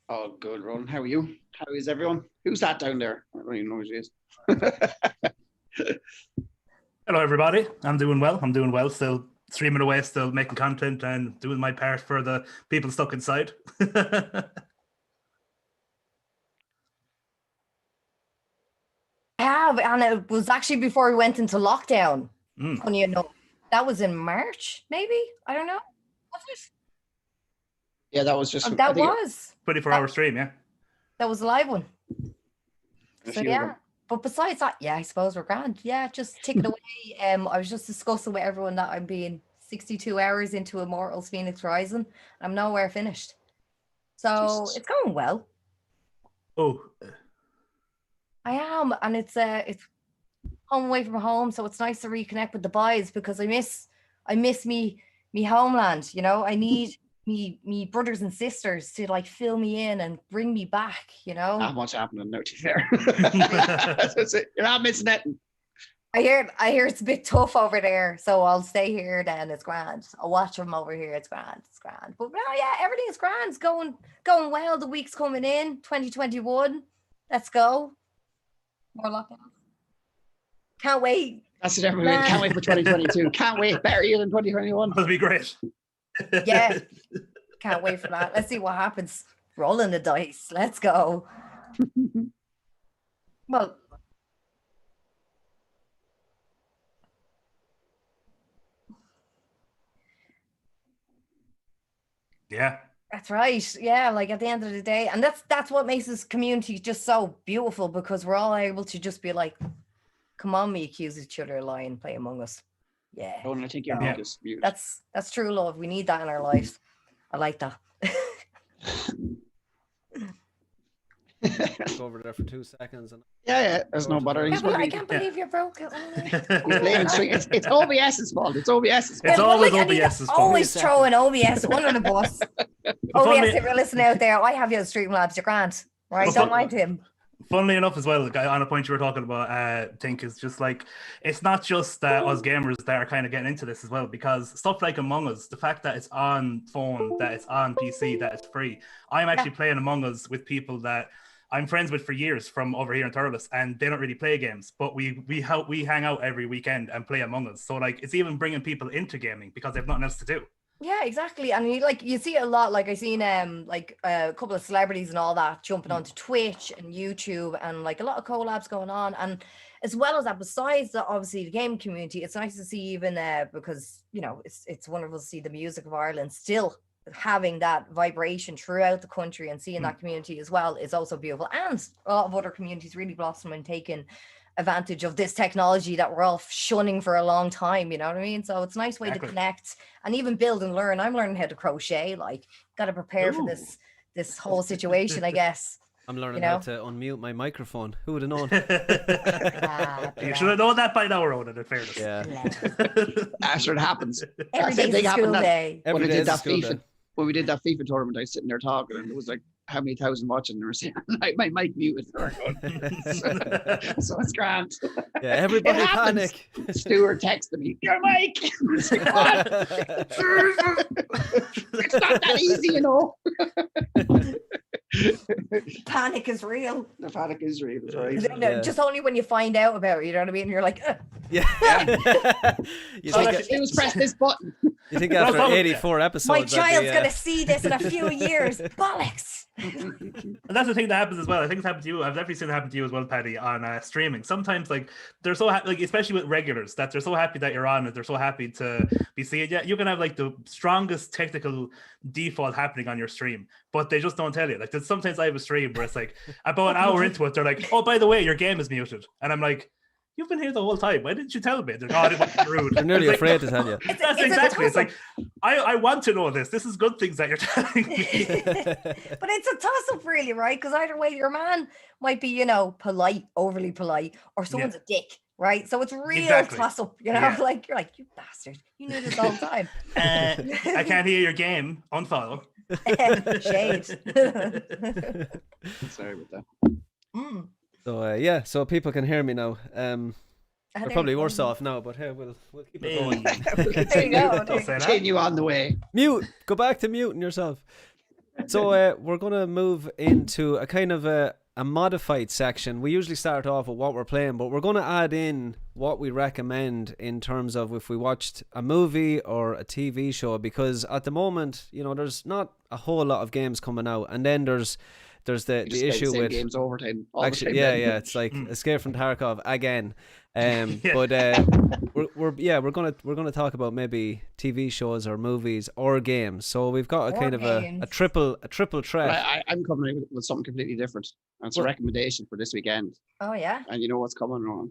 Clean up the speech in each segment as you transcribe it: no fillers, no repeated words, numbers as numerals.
Oh, good, Roland. How are you? How is everyone? Who's that down there? I don't even know who she is. Hello, everybody. I'm doing well. Still streaming away, still making content and doing my part for the people stuck inside. I have, and it was actually before we went into lockdown. Mm. Funny enough, that was in March, maybe. I don't know. Was it? Yeah, that was just. I That think was 24-hour stream, yeah. that was a live one. a So few of them. yeah. But besides that, yeah, I suppose we're grand. Yeah, just ticking away. I was just discussing with everyone that I'm being 62 hours into Immortals Phoenix Rising. I'm nowhere finished. So Jesus. it's going well. Oh, I am, and it's home away from home, so it's nice to reconnect with the boys because I miss me homeland. I need me brothers and sisters to like fill me in and bring me back. Not much happening now, to be fair. That's it. You're not missing it. I hear it's a bit tough over there, so I'll stay here. Then it's grand. I'll watch them over here. It's grand. But no, yeah, everything is grand. It's going well. The week's coming in. 2021. Let's go. More lockdowns. Can't wait. That's it, everyone. Can't wait for 2022. Can't wait. Better year than 2021. that'll be great. Yeah. Can't wait for that. Let's see what happens. Rolling the dice. Let's go. Well, Yeah. that's right. Yeah, like at the end of the day, and that's what makes this community just so beautiful because we're all able to just be like, come on, we accuse each other of lying, play Among Us. Yeah. Roland, I think your Yeah. mic is muted. That's true love. We need that in our lives. I like that. Go over there for 2 seconds and Yeah. There's no bother. He's I probably can't believe you broke it. he's blaming string. It's OBS's fault. It's OBS's fault. It's always I need to OBS's fault. always throw an OBS under the bus. Funny- OBS, if you're listening out there, I have you on Streamlabs. You're grand, right? Well, Don't mind him. Funnily enough, as well, on a point you were talking about, I think is just like it's not just us gamers that are kind of getting into this as well, because stuff like Among Us, the fact that it's on phone, that it's on PC, that it's free. I'm actually playing Among Us with people that I'm friends with for years from over here in Thurles, and they don't really play games, but we hang out every weekend and play Among Us. So like it's even bringing people into gaming because they've nothing else to do. Yeah, exactly. And you see it a lot. Like I seen like a couple of celebrities and all that jumping onto Twitch and YouTube, and like a lot of collabs going on. And as well as that, besides obviously the game community, it's nice to see even because it's wonderful to see the music of Ireland still having that vibration throughout the country, and seeing that community as well is also beautiful. And a lot of other communities really blossoming and taking advantage of this technology that we're all shunning for a long time, you know what I mean? So it's a nice way Exactly. to connect and even build and learn. I'm learning how to crochet, like got to prepare for this whole situation, I guess. I'm learning You know? how to unmute my microphone. Who would have known? You should have known that by now, Ronan, in fairness. Yeah. After it happens. Every Same day's thing a happened school that- day. when Every we day did is a that school FIFA. day. When we did that FIFA tournament, I was sitting there talking, and it was like how many thousand watching, and we were saying my mic muted. So it's grand. Yeah, everybody It happens. panic. Stuart texted me, "Your mic." It's like, what? It's not that easy, you know. Panic is real. The panic is real, right? No, Yeah. just only when you find out about it, you know what I mean? You're like, Yeah. you, So think, it was press this button. you think after 84 episodes, my I'd be, child's gonna see this in a few years. Bollocks. And that's the thing that happens as well. I think it's happened to you. I've definitely seen it happen to you as well, Paddy, on streaming. Sometimes, like, they're so happy, like, especially with regulars, that they're so happy that you're on, and they're so happy to be seeing. Yeah, you can have like the strongest technical default happening on your stream, but they just don't tell you. Like, there's sometimes I have a stream where it's like about an hour into it, they're like, "Oh, by the way, your game is muted," and I'm like, "You've been here the whole time. Why didn't you tell me?" They're like, "Oh, I didn't want to be rude." They're nearly It's like, afraid to tell you. That's exactly. It's like I want to know this. This is good things that you're telling me. But it's a toss-up, really, right? Because either way, your man might be, polite, overly polite, or someone's a dick, right? So it's real Exactly. toss-up, Yeah. Like you're like, you bastard, you knew this all the time. I can't hear your game. Unfollow. Shade. Sorry about that. Mm. So yeah, so people can hear me now. And We're there probably you worse go. off now, but hey, we'll keep it Hey. going. There you go. Don't say that. Continue on the way. Mute. Go back to muting yourself. So we're going to move into a kind of a modified section. We usually start off with what we're playing, but we're going to add in what we recommend in terms of if we watched a movie or a TV show, because at the moment, you know, there's not a whole lot of games coming out, and then there's the Just play the issue same with games over time. All actually, the time, yeah, it's like Escape from Tarkov again. Yeah. But we're gonna talk about maybe TV shows or movies or games. So we've got a Or kind of a games. triple But threat. I'm coming in with something completely different. And it's a What? recommendation for this weekend. Oh yeah. And you know what's coming on?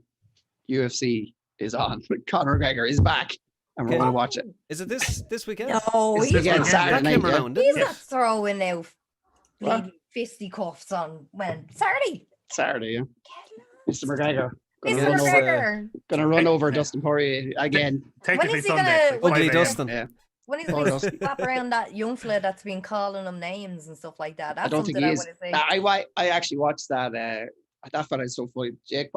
UFC is on. Conor McGregor is back, and we're Okay. going to watch it. Is it this weekend? No, This he's weekend, not, Saturday That night. came Yeah. around, he's didn't not it? throwing out What? bleeding fisticuffs on when Saturday. Saturday, yeah. Mr. McGregor. Gonna Mr. run over, McGregor. gonna run over Yeah. Dustin Poirier again. Technically is he Sunday. gonna- like when 'Ugly 5 a.m. Dustin. Yeah. When he's Oh, going to Dustin. slap around that young fella that's been calling him names and stuff like that. That's I don't think something he I is. want to see. I actually watched that. That fella is so funny.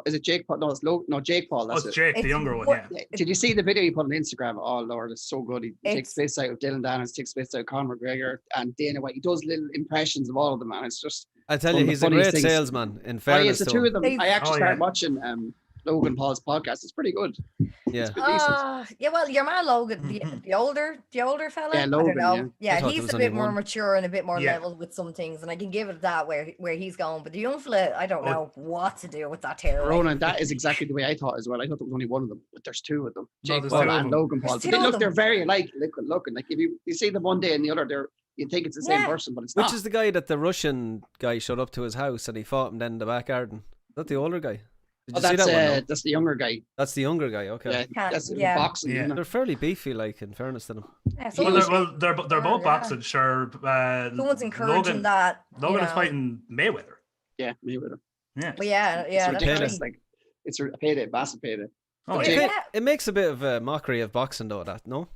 Is it Jake Paul? No, it's no Jake Paul. Oh, That's it's it. Jake, the It's younger one, what- yeah. Yeah. Did you see the video he put on Instagram? Oh Lord, it's so good. He takes It's- bits out of Dylan Daniels, takes bits out of Conor McGregor and Dana White. He does little impressions of all of them, and it's just I tell one you, of the he's a funniest great things. salesman. In oh, fairness, it's the to two him. of them. I actually Oh, started yeah. watching Logan Paul's podcast. It's pretty good. Yeah. It's decent. Yeah, well, your man Logan, the older fella. Yeah, I Logan, don't know. I thought there He's was a only bit more one. mature and a bit more Yeah. level with some things, and I can give it that where he's going. But the young fella, I don't Oh. know what to do with that terror. Ronan, that is exactly the way I thought as well. I thought there was only one of them, but there's two of them. No, Jake there's Paul two of and them. Logan Paul. There's But two of them. they're very alike looking. Like if you see them one day and the other, you think it's the same Yeah. person, but it's Which not. is the guy that the Russian guy showed up to his house and he fought him then in the back garden? Is that the older guy? Did you see that one? No? That's the younger guy. That's the younger guy. Okay. Yeah, Can't- that's yeah. boxing. Yeah. Isn't it? They're fairly beefy, like, in fairness to them. Yeah, He Well, was- they're both yeah. boxing, sure. someone's encouraging Logan, that. you Logan is know. fighting Mayweather. Yeah, Mayweather. Yeah. But yeah, It's that's ridiculous. ridiculous. right. Like it's a payday, massive payday. Oh, But yeah. Jake- It makes a bit of a mockery of boxing, though, that, no?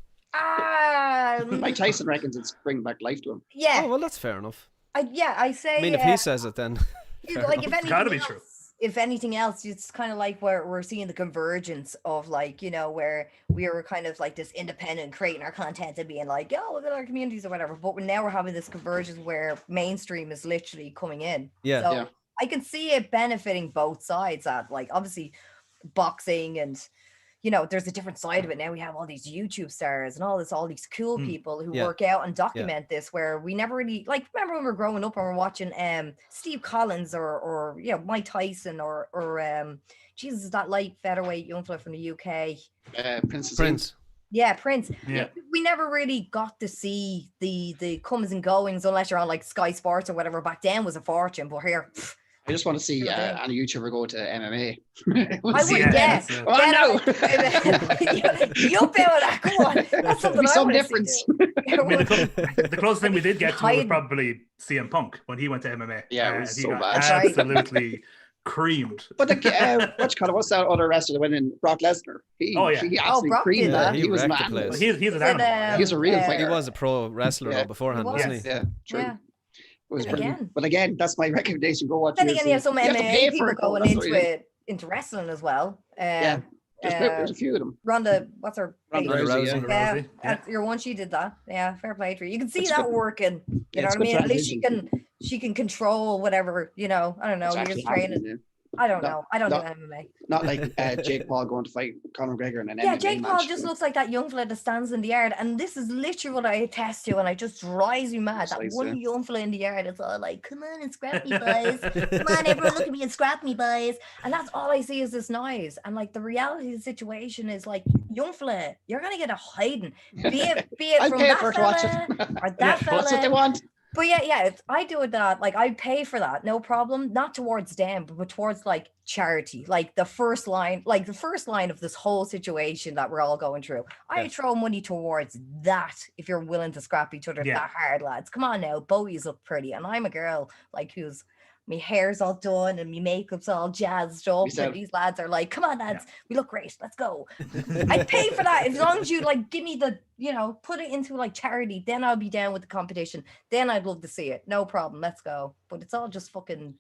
Mike Tyson reckons it's bringing back life to him. yeah, Oh, well, that's fair enough. I say. I mean, if he says it, then. fair like enough. if Gotta anything be true. else, if anything else, it's kind of like where we're seeing the convergence of like, you know, where we were kind of like this independent creating our content and being like, oh, look at our communities or whatever. But now we're having this convergence where mainstream is literally coming in. Yeah. So Yeah. I can see it benefiting both sides. That like obviously boxing and you know, there's a different side of it now. We have all these YouTube stars and all these cool people who Yeah. work out and document this. Where we never really like. Remember when we were growing up and we're watching Steve Collins or you know Mike Tyson or Jesus, is that light featherweight young fella from the UK? Prince. Yeah, Prince. Yeah. We never really got to see the comings and goings unless you're on like Sky Sports or whatever. Back then was a fortune, but here I just want to see Sure thing. any YouTuber go to MMA. I would Yeah, guess. yeah. Oh, no. You bet that. Come on, that's something Be I some wanna see difference. too. I mean, the closest thing we did get to was Hiding. probably CM Punk when he went to MMA. Yeah, it was he so got bad. That's right. absolutely creamed. But what's that other wrestler that went in? Brock Lesnar. He absolutely Brock creamed did that. that. He was wrecked the mad. place. Well, he's He an said, animal. He's a real Yeah. He fighter. was a pro wrestler Yeah. though beforehand, He was. wasn't he? Yeah, true. Yeah. It was Then brilliant. again- But again, that's my recommendation. Go watch Then again, you have UFC. some You have to MMA pay for people it, though. going That's what into it is. it, into wrestling as well. Yeah. There's a few of them. Rhonda, what's her? Ronda name? Rousey, Rousey. yeah. Ronda Yeah, Rousey, yeah. that's your one. She did that. Yeah, fair play to her. You can see It's that good. working. You Yeah, know it's what I mean? good At least she can control whatever. You know, I don't know. It's You're actually just training. happening, yeah. I don't No, know. I don't no. do MMA. Not like Jake Paul going to fight Conor McGregor in an Yeah, MMA Jake Paul match. just looks like that young fella that stands in the yard, and this is literally what I attest to, and it just drives me mad. That Precisely. one young fella in the yard is all like, "Come on and scrap me, boys! Come on, everyone, look at me and scrap me, boys!" And that's all I see is this noise. And like the reality of the situation is like, young fella, you're gonna get a hiding, be it I'll from pay that for it to watch fella it. or that Yeah, fella. That's what they want. But yeah, I do it that like I pay for that, no problem. Not towards them, but towards like charity, like the first line of this whole situation that we're all going through. I Yeah. throw money towards that if you're willing to scrap each other Yeah. that hard, lads. Come on now, bowies look pretty, and I'm a girl like who's my hair's all done and my makeup's all jazzed up. Yourself. And these lads are like, come on, lads, we look great. Let's go. I'd pay for that as long as you like give me the, you know, put it into like charity. Then I'll be down with the competition. Then I'd love to see it. No problem. Let's go. But it's all just fucking,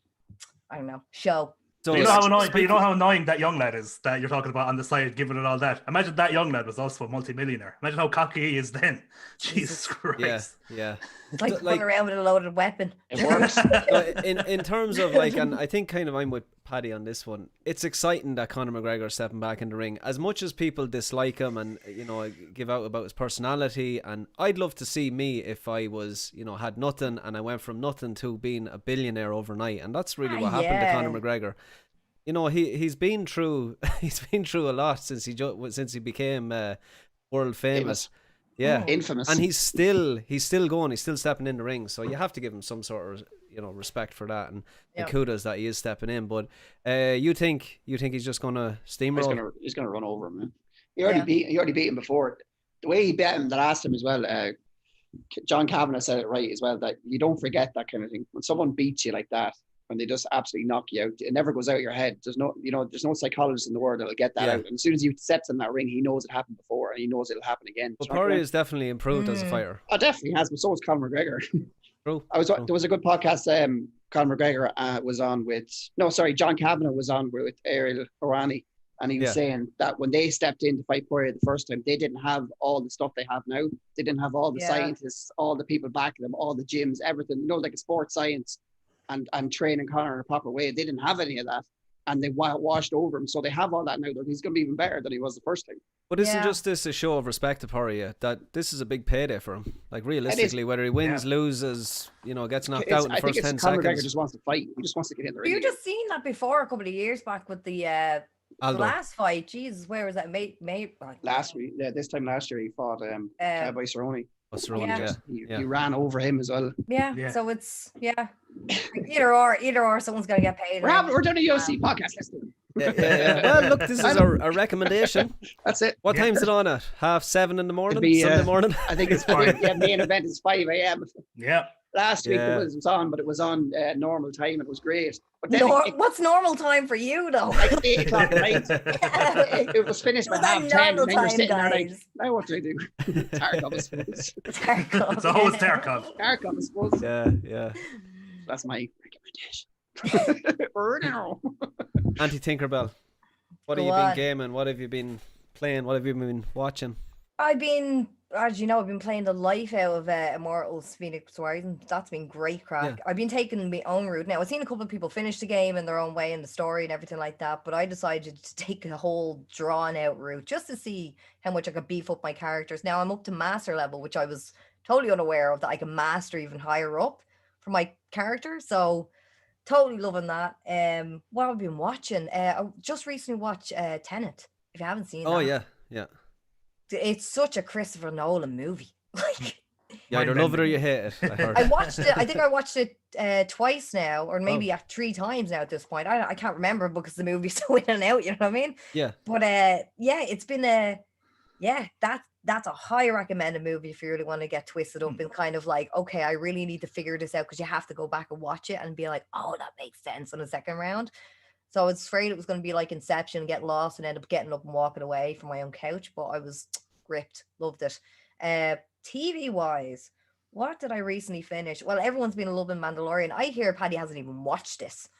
I don't know, show. But you know how annoying, but you know how annoying that young lad is that you're talking about on the side, giving it all that. Imagine that young lad was also a multimillionaire. Imagine how cocky he is then. Jesus Christ. Yeah. It's like running around with a loaded weapon. It works. In terms of like, and I think kind of I'm with Paddy on this one. It's exciting that Conor McGregor is stepping back in the ring. As much as people dislike him and give out about his personality, and I'd love to see me if I was had nothing and I went from nothing to being a billionaire overnight, and that's really what happened to Conor McGregor. He's been through a lot since he became world famous. Yeah, infamous, and he's still going. He's still stepping in the ring. So you have to give him some sort of respect for that, and kudos that he is stepping in. But you think he's just gonna steamroll? He's gonna run over him, man. He already beat him before. The way he beat him the last time as well. John Kavanagh said it right as well, that you don't forget that kind of thing. When someone beats you like that, when they just absolutely knock you out, it never goes out of your head. There's no psychologist in the world that'll get that out. And as soon as he steps in that ring, he knows it happened before, and he knows it'll happen again. But Poirier has definitely improved as a fighter. Oh, definitely has, but so has Conor McGregor. True. There was a good podcast. Conor McGregor was on with. No, sorry, John Kavanagh was on with Ariel Hawani, and he was saying that when they stepped in to fight Poirier the first time, they didn't have all the stuff they have now. They didn't have all the scientists, all the people backing them, all the gyms, everything. Like a sports science. And training Conor in a proper way. They didn't have any of that, and they washed over him. So they have all that now. That he's going to be even better than he was the first time. But isn't just this a show of respect to Poirier? That this is a big payday for him. Like realistically, whether he wins, loses, gets knocked out in the first 10 Conor seconds. McGregor just wants to fight. He just wants to get in the ring. You just seen that before a couple of years back with the last fight. Jesus, where was that? Last week, this time last year, he fought Cowboy Cerrone. He ran over him as well. Yeah. So it's either or someone's gonna get paid. We're doing a UFC podcast. Let's do it. Yeah. Well, look, this is a recommendation. That's it. What time's it on at? 7:30 in the morning? Sunday morning? I think it's 5. Main event is 5 a.m. Yeah. Last week it was on, but it was on normal time. It was great. But then what's normal time for you though? Like 8 o'clock at night. It was finished by 10:30. And then you're sitting there like, now what do I do? Tarkov, I suppose. It's always Tarkov. Tarkov, I suppose. Yeah. That's my recommendation. Auntie Tinkerbell, what have you been gaming? What have you been playing? What have you been watching? As you know, I've been playing the life out of Immortals Phoenix Rising. That's been great crack. I've been taking my own route. Now, I've seen a couple of people finish the game in their own way and the story and everything like that, but I decided to take a whole drawn-out route just to see how much I could beef up my characters. Now, I'm up to master level, which I was totally unaware of, that I can master even higher up for my character. So, totally loving that. What have I been watching? I just recently watched Tenet, if you haven't seen that. Oh, yeah. It's such a Christopher Nolan movie. Like, you either love it or you hate it. I watched it. I think I watched it twice now, or maybe 3 times now at this point. I can't remember because the movie's so in and out. You know what I mean? Yeah. But it's been that's a high recommended movie if you really want to get twisted up and kind of like, okay, I really need to figure this out, because you have to go back and watch it and be like, oh, that makes sense on the second round. So I was afraid it was going to be like Inception, get lost and end up getting up and walking away from my own couch, but I was gripped, loved it. TV wise, what did I recently finish? Well, everyone's been a little bit Mandalorian. I hear Paddy hasn't even watched this.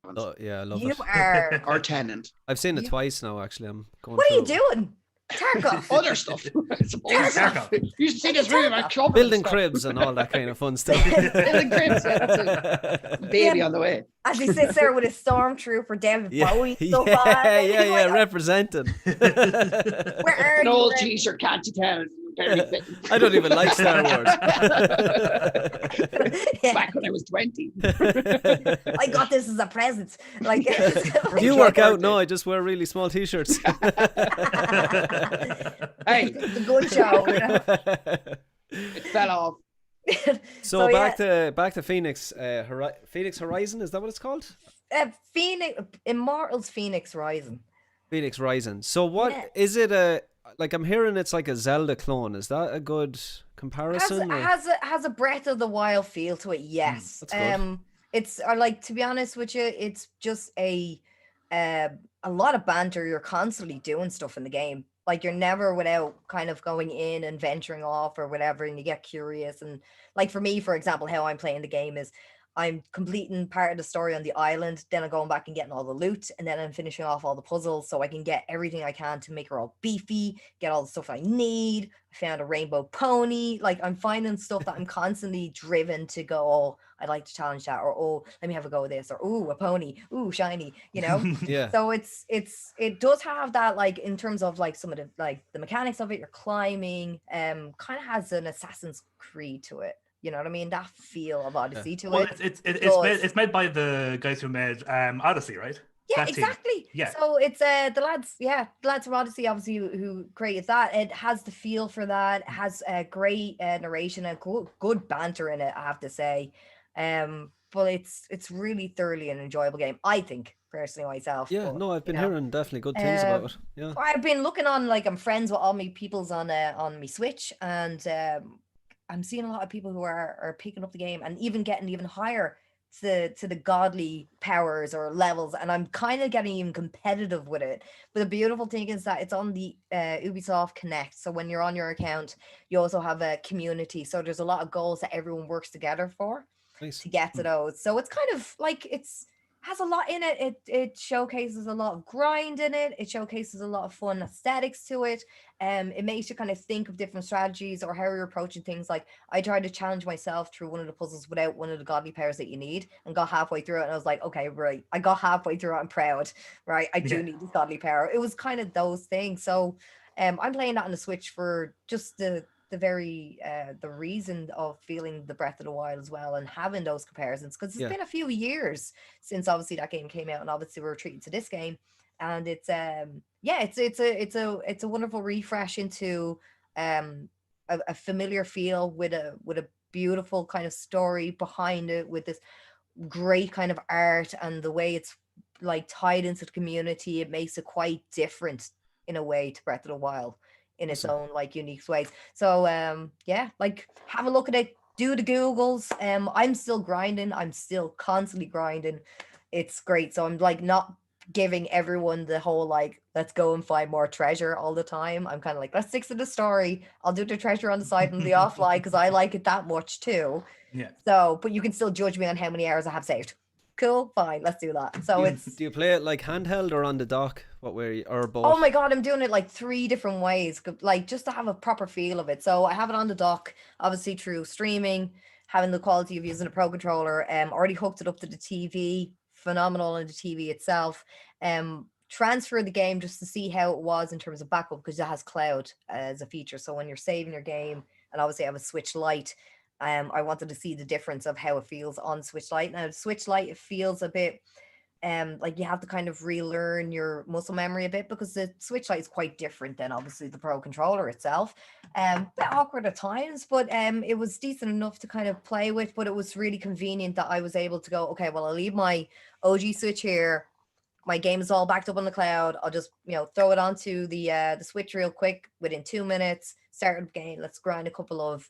Oh, yeah, I love You it. are. Or Tenant. I've seen it twice now, actually. I'm going What are you through it. doing? Tarkov. Other stuff. Tarkov. You should see this room. I'm clubbing Building stuff. cribs and all that kind of fun stuff. Building cribs. Yeah, that's it. Baby on the way. As he sits there with his stormtrooper David Bowie stuff on. Yeah, representing. Where are An you? old man? t-shirt, can't you tell? Very fitting. I don't even like Star Wars. Back when I was 20. I got this as a present. Like, Do you work out? No, I just wear really small t-shirts. Hey, the good show. You know? it fell off. So back to Phoenix, Phoenix Horizon, is that what it's called? Immortals Phoenix Rising. Phoenix Rising. So what is it? Like, I'm hearing it's like a Zelda clone. Is that a good comparison? Has a Breath of the Wild feel to it. Yes. That's good. It's like, to be honest with you, it's just a lot of banter. You're constantly doing stuff in the game. Like, you're never without kind of going in and venturing off or whatever, and you get curious. And like, for me, for example, how I'm playing the game is I'm completing part of the story on the island, then I'm going back and getting all the loot, and then I'm finishing off all the puzzles so I can get everything I can to make her all beefy, get all the stuff I need. I found a rainbow pony. Like, I'm finding stuff that I'm constantly driven to go, oh, I'd like to challenge that, or oh, let me have a go with this, or oh, a pony, ooh, shiny, you know? Yeah. So it does have that, like, in terms of like some of the like the mechanics of it, you're climbing, kind of has an Assassin's Creed to it. You know what I mean? That feel of Odyssey to Well, it. it's made by the guys who made Odyssey, right? Yeah, That team. exactly. Yeah. So it's the lads from Odyssey, obviously, who created that. It has the feel for that. It has a great narration, a good banter in it, I have to say. But it's really thoroughly an enjoyable game, I think, personally myself. Yeah, but, no, I've been you know, hearing definitely good things about it. Yeah. I've been looking on, like, I'm friends with all my peoples on my Switch, and I'm seeing a lot of people who are picking up the game and even getting even higher to the godly powers or levels, and I'm kind of getting even competitive with it. But the beautiful thing is that it's on the Ubisoft Connect, so when you're on your account, you also have a community, so there's a lot of goals that everyone works together for Nice. to get to those. So it's kind of like has a lot in it. It showcases a lot of grind in it. It showcases a lot of fun aesthetics to it. It makes you kind of think of different strategies or how you're approaching things. Like, I tried to challenge myself through one of the puzzles without one of the godly powers that you need, and got halfway through it, and I was like, okay, right, I got halfway through it, I'm proud, right? I do need this godly power. It was kind of those things. So I'm playing that on the Switch for just the very the reason of feeling the Breath of the Wild as well, and having those comparisons, because it's been a few years since obviously that game came out, and obviously we're treated to this game, and it's it's a wonderful refresh into a familiar feel with a beautiful kind of story behind it, with this great kind of art, and the way it's like tied into the community, it makes it quite different in a way to Breath of the Wild in its own like unique ways. So yeah, like, have a look at it, do the Googles. I'm still grinding, I'm still constantly grinding. It's great. So I'm like not giving everyone the whole like, let's go and find more treasure all the time. I'm kind of like, let's stick to the story. I'll do the treasure on the side and the offline because I like it that much too. Yeah. So, but you can still judge me on how many hours I have saved. Cool, fine, let's do that. So do you play it like handheld or on the dock? What way, or both? Oh my god, I'm doing it like 3 different ways, like, just to have a proper feel of it. So I have it on the dock, obviously through streaming, having the quality of using a pro controller. Already hooked it up to the TV, phenomenal on the TV itself. Transfer the game just to see how it was in terms of backup, because it has cloud as a feature. So when you're saving your game, and obviously I have a Switch Lite, I wanted to see the difference of how it feels on Switch Lite. Now, Switch Lite, it feels a bit like you have to kind of relearn your muscle memory a bit, because the Switch Lite is quite different than obviously the Pro controller itself. Bit awkward at times, but it was decent enough to kind of play with. But it was really convenient that I was able to go, okay, well, I'll leave my OG Switch here. My game is all backed up on the cloud. I'll just, throw it onto the Switch real quick within 2 minutes. Start the game. Let's grind a couple of,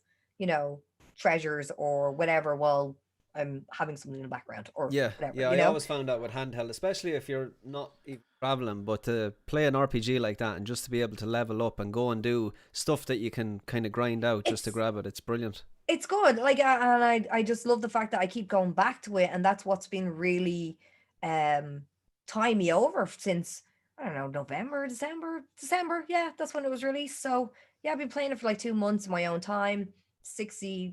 treasures or whatever while I'm having something in the background, or whatever. I always found that with handheld, especially if you're not even traveling, but to play an RPG like that and just to be able to level up and go and do stuff that you can kind of grind out just to grab it, it's brilliant. It's good. Like, and I just love the fact that I keep going back to it, and that's what's been really tying me over since, I don't know, November, December. Yeah, that's when it was released. So yeah, I've been playing it for like 2 months in my own time. 3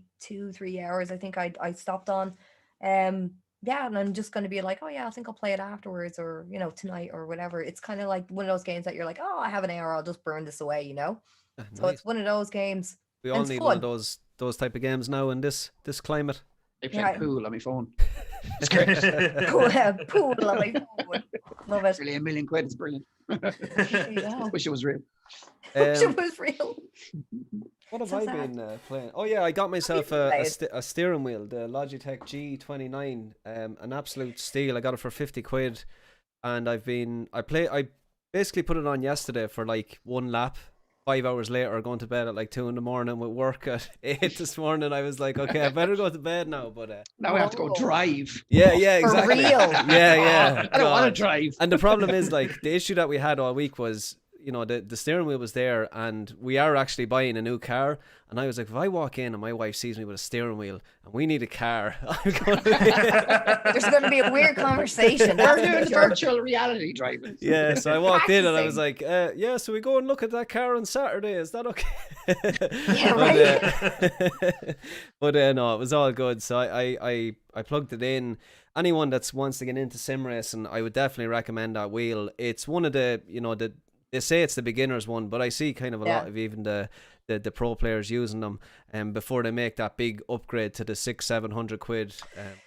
hours I think I stopped on. And I'm just going to be like, oh yeah, I think I'll play it afterwards, or tonight or whatever. It's kind of like one of those games that you're like, oh, I have an hour, I'll just burn this away. So nice. It's one of those games. We all need one of those type of games now in this climate. I play pool on my phone. It's great. Pool on my phone. Love it. Really, £1 million, it's brilliant. Wish it was real. Wish it was real. What have I been playing? Oh yeah, I got myself a steering wheel, the Logitech G29, an absolute steal. I got it for 50 quid, and I basically put it on yesterday for like one lap. 5 hours later, going to bed at like 2 a.m. with work at 8 this morning. I was like, okay, I better go to bed now. But now I have to go drive. Yeah, exactly. For real? Yeah. I don't want to drive. And the problem is, like, the issue that we had all week was, the steering wheel was there, and we are actually buying a new car. And I was like, if I walk in and my wife sees me with a steering wheel and we need a car, there's going to be a weird conversation. We're doing virtual reality driving. Yeah, so I walked in and I was like, yeah, so we go and look at that car on Saturday. Is that okay? Yeah, right. But no, it was all good. So I plugged it in. Anyone that wants to get into sim racing, I would definitely recommend that wheel. It's one of the, they say it's the beginner's one, but I see kind of a lot of even the pro players using them before they make that big upgrade to the 600-700 quid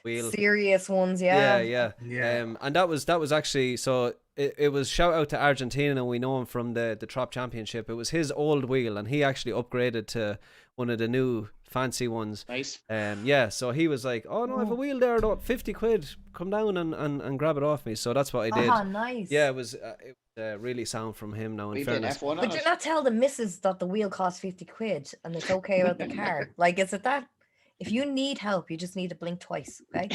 wheel. Serious ones, yeah. And that was actually, so it was shout out to Argentina. We know him from the Trop Championship. It was his old wheel, and he actually upgraded to one of the new fancy ones. Nice. So he was like, oh no, I have a wheel there, 50 quid, come down and grab it off me. So that's what I did. Oh, nice. Yeah, it was really sound from him now, in fairness. But you're not tell the missus that the wheel costs 50 quid and it's okay with the car. Like, is it that? If you need help, you just need to blink twice, okay?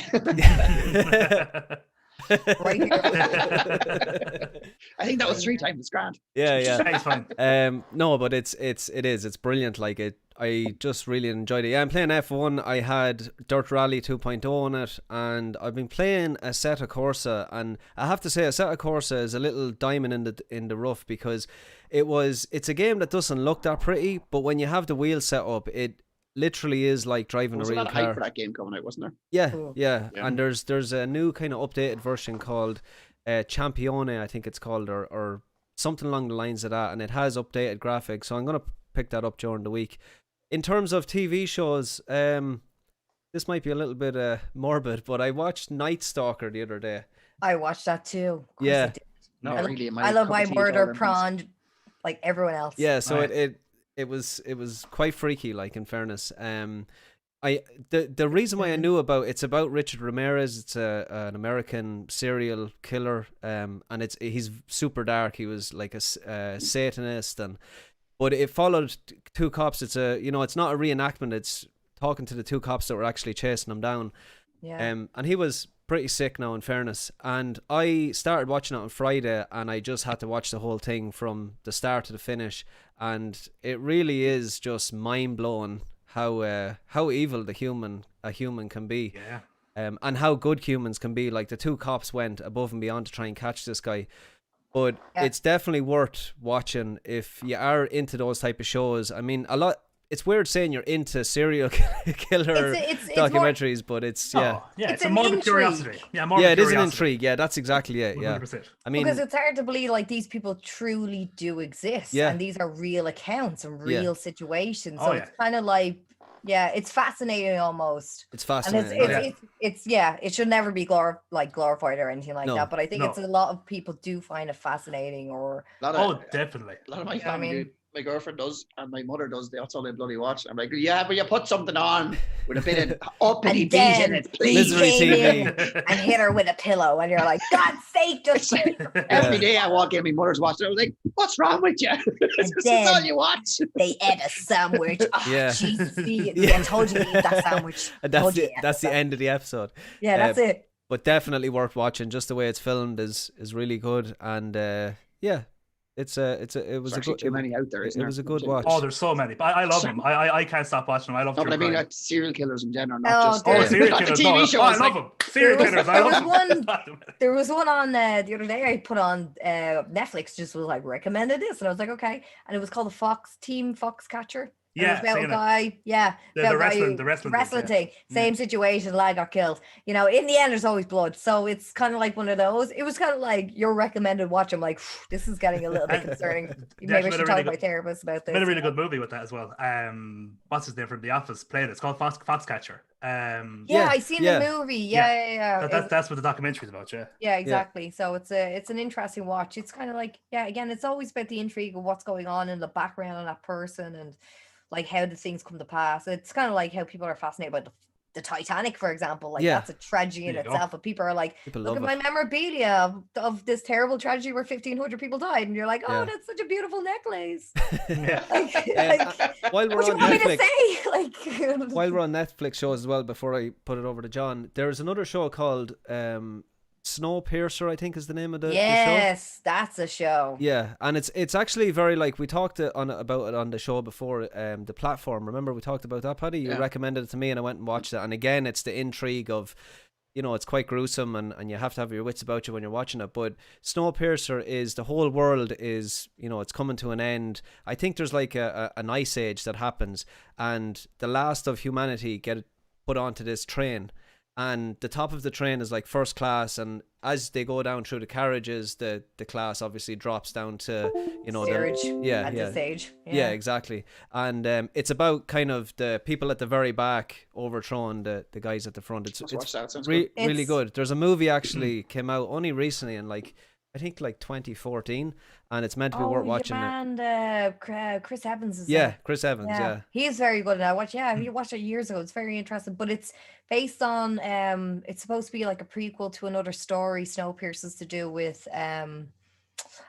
Right here. I think that was 3 times grand. Yeah. It's fine. No, but it's brilliant. Like I just really enjoyed it. Yeah, I'm playing F1. I had Dirt Rally 2.0 on it, and I've been playing Assetto Corsa, and I have to say Assetto Corsa is a little diamond in the rough, because it's a game that doesn't look that pretty, but when you have the wheel set up, it literally is like driving a real car. There was a lot of hype for that game coming out, wasn't there? Yeah. And there's a new kind of updated version called Champione, I think it's called, or something along the lines of that, and it has updated graphics, so I'm going to pick that up during the week. In terms of TV shows, this might be a little bit morbid, but I watched Night Stalker the other day. I watched that too. Yeah. Not really. I love my murder prawn like everyone else. Yeah, so it was quite freaky, like, in fairness. The reason why I knew it's about Richard Ramirez. It's an American serial killer, and he's super dark. He was like a Satanist, but it followed 2 cops. It's it's not a reenactment. It's talking to the 2 cops that were actually chasing him down. Yeah. And he was pretty sick now, in fairness. And I started watching it on Friday, and I just had to watch the whole thing from the start to the finish. And it really is just mind blowing how evil a human can be. Yeah. And how good humans can be. Like, the 2 cops went above and beyond to try and catch this guy. But it's definitely worth watching if you are into those type of shows. I mean, it's weird saying you're into serial killer documentaries, but it's it's a morbid curiosity. It is an intrigue. Yeah, that's exactly it. Yeah, 100%. I mean, because it's hard to believe like these people truly do exist, and these are real accounts and real situations. So it's kind of like, it's fascinating almost. It's fascinating. And it should never be glorified or anything like that. But I think it's a lot of people do find it fascinating, or definitely. A lot of my family do. My girlfriend does, and my mother does. That's all they bloody watch. I'm like, yeah, but you put something on with a bit of uppity beat in it, please. And hit her with a pillow, and you're like, God's sake, just every day I walk in, my mother's watching. I was like, what's wrong with you? This is all you watch. They ate a sandwich. Oh, Jesus, I told you to eat that sandwich. That's the end of the episode. Yeah, that's it. But definitely worth watching. Just the way it's filmed is really good, and it was a good. Too many out there. It was a good watch. Oh, there's so many. But I love them. I can't stop watching them. I love them. No, but I mean, like, serial killers in general, not just serial killers. The TV shows. I love them. Serial killers. I love them. There was one on the other day I put on Netflix. Just was like recommended this, and I was like, okay. And it was called the Foxcatcher. Yeah, about a guy, the wrestling thing. Same situation, lad got killed. In the end, there's always blood. So it's kind of like one of those. It was kind of like your recommended watch. I'm like, this is getting a little bit concerning. Maybe I should talk to my therapist about this. Made a really good movie with that as well. What's his name from The Office played it? It's called Foxcatcher. I seen the movie. Yeah. That's what the documentary's about. Yeah, exactly. So it's an interesting watch. It's kind of like, again, it's always about the intrigue of what's going on in the background of that person, and like how the things come to pass. It's kind of like how people are fascinated by the Titanic, for example. Like that's a tragedy in itself, but people are like, look at my memorabilia of this terrible tragedy where 1,500 people died, and you're like, oh, that's such a beautiful necklace. While we're what on you want Netflix, me to say? while we're on Netflix shows as well, before I put it over to John, there's another show called Snowpiercer, I think is the name of the show. Yes, that's a show. Yeah, and it's actually very like we talked about it on the show before. The platform. Remember we talked about that, Paddy? You recommended it to me, and I went and watched it. And again, it's the intrigue of, it's quite gruesome, and you have to have your wits about you when you're watching it. But Snowpiercer is the whole world is it's coming to an end. I think there's like an ice age that happens, and the last of humanity get put onto this train. And the top of the train is like first class, and as they go down through the carriages, the class obviously drops down to steerage. This age. Yeah, exactly. And it's about kind of the people at the very back overthrowing the guys at the front. It's really good. There's a movie actually came out only recently, and like I think like 2014, and it's meant to be worth watching. And Chris Evans is Chris Evans. Yeah, he's very good. And I watched it years ago. It's very interesting, but it's based on it's supposed to be like a prequel to another story Snowpiercer's to do with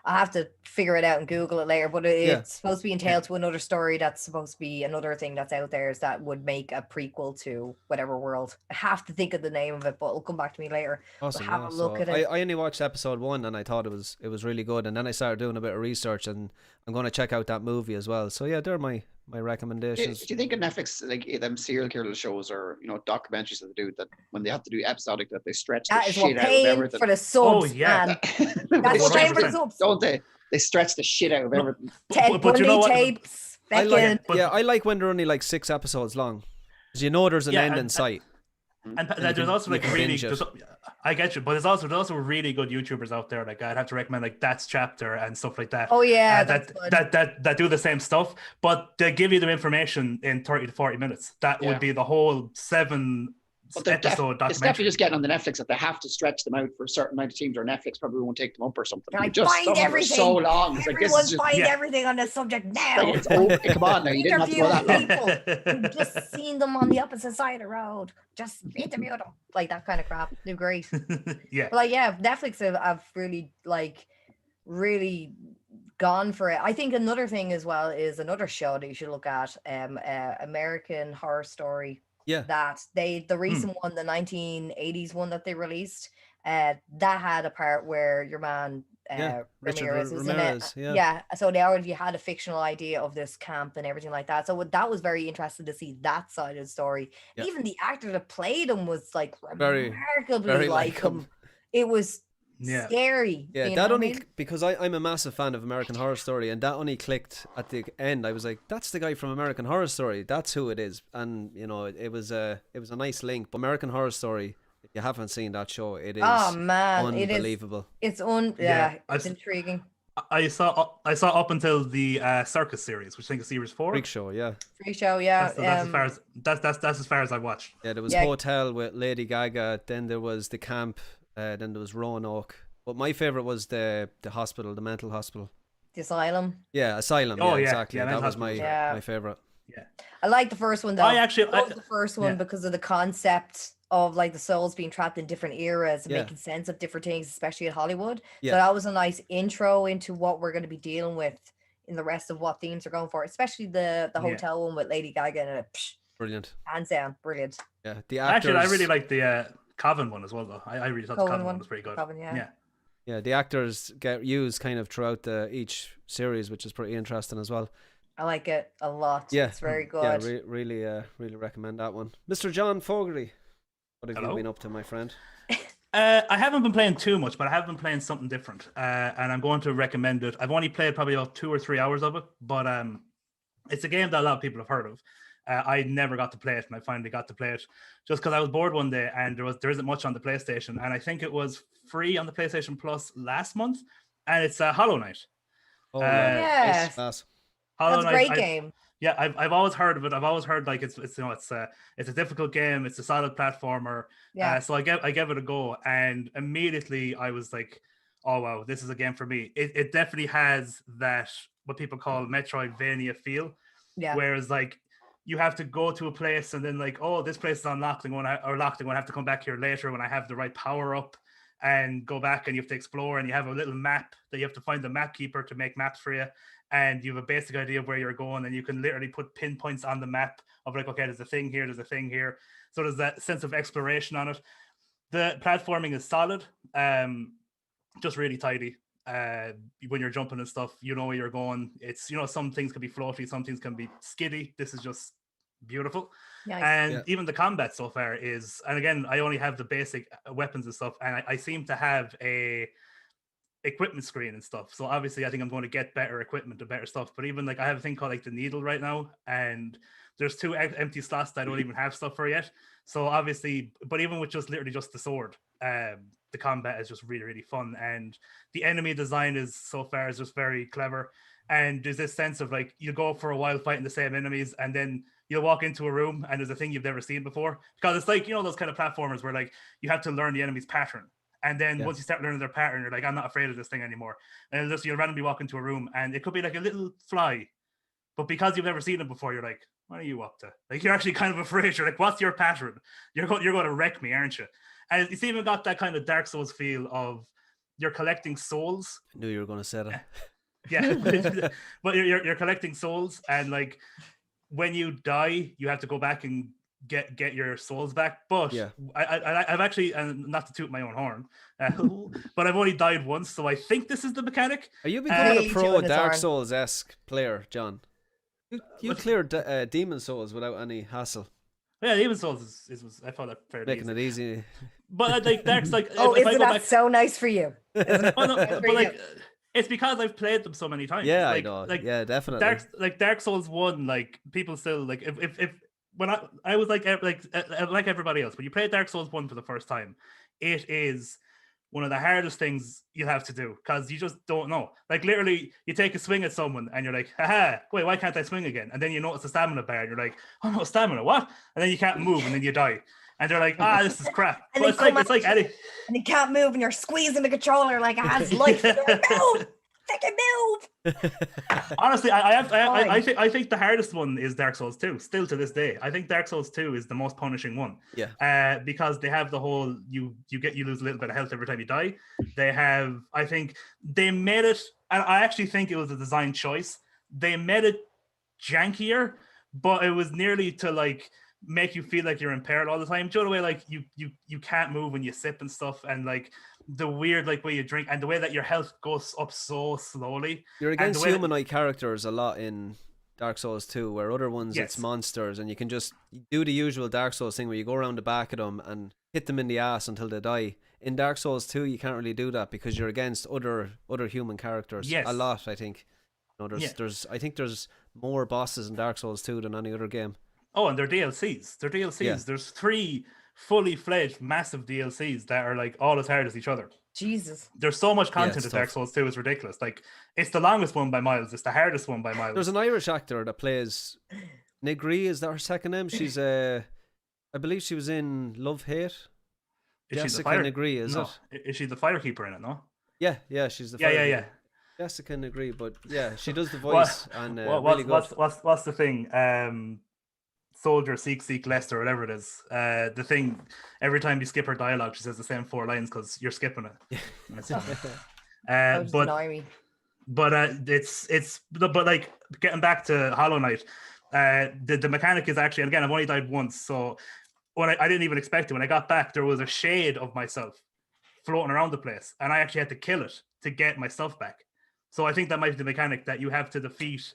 I have to figure it out and Google it later, but it's supposed to be entailed to another story that's supposed to be another thing that's out there, is that would make a prequel to whatever world. I have to think of the name of it, but it'll come back to me later. Awesome. Have a look at it. I only watched episode 1 and I thought it was really good, and then I started doing a bit of research, and I'm going to check out that movie as well. So yeah, they're my recommendations. Do you think of Netflix, like them serial killer shows or documentaries that they do, that when they have to do episodic, that they stretch the shit out of everything? For the subs. Oh yeah, that's paying for the subs. Don't they? They stretch the shit out of everything. Ted Bundy tapes. I like when they're only like 6 episodes long, because there's an end in sight. And there's also like really, I get you, but there's also really good YouTubers out there. Like I'd have to recommend like That's Chapter and stuff like that. Oh yeah, that do the same stuff, but they give you the information in 30 to 40 minutes. That would be the whole 7 episode documentary. It's definitely just getting on the Netflix that they have to stretch them out for a certain amount of teams, or Netflix probably won't take them up or something. I find everything so long. It's Everyone find everything on this subject now. Come on now, you didn't have to go that long. People who've just seen them on the opposite side of the road. Just interview them, like that kind of crap. They're great. But Netflix have really gone for it. I think another thing as well is another show that you should look at, American Horror Story. Yeah, that the recent one, the 1980s one that they released, that had a part where your man Ramirez was in it. Yeah, so they already had a fictional idea of this camp and everything like that. So that was very interesting to see that side of the story. Yeah. Even the actor that played him was like remarkably like him. It was scary. Yeah, that only because I'm a massive fan of American Horror Story, and that only clicked at the end. I was like, that's the guy from American Horror Story. That's who it is. And it was a nice link. But American Horror Story, if you haven't seen that show, it is unbelievable. It's intriguing. I saw up until the Circus series, which I think is series 4. Freak Show, yeah. That's as far as I watched. Yeah, there was Hotel with Lady Gaga. Then there was the camp. Then there was Roanoke, but my favorite was the hospital, the mental hospital, the asylum. Yeah, asylum. Oh yeah, exactly. Yeah, that was my favorite. Yeah, I like the first one though. I love the first one because of the concept of like the souls being trapped in different eras and making sense of different things, especially in Hollywood. Yeah. So that was a nice intro into what we're going to be dealing with in the rest of what themes are going for, especially the hotel one with Lady Gaga and it. Brilliant. Hands down, brilliant. Yeah, the actors. Actually, I really like the Coven one as well, though. I really thought the Coven one was pretty good. Coven, yeah, the actors get used kind of throughout each series, which is pretty interesting as well. I like it a lot. Yeah, it's very good. Yeah, really recommend that one. Mr. John Fogarty, what have you been up to, my friend? I haven't been playing too much, but I have been playing something different, and I'm going to recommend it. I've only played probably about 2 or 3 hours of it, but it's a game that a lot of people have heard of. I never got to play it, and I finally got to play it just because I was bored one day, and there isn't much on the PlayStation, and I think it was free on the PlayStation Plus last month, and it's Hollow Knight. Oh, yes. Hollow Knight, that's a great game. Yeah, I've always heard of it. I've always heard like it's a difficult game. It's a solid platformer. Yeah. So I gave it a go, and immediately I was like, oh wow, this is a game for me. It definitely has that what people call Metroidvania feel. Yeah. Whereas like you have to go to a place and then like, oh, this place is unlocked. I'm going to have to come back here later when I have the right power up and go back, and you have to explore, and you have a little map that you have to find the map keeper to make maps for you. And you have a basic idea of where you're going, and you can literally put pinpoints on the map of like, okay, there's a thing here. So there's that sense of exploration on it. The platforming is solid, just really tidy. When you're jumping and stuff, you know where you're going. It's, you know, some things can be floaty, some things can be skiddy. This is just beautiful. Nice. And even the combat so far is, and again, I only have the basic weapons and stuff, and I seem to have a equipment screen and stuff. So obviously I think I'm going to get better equipment and better stuff. But even like I have a thing called like the needle right now, and there's 2 empty slots that I don't even have stuff for yet. So obviously, but even with just literally just the sword, the combat is just really, really fun. And the enemy design is so far is just very clever. And there's this sense of like you go for a while fighting the same enemies, and then you'll walk into a room and there's a thing you've never seen before. Because it's like, you know, those kind of platformers where like you have to learn the enemy's pattern. And then once you start learning their pattern, you're like, I'm not afraid of this thing anymore. And just you'll randomly walk into a room and it could be like a little fly. But because you've never seen it before, you're like, what are you up to? Like, you're actually kind of afraid. You're like, what's your pattern? You're going to wreck me, aren't you? And it's even got that kind of Dark Souls feel of you're collecting souls. I knew you were going to say that. Yeah. But you're collecting souls. And like, when you die, you have to go back and get your souls back. But I've actually, and not to toot my own horn, but I've only died once, so I think this is the mechanic. Are you becoming a pro Dark Souls-esque player, John? You cleared Demon Souls without any hassle. Yeah, Demon Souls is I found that fairly making it easy. But like Dark's like, isn't that so nice for you? But like, it's because I've played them so many times. Yeah, like, I know. Like, yeah, definitely. Dark Souls 1, like people still like if when I was like everybody else, when you play Dark Souls 1 for the first time, it is one of the hardest things you have to do because you just don't know. Like literally, you take a swing at someone and you're like, haha, wait, why can't I swing again? And then you notice the stamina bar and you're like, oh no, stamina, what? And then you can't move and then you die. And they're like, this is crap. And but it's like Eddie. And you can't move and you're squeezing the controller like it has life. Like, no, fucking move. Honestly, I think the hardest one is Dark Souls 2. Still to this day, I think Dark Souls 2 is the most punishing one. Yeah. Because they have the whole you lose a little bit of health every time you die. They have, I think they made it, and I actually think it was a design choice. They made it jankier, but it was nearly to like make you feel like you're impaired all the time. Do you know the way like you can't move when you sip and stuff, and like the weird like way you drink and the way that your health goes up so slowly. You're against humanoid characters a lot in Dark Souls 2, where other ones it's monsters, and you can just do the usual Dark Souls thing where you go around the back of them and hit them in the ass until they die. In Dark Souls 2, you can't really do that because you're against other human characters a lot. I think. You know, I think there's more bosses in Dark Souls 2 than any other game. Oh, and they're DLCs. Yeah. There's 3 fully fledged massive DLCs that are like all as hard as each other. Jesus. There's so much content in Dark Souls 2, it's ridiculous. Like, it's the longest one by miles. It's the hardest one by miles. There's an Irish actor that plays Nigri, is that her second name? She's I believe she was in Love Hate. Jessica Nigri, is it? Is she the firekeeper in it, no? Yeah, she's the firekeeper. Yeah. Jessica Nigri, but yeah, she does the voice and really good. What's the thing? Soldier, seek, Lester, whatever it is. The thing, every time you skip her dialogue, she says the same 4 lines because you're skipping it. But like getting back to Hollow Knight, the mechanic is actually, and again, I've only died once, so when I didn't even expect it. When I got back, there was a shade of myself floating around the place, and I actually had to kill it to get my stuff back. So I think that might be the mechanic that you have to defeat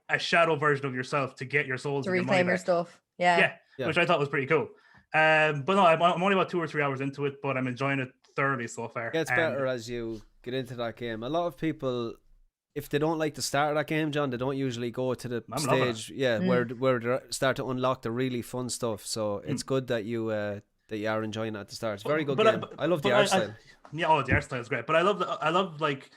a shadow version of yourself to get your souls to reclaim your stuff. Yeah, which I thought was pretty cool. But no, I'm only about 2 or 3 hours into it, but I'm enjoying it thoroughly so far. It gets better as you get into that game. A lot of people, if they don't like the start of that game, John, they don't usually go to the stage where they start to unlock the really fun stuff. So it's good that you are enjoying it at the start. It's a very good game. I love the art style. The art style is great. But I love like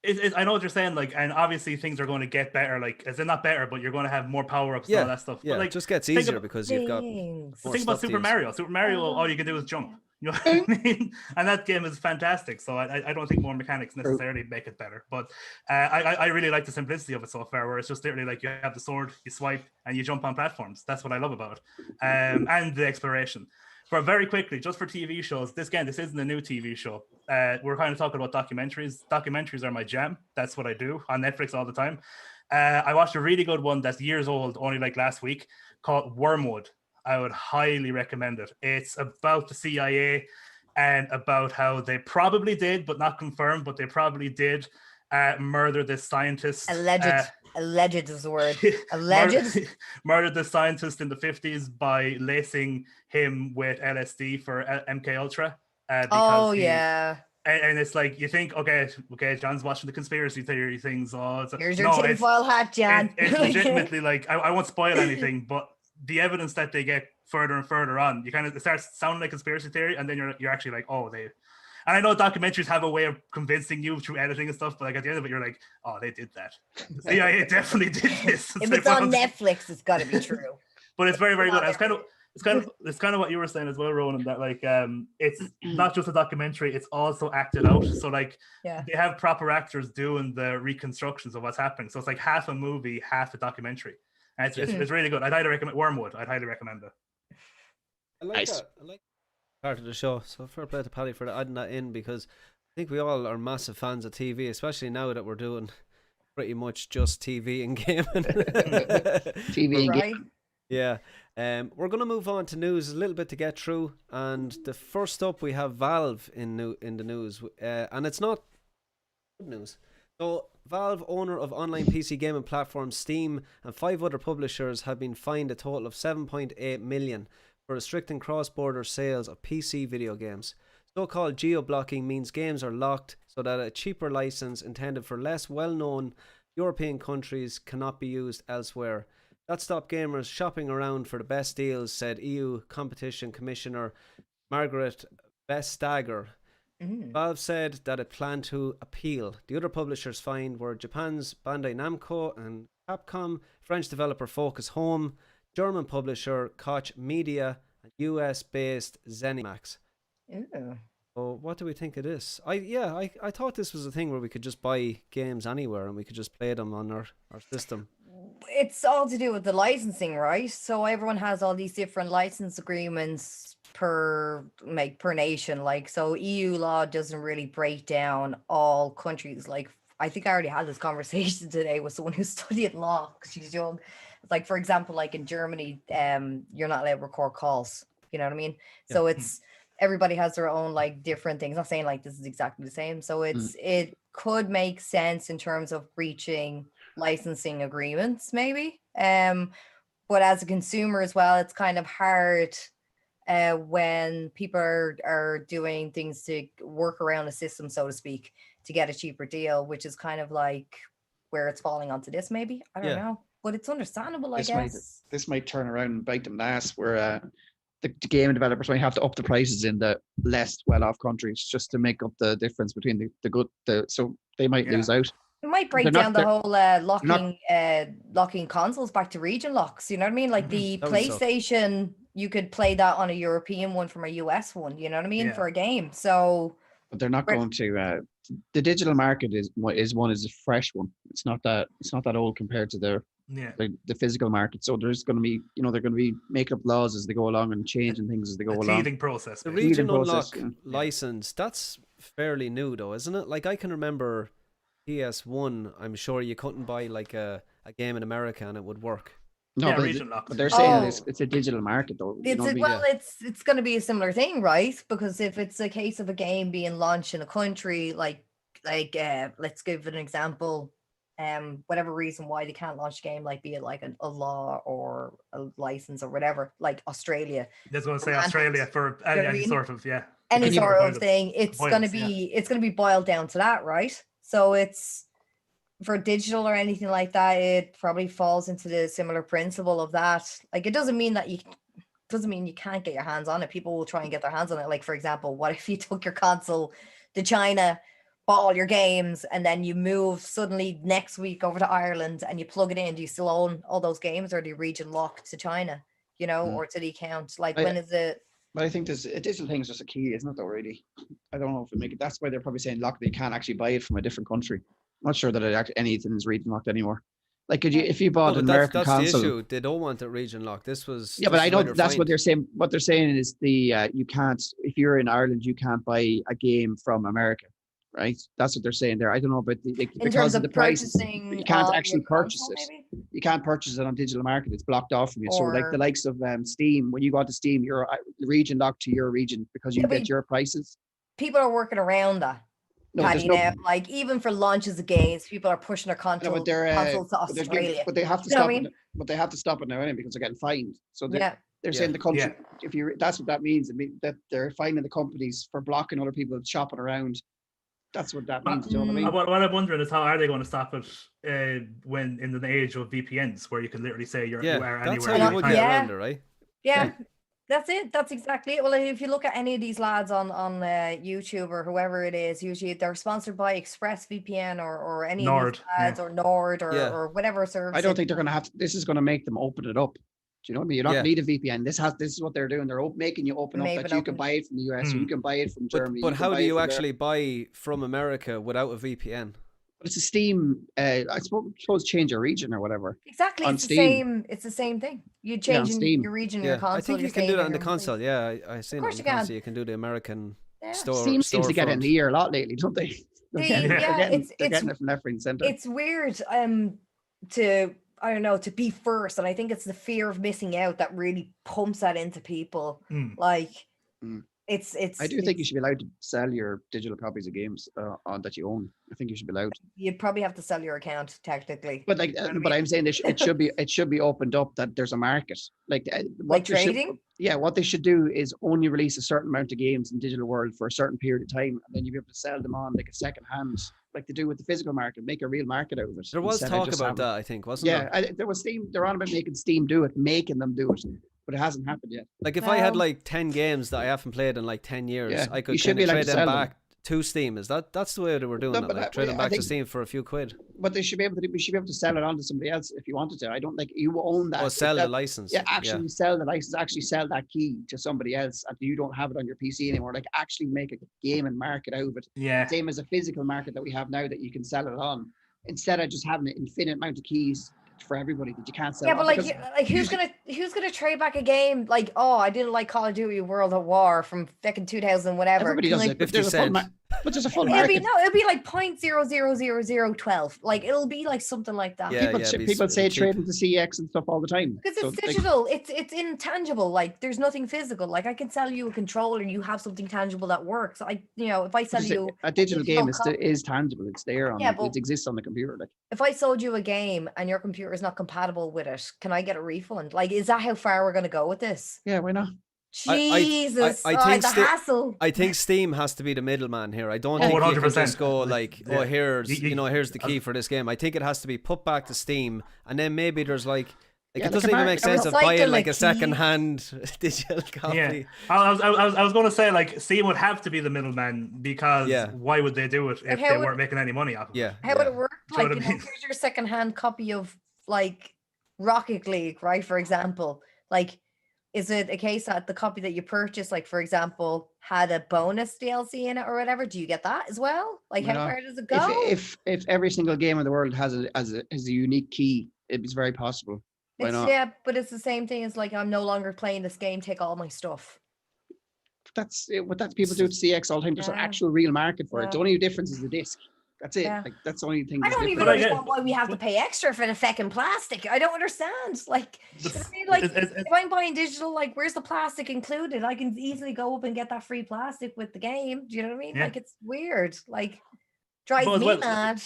I know what you're saying, like, and obviously things are going to get better, like, as in not better, but you're going to have more power-ups and all that stuff. Yeah, but, like, it just gets easier because you've got think about Super Mario. Super Mario, all you can do is jump. You know what I mean? And that game is fantastic, so I don't think more mechanics necessarily make it better. But I really like the simplicity of it so far, where it's just literally like you have the sword, you swipe, and you jump on platforms. That's what I love about it. And the exploration. But very quickly, just for TV shows, this isn't a new TV show. We're kind of talking about documentaries. Documentaries are my jam. That's what I do on Netflix all the time. I watched a really good one that's years old, only like last week, called Wormwood. I would highly recommend it. It's about the CIA. and about how they probably did, but not confirmed, but they probably did murder this scientist. Alleged is the word. Alleged. Murdered the scientist in the 50s by lacing him with LSD for MK Ultra. Yeah. And it's like, you think, okay, John's watching the conspiracy theory things. Here's your tinfoil hat, John. It's legitimately like, I won't spoil anything, but the evidence that they get further and further on, it starts sounding like conspiracy theory, and then you're actually like, oh, they. And I know documentaries have a way of convincing you through editing and stuff, but like at the end of it, you're like, oh, they did that. The CIA definitely did this. If it's on Netflix, it's got to be true. But it's very, very good. It's kind of what you were saying as well, Ronan, that like it's not just a documentary, it's also acted out. So like they have proper actors doing the reconstructions of what's happening. So it's like half a movie, half a documentary. And it's really good. I'd highly recommend Wormwood. I'd highly recommend it. I like that. I like part of the show. So fair play to Paddy for adding that in, because I think we all are massive fans of TV, especially now that we're doing pretty much just TV and gaming. TV and gaming. Yeah. We're going to move on to news, a little bit to get through, and the first up we have Valve in the news, and it's not good news. So Valve, owner of online PC gaming platform Steam, and 5 other publishers have been fined a total of 7.8 million for restricting cross-border sales of PC video games. So-called geo-blocking means games are locked so that a cheaper license intended for less well-known European countries cannot be used elsewhere. That stopped gamers shopping around for the best deals, said EU Competition Commissioner Margaret Vestager. Valve said that it planned to appeal. The other publishers fined were Japan's Bandai Namco and Capcom, French developer Focus Home, German publisher Koch Media, and US-based ZeniMax. Yeah. So what do we think of this? I thought this was a thing where we could just buy games anywhere and we could just play them on our system. It's all to do with the licensing, right? So everyone has all these different license agreements per nation. Like, so EU law doesn't really break down all countries. Like, I think I already had this conversation today with someone who's studying law because she's young. Like, for example, like in Germany, you're not allowed to record calls. You know what I mean? Yeah. So it's everybody has their own like different things. Not saying like this is exactly the same. So it could make sense in terms of breaching licensing agreements, maybe. But as a consumer as well, it's kind of hard when people are doing things to work around the system, so to speak, to get a cheaper deal, which is kind of like where it's falling onto this, maybe. I don't know. But it's understandable, I guess. This might turn around and bite them in the ass, where the gaming developers might have to up the prices in the less well-off countries just to make up the difference between the good. So they might lose out. It might break down the whole locking consoles back to region locks. You know what I mean? Like the PlayStation, you could play that on a European one from a US one. You know what I mean? For a game. So, but they're not going to. The digital market is a fresh one. It's not that old compared to the physical market. So there's going to be, they're going to be making up laws as they go along and changing things as they go along. Teething process. The region unlock license, that's fairly new though, isn't it? Like I can remember PS1, I'm sure you couldn't buy like a game in America and it would work. No, but they're saying it's a digital market though. It's going to be a similar thing, right? Because if it's a case of a game being launched in a country, like let's give an example, whatever reason why they can't launch a game, like be it like a law or a license or whatever, like Australia. That's going to say Australia for any sort of any sort of thing. It's going to be boiled down to that, right? So it's for digital or anything like that, it probably falls into the similar principle of that. Like, it doesn't mean you can't get your hands on it. People will try and get their hands on it. Like, for example, what if you took your console to China, bought all your games, and then you move suddenly next week over to Ireland and you plug it in? Do you still own all those games, or do you region lock to China, or to the account? Like, when is it? But I think this digital thing is just a key, isn't it, though, really? I don't know if it make it. That's why they're probably saying lock, that you can't actually buy it from a different country. I'm not sure that anything is region locked anymore. Like, if you bought an American console, that's the issue. They don't want it region locked. This was but I know that's what they're saying. What they're saying is you can't, if you're in Ireland, you can't buy a game from America. right? That's what they're saying there. I don't know about in because terms of of the prices. purchasing, You can't on actually your purchase console, it. maybe? You can't purchase it on digital market. It's blocked off from you. So like the Or likes of Steam, when you go to Steam, you're region locked to your region because you Yeah, get but your prices. people are working around that. No, there's Paddy, no. now, like even for launches of games, people are pushing their No, but they're consoles to but they're giving, Australia. but they have to You know what stop I it. mean? But they have to stop it now anyway because they're getting fined. So they're Yeah. they're saying the country. Yeah. If you that's what that means. It means that they're fining the companies for blocking other people shopping around. That's what that means. Do you know what I mean? What I'm wondering is how are they going to stop it when in the age of VPNs where you can literally say you are that's anywhere. how you would get Yeah. around it, right? Yeah. That's it. That's exactly it. Well, if you look at any of these lads on YouTube or whoever it is, usually they're sponsored by ExpressVPN or any of Nord, these lads or Nord or whatever service. I don't think they're going to have. This is going to make them open it up. Do you know what I mean? You're not Yeah. going to need a VPN. This is what they're doing. They're making you open up Maybe that you can open. buy it from the US, or you can buy it from Germany. But you can how buy do it you from actually buy from America without a VPN? But it's a Steam. I suppose change your region or whatever. Exactly. on It's Steam. the same. It's the same thing. You on change Steam. your region, your Yeah, console. I think you you're can do saving that on the your own things. console. Yeah, I seen it on course the you can. console. You can do the American Yeah. store. Steam seems to get it in storefront. the ear a lot lately, don't they? They're getting, Yeah, they're getting, it's they're getting it from left, right, and center. it's weird to I don't know, to be first, and I think it's the fear of missing out that really pumps that into people. Like Mm. it's I do think you should be allowed to sell your digital copies of games on that you own. I think you should be allowed. you'd probably have to sell your account technically. But like, but I'm saying it should be opened up that there's a market. Like Like trading? What they should do is only release a certain amount of games in digital world for a certain period of time, and then you'll be able to sell them on like a second hand, like they do with the physical market. Make a real market out of it. There was instead of talk just about having- that, I think, wasn't there? Yeah, there was Steam. They're on about making Steam do it, making them do it, but it hasn't happened yet. Like if I had Well- like 10 games that I haven't played in like 10 years, Yeah, I you could should kind be of allowed trade to them sell them. back to Steam. That's the way they were doing No, it? but Like trade them I back to think- Steam for a few quid. But they should be able to. We should be able to sell it on to somebody else if you wanted to. I don't like you own that. Or sell the that- license. Yeah, actually sell the license. Actually sell that key to somebody else, and you don't have it on your PC anymore. Like actually make a game and market out of it. Yeah. Same as a physical market that we have now that you can sell it on, instead of just having an infinite amount of keys for everybody that you can't sell. Yeah, on, but like because who's gonna trade back a game? Like, oh, I didn't like Call of Duty World at War from fucking 2000 whatever. everybody Can does I- it. But 50 there's a full cent. but there's a full It'll market. be it'll be like 0.000012. Like it'll be like something like that. Yeah, people it'd be people say cheap. trading to CX and stuff all the time. Because So, it's like, digital, it's intangible. Like there's nothing physical. Like I can sell you a controller, you have something tangible that works. If I sell just you a digital game is copy- is tangible. It's there on. Yeah, but- it exists on the computer. Like if I sold you a game and your computer is not compatible with it, can I get a refund? Like, is that how far we're gonna go with this? yeah, why not? Jesus, I think the sti- hassle. I think Steam has to be the middleman here. I don't Oh, think you can 100%. just go like, oh, Yeah. here's You- here's the key for this game. I think it has to be put back to Steam, and then maybe there's like Yeah, it like doesn't a even mar- make a sense of recycle buying a like a key. second-hand digital copy. Yeah, I was going to say like Steam would have to be the middleman because Yeah. why would they do it if Like, they how would- weren't making any money off of it? Yeah, How would it work? Do you know Like, what I mean? here's your secondhand copy of like Rocket League, right? For example, like, is it a case that the copy that you purchased, like for example, had a bonus DLC in it or whatever? Do you get that as well? Like, Why how not? far does it go? If every single game in the world has a unique key, it's very possible. Why not? Yeah, but it's the same thing as like I'm no longer playing this game. Take all my stuff. That's what that people do to CX all the time. There's an Yeah. actual real market for it. The Yeah. only difference is the disc. That's it. Yeah. Like that's the only thing. I that's don't even different. But I get- understand why we have to pay extra for the fucking plastic. I don't understand. Like, you know what I mean? Like, It's- if I'm buying digital, like, where's the plastic included? I can easily go up and get that free plastic with the game. Do you know what I mean? Yeah. Like, it's weird. Like, drives But as me well- mad.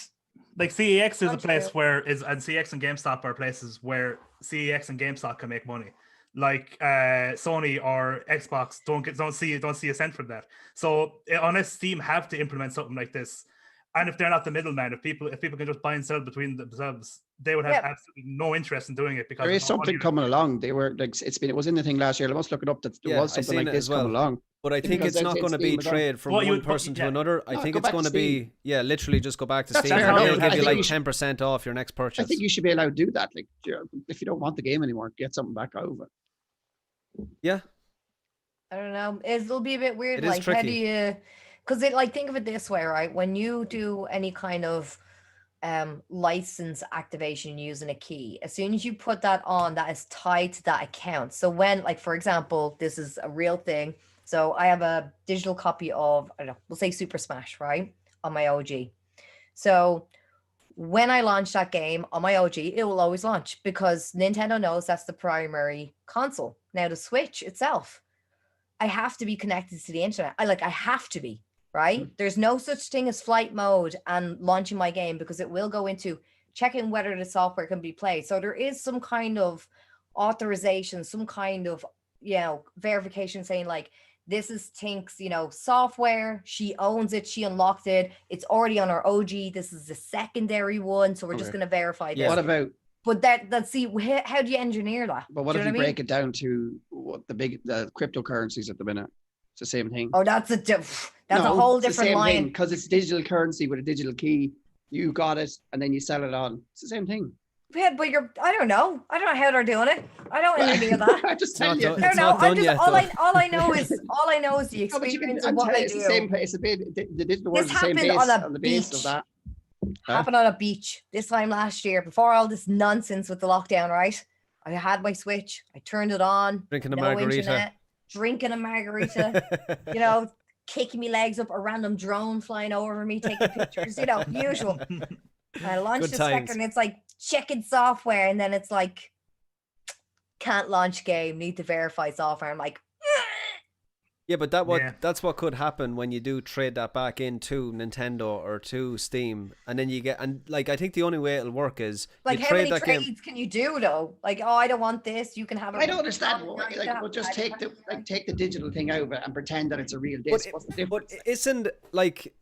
Like CEX is a Not place true. and CEX and GameStop are places where CEX and GameStop can make money. Like Sony or Xbox don't see a cent from that. So unless Steam have to implement something like this, and if they're not the middleman, if people can just buy and sell between themselves, they would have Yeah. absolutely no interest in doing it because There there's is no money something in it. coming along. They were like it was in the thing last year. I must look it up. That there Yeah, was I something seen like it this as well. coming along. But I think Because it's not it's going to be Steam as well. trade from Well, you one would- person to yeah. another. I No, think go it's back going to to be literally just go back to That's Steam. fair and enough. they'll I give you think like you should- 10% off your next purchase. I think you should be allowed to do that. Like if you don't want the game anymore, get something back out of it. Yeah, I don't know. It'll be a bit weird. It is Like, how do tricky. you? Because it like think of it this way, right? When you do any kind of license activation using a key, as soon as you put that on, that is tied to that account. So when, like, for example, this is a real thing. So I have a digital copy of, I don't know, we'll say Super Smash, right? on my OG. So when I launch that game on my OG, it will always launch because Nintendo knows that's the primary console. Now the Switch itself, I have to be connected to the internet. I have to be, right? There's no such thing as flight mode and launching my game because it will go into checking whether the software can be played. So there is some kind of authorization, some kind of, verification saying like, this is Tink's, software. She owns it. She unlocked it. It's already on our OG. This is the secondary one. So we're just going to verify this. What about? But how do you engineer that? But what if you break it down to what the cryptocurrencies at the minute? It's the same thing. Oh, that's a whole different line. Because it's digital currency with a digital key. You got it, and then you sell it on. It's the same thing. Yeah, but I don't know how they're doing it. I don't engineer that. I just tell you. All I know is the experience of what I do. The digital world is the same base on the base of that. Happened on a beach this time last year before all this nonsense with the lockdown, right? I had my Switch, I turned it on, drinking a margarita, kicking my legs up, a random drone flying over me, taking pictures, usual. I launched the sector and it's like checking software, and then it's like can't launch game, need to verify software. I'm like, yeah, but that's what could happen when you do trade that back into Nintendo or to Steam, and then you get I think the only way it'll work is like how many trades can you do though? Like, oh, I don't want this, you can have it. I don't understand. We'll just take the digital thing out of it and pretend that it's a real disc. What's the difference? But isn't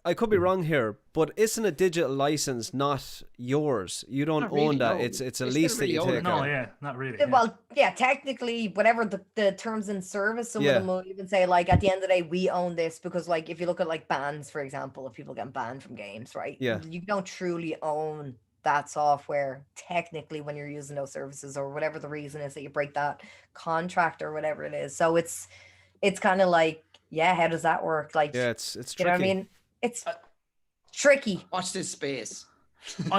I could be wrong here, but isn't a digital license not yours? You don't own that. No. It's a lease that you take. No, not really. Well, technically, whatever the terms in service, some of them will even say like at the end of the day, we own this, because like if you look at like bans, for example, if people get banned from games, right? Yeah. You don't truly own that software technically when you're using those services, or whatever the reason is that you break that contract or whatever it is. So it's kind of like, how does that work? Like, it's tricky. You know what I mean? It's tricky. Watch this space. I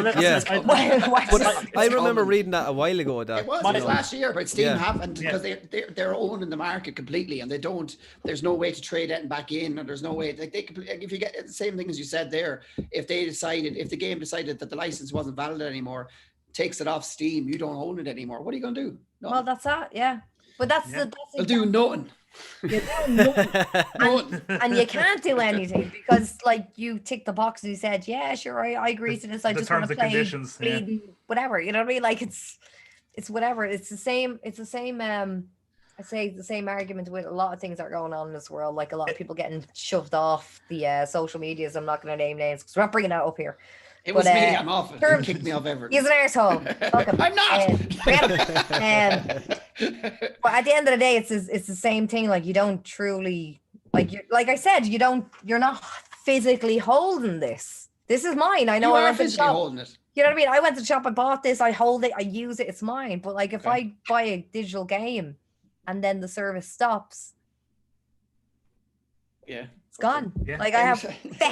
remember reading that a while ago. It was last year, but Steam haven't, because they're owning the market completely, and there's no way to trade it back in, and there's no way if you get the same thing as you said there, if the game decided that the license wasn't valid anymore, takes it off Steam, you don't own it anymore. What are you gonna do? No. Well, that's that, but they'll do nothing. And you can't do anything because like you tick the box and you said, sure, I agree to this. I just want to play bleeding, whatever. You know what I mean? Like it's whatever. It's the same. I say the same argument with a lot of things that are going on in this world. Like a lot of people getting shoved off the social medias. I'm not going to name names because we're not bringing that up here. It was me. I'm off it. He kicked me off ever. He's an arsehole. I'm not. But at the end of the day, it's the same thing. Like you don't truly like I said, you're not physically holding this. This is mine. I know I went to the shop. Holding it. You know what I mean? I went to the shop, I bought this, I hold it, I use it, it's mine. But like if I buy a digital game and then the service stops, it's gone. Yeah. Like I have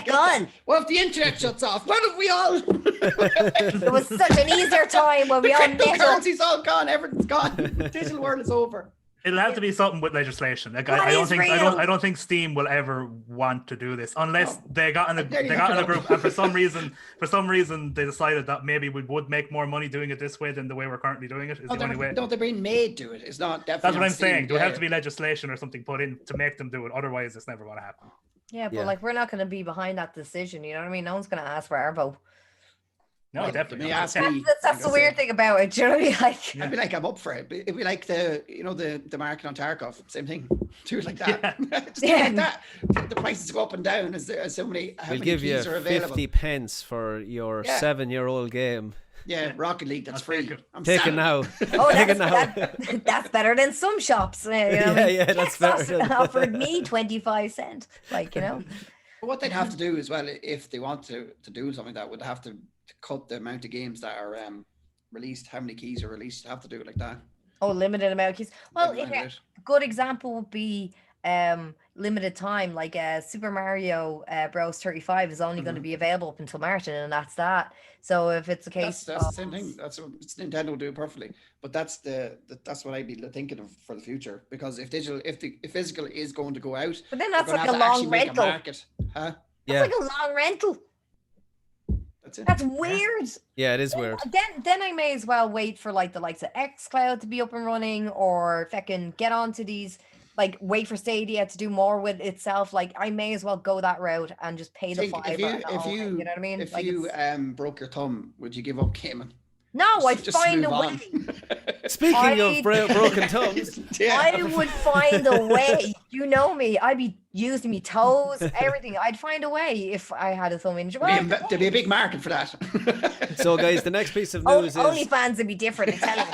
gone. Well, if the internet shuts off, what if we all? It was such an easier time when we all met. Currency's all gone. Everything's gone. The digital world is over. It'll have to be something with legislation. Like I don't think Steam will ever want to do this unless they got in a group and for some reason they decided that maybe we would make more money doing it this way than the way we're currently doing it. Is the only way. No, they're being made to it. It's not definitely. That's what I'm saying. There would have to be legislation or something put in to make them do it. Otherwise, it's never going to happen. Yeah, but like we're not going to be behind that decision. You know what I mean? No one's going to ask for our vote. No, definitely. That's the weird thing about it. Do you know what I mean? Like, I'd be like, I'm up for it. It'd be like the market on Tarkov, same thing. Do it like that. Like that. The prices go up and down as so many. We'll give you 50 pence for your 7-year-old game. Yeah, Rocket League, that's free. I'm taking now. That's better than some shops. You know that's better. Offered me 25 cents. Like, But what they'd have to do as well, if they want to do something, that would have to cut the amount of games that are released. How many keys are released? Have to do it like that. Oh, limited amount of keys. Well, a good example would be limited time, like Super Mario Bros 35 is only going to be available up until March, and that's that. So if it's a case, that's the same thing. That's what Nintendo will do perfectly. But that's what I'd be thinking of for the future, because if physical is going to go out, but then that's like a long rental. Huh? That's like a long rental. That's it. That's weird. Yeah, it is weird. Then I may as well wait for like the likes of xCloud to be up and running, or fucking get onto these, like wait for Stadia to do more with itself. Like I may as well go that route and just pay the Think fiver. if you you know what I mean? If Like you broke your thumb, would you give up gaming? no, I'd Just find move a on. way. Speaking of broken thumbs, Yeah. I would find a way. You know me. I'd be using me toes, everything. I'd find a way if I had a thumb injury. Well, There'd be a big market for that. so guys, the next piece of news is OnlyFans would be different. I'm telling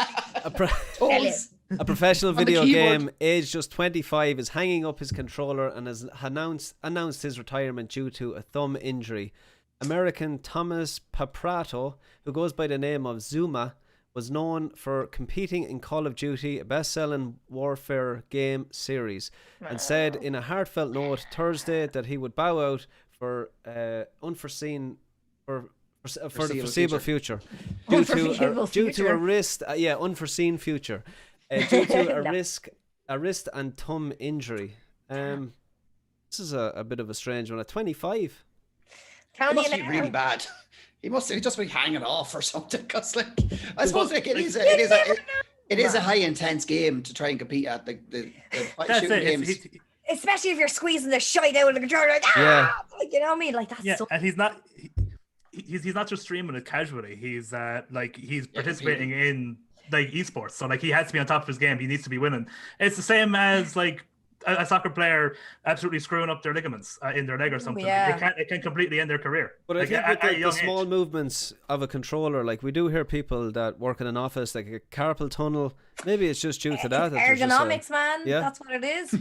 you. Toes. a professional On the video keyboard. game aged just 25 is hanging up his controller and has announced his retirement due to a thumb injury. American Thomas Paprato, who goes by the name of Zuma, was known for competing in Call of Duty, a best-selling warfare game series, and said in a heartfelt note Thursday that he would bow out for the foreseeable future due to a wrist, unforeseen future, due to a wrist and thumb injury. This is a bit of a strange one. At 25. It must be really bad. He must just be hanging off or something. Because, like, I suppose like it is a high intense game to try and compete at the shooting games. Especially if you're squeezing the shite out of the controller, like, like, you know what I mean? Like that's and he's not just streaming it casually. He's participating in like esports. So like he has to be on top of his game. He needs to be winning. It's the same as like a soccer player absolutely screwing up their ligaments in their leg or something. It can completely end their career. But I like, think with the small movements of a controller, like we do hear people that work in an office, like a carpal tunnel, maybe it's just due to that. Ergonomics, man. Yeah. That's what it is.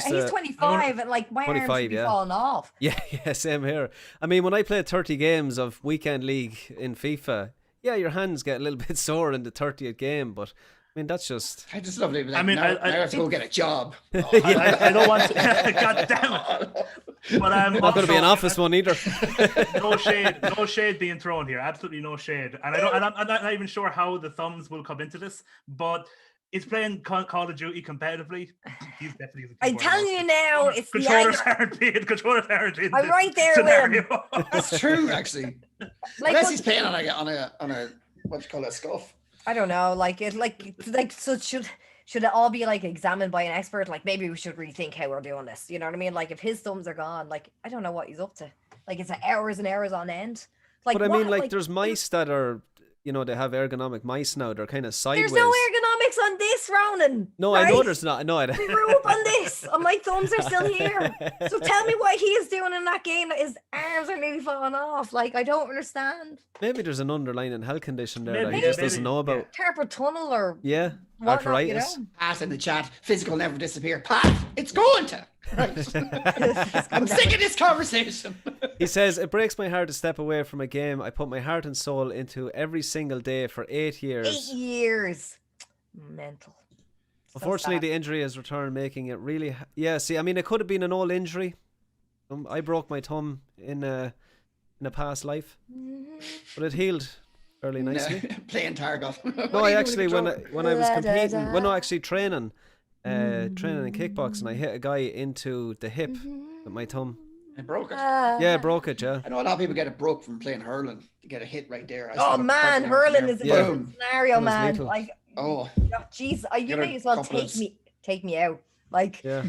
He's 25 and like my arms should be falling off. Yeah, same here. I mean, when I played 30 games of weekend league in FIFA, your hands get a little bit sore in the 30th game, but I mean, that's just... I just love it. Like, I mean, I have to go get a job. I don't want to... God damn it. But I'm not going to be an office one either. No shade being thrown here. Absolutely no shade. And I'm not even sure how the thumbs will come into this, but it's playing Call of Duty competitively. He's definitely... I'm telling you now, it's controllers aren't being I'm right there scenario. with him. That's true, actually. Like, unless he's playing on a what do you call it, scuff. I don't know, so should it all be like examined by an expert? Like maybe we should rethink how we're doing this. You know what I mean? Like if his thumbs are gone, like I don't know what he's up to. Like it's hours and hours on end. Like, but I mean, like there's mice that are, they have ergonomic mice now. They're kind of sideways. There's no ergonomics on this, Ronan. No, right? I know there's not. No, I we grew up on this, and my thumbs are still here. So tell me what he is doing in that game that his arms are nearly falling off. Like I don't understand. Maybe there's an underlying health condition there that he just doesn't know about. Carpal tunnel or arthritis. Pat in the chat. Physical never disappear. Pat, it's going to. Right. I'm sick of this conversation. He says, it breaks my heart to step away from a game I put my heart and soul into every single day for 8 years. 8 years. Mental. Unfortunately, the injury has returned, making it really... see, I mean, it could have been an old injury. I broke my thumb in a past life. But it healed fairly nicely. Playing Tarkov. No, I actually, when I was competing... When I actually training in kickboxing, I hit a guy into the hip with my thumb. I broke it. Yeah, broke it, yeah. I know a lot of people get it broke from playing hurling. You get a hit right there. Oh man, hurling is a different scenario, man. Lethal. Like, jeez, you may as well take me out. Like, My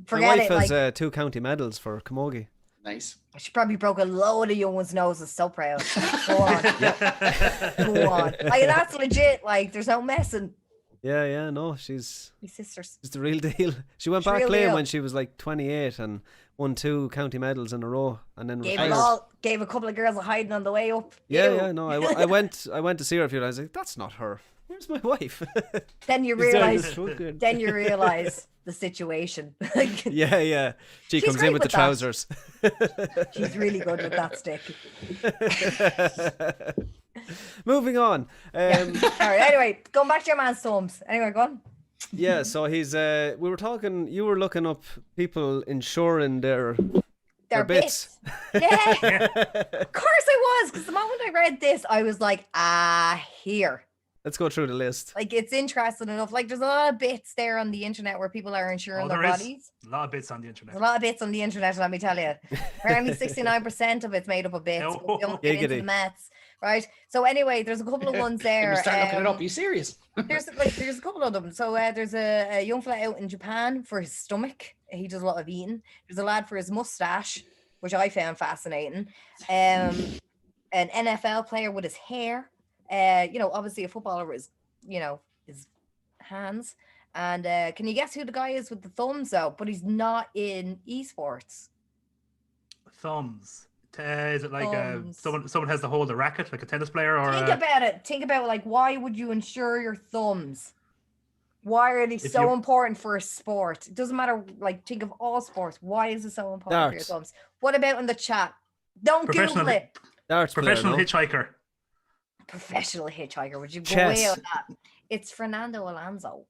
forget wife it. has 2 county medals for camogie. Nice. She probably broke a load of young ones' noses. So proud. Go on. Go on. Like, that's legit. Like, there's no messing. Yeah, no, she's my sisters. She's the real deal. She went back playing when she was like 28 and won 2 county medals in a row, and then gave a couple of girls a hiding on the way up. No, I went to see her a few times. I was like, that's not her. Where's my wife? Then you realize. Then you realize the situation. Yeah. She comes in with the trousers. She's really good with that stick. Moving on. All right. Anyway, going back to your man's thumbs. Anyway, go on. Yeah. So he's. We were talking. You were looking up people insuring their bits. Yeah. Of course I was, because the moment I read this, I was like, here. Let's go through the list. Like, it's interesting enough. Like, there's a lot of bits there on the internet where people are insuring their bodies. A lot of bits on the internet. There's a lot of bits on the internet, let me tell you. Apparently 69% of it's made up of bits. No. But we don't get into the maths, right? So anyway, there's a couple of ones there. Start looking it up. Are you serious? there's a couple of them. So there's a young fella out in Japan for his stomach. He does a lot of eating. There's a lad for his mustache, which I found fascinating. An NFL player with his hair. Obviously a footballer with his hands. And can you guess who the guy is with the thumbs though? But he's not in esports. Thumbs. Is it like someone has to hold a racket, like a tennis player? Or think about it. Think about like, why would you insure your thumbs? Why are they so important for a sport? It doesn't matter. Like, think of all sports. Why is it so important for your thumbs? What about in the chat? Don't Google it. Professional hitchhiker. Professional hitchhiker. Would you go away on that? It's Fernando Alonso.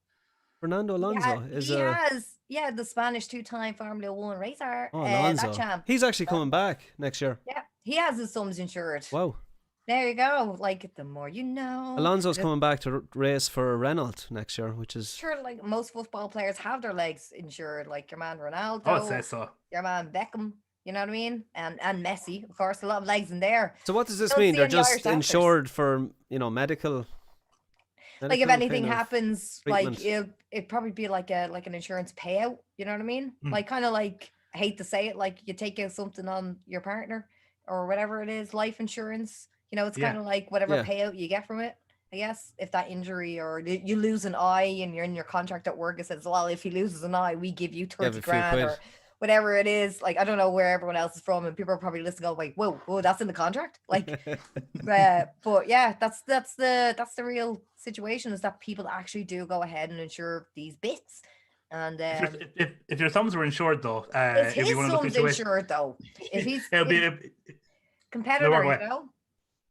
Fernando Alonso the Spanish 2-time Formula 1 racer. Oh, Alonso. That champ. He's actually coming back next year. Yeah, he has his thumbs insured. Wow. There you go. Like, the more you know. Alonso's coming back to race for Renault next year, which is sure. Like, most football players have their legs insured. Like your man Ronaldo. Oh, it says so. Your man Beckham. You know what I mean? And Messi, of course, a lot of legs in there. So what does this mean? They're just insured for medical. Like, if anything happens, treatment. Like it'd probably be like an insurance payout. You know what I mean? Like, kind of like, I hate to say it, like you take out something on your partner or whatever it is, life insurance. It's kind of like whatever payout you get from it. I guess if that injury or you lose an eye and you're in your contract at work, it says, well, if he loses an eye, we give you 30 grand or whatever it is. Like, I don't know where everyone else is from, and people are probably listening going, wait, whoa, that's in the contract. Like, but yeah, that's the real situation, is that people actually do go ahead and insure these bits. And if your thumbs were insured though, if his thumbs insured though, if he's it'll be a competitor,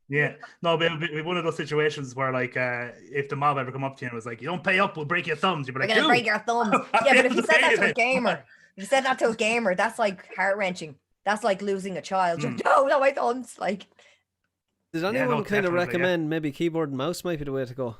Yeah, no, but it'll be one of those situations where, like, if the mob ever come up to you and was like, "You don't pay up, we'll break your thumbs," you'd be like, "We're gonna break your thumbs." Yeah, but if you said that to a gamer, that's like heart wrenching. That's like losing a child. No, my thumbs. Like, does anyone kind of recommend maybe keyboard and mouse might be the way to go?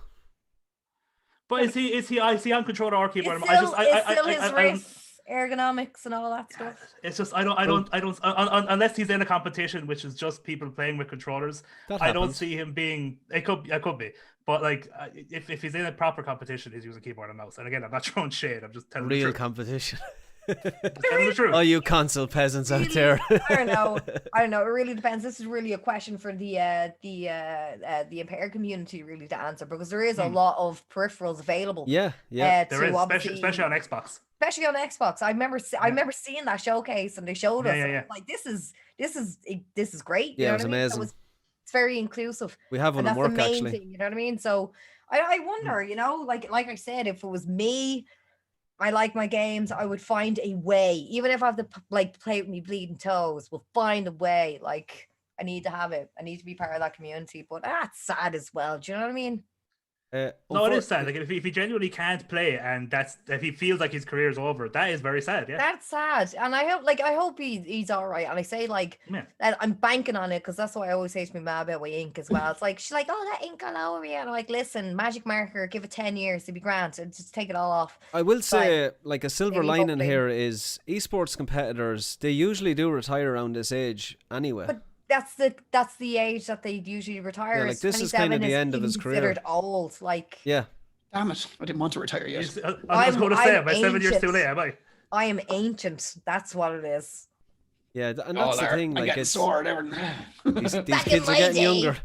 But is he on controller or keyboard? It's still his wrists, ergonomics and all that stuff. It's just I don't unless he's in a competition which is just people playing with controllers. I don't see him being. It could be, but like if he's in a proper competition, he's using keyboard and mouse. And again, I'm not throwing shade. I'm just telling the truth. Real competition. Telling the truth. Oh, you console peasants out there. I don't know. It really depends. This is really a question for the impaired community really to answer, because there is a lot of peripherals available. Yeah. There is, especially on Xbox. Especially on Xbox. I remember seeing that showcase and they showed us. Yeah. Like, this is great. Yeah, it was amazing. So it's very inclusive. We have one at work, actually. Thing, you know what I mean? So I wonder, like I said, if it was me, I like my games, I would find a way. Even if I have to play with me bleeding toes, we'll find a way. Like, I need to have it. I need to be part of that community. But that's sad as well. Do you know what I mean? No, it is sad. Like, if he genuinely can't play, and if he feels like his career is over, that is very sad. Yeah, that's sad. And I hope he's all right. And I say, like, I'm banking on it, because that's what I always say to my mom about my ink as well. It's like, she's like, "Oh, that ink all over you," and I'm like, "Listen, magic marker, give it 10 years to be grand, and just take it all off." I will say, like, a silver lining here is esports competitors. They usually do retire around this age anyway. But that's the age that they usually retire. Yeah, like, this is kind of the end of his career. Considered old, like. Yeah. Damn it! I didn't want to retire yet. I was going to say, am I 7 years too late? Am I? I am ancient. That's what it is. Yeah, and that's the thing. Like, it's sore. These kids are getting younger.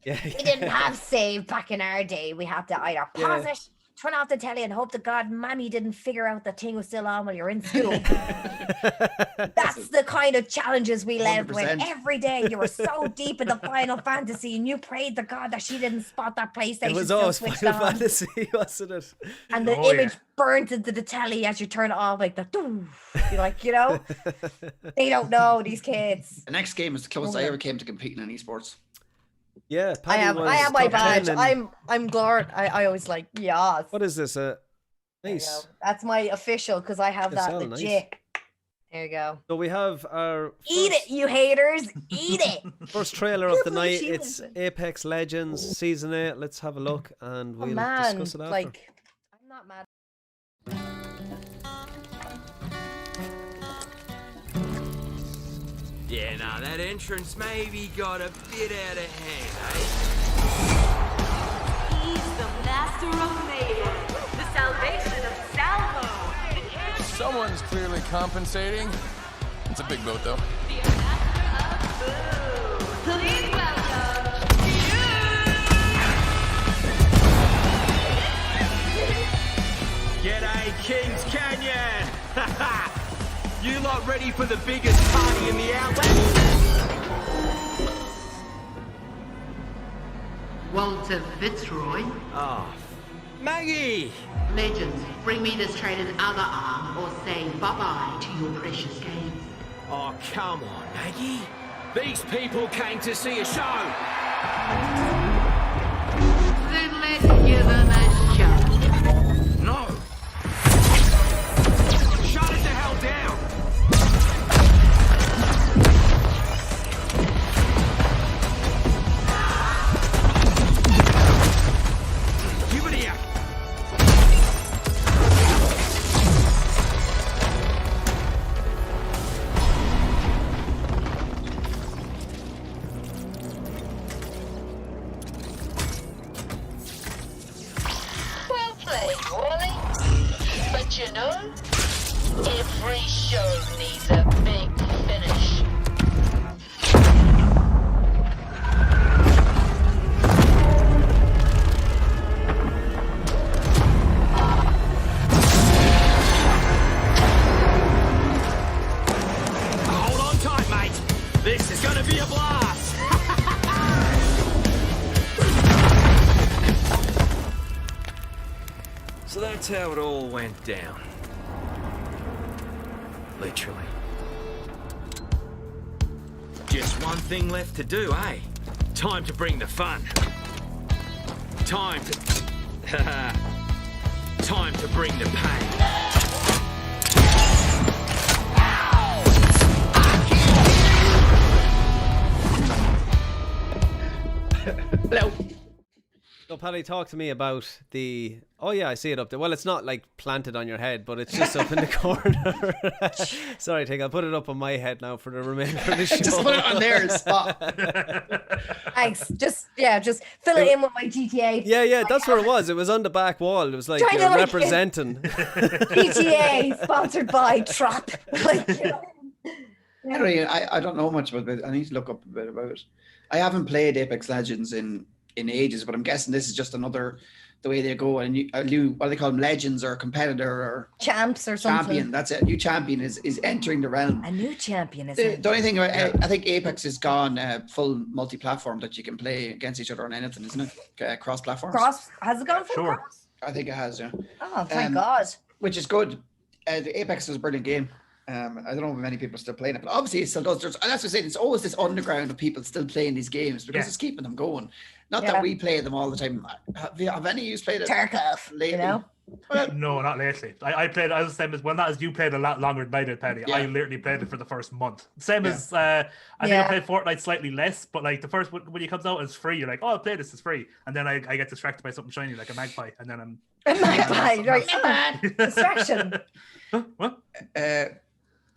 Yeah. We didn't have save back in our day. We had to either pause it, turn off the telly, and hope to God Mammy didn't figure out the thing was still on while you're in school. That's the kind of challenges we lived with every day. You were so deep in the Final Fantasy, and you prayed to God that she didn't spot that PlayStation. It was always Final Fantasy, wasn't it? And the image burnt into the telly as you turn it off, like the doof. You're like, they don't know, these kids. The next game is the closest I ever came to competing in esports. Yeah, I have my badge. I'm glad. I always like, What is this? Nice. That's my official, because I have that legit. Nice. There you go. So we have our Eat it, you haters. Eat it. first trailer of the night. she It's was- Apex Legends Season 8. Let's have a look and we'll Man, discuss it after. like, I'm not mad. Yeah, no, that entrance maybe got a bit out of hand, eh? He's the master of mayhem, the salvation of Salvo, the champion, Someone's clearly compensating. It's a big boat, though. the master of boo. Please welcome G'day, Kings Canyon! You lot ready for the biggest party in the outlet? Walter Fitzroy. Oh, Maggie! Legends, bring me this traitor's other arm or say bye-bye to your precious games. Oh, come on, Maggie. These people came to see a show. Then let's give them a shot. No. Shut it the hell down. Give it here. Well played, Wally. But you know, every show needs a big finish. Hold on tight, mate. This is gonna be a blast. So that's how it all went down. Literally. Just one thing left to do, eh? Time to bring the fun. Time to... Time to bring the pain. Hello. So Paddy, talk to me about the... Oh yeah, I see it up there. Well, it's not like planted on your head, but it's just up in the corner. Sorry, Tig, I'll put it up on my head now for the remainder of the show. Just put it on there spot. Thanks. Just fill it in with my GTA. Yeah, that's where it was. It was on the back wall. It was like Trying to, like, representing. GTA sponsored by Trop. Like, you know. I don't know much about it. I need to look up a bit about it. I haven't played Apex Legends in ages, but I'm guessing this is just another the way they go. And a new, what do they call them, legends or competitor or Champs or something. champion. That's it. New champion is entering the realm. A new champion is The only thing I think Apex has gone full multi-platform that you can play against each other on anything, isn't it? Cross-platforms. Cross has it gone full Sure. cross? I think it has, yeah. Oh, thank Um, God. Which is good. The Apex is a brilliant game. I don't know if many people are still playing it, but obviously it still does. And that's what I'm saying. It's always this underground of people still playing these games because Yeah. it's keeping them going. Not Yeah. that we play them all the time. Have any of you played it Tarkov, lately? you know? Well, No, not lately. I played. I was the same as well. Not as you played a lot longer than I did, Paddy. Yeah. I literally played it for the first month. Same Yeah. as I think Yeah. I played Fortnite slightly less, but like the first when it comes out, it's free. You're like, oh, I'll play this. It's free, and then I get distracted by something shiny like a magpie, and then I'm A magpie, right? Oh, distraction. huh? What?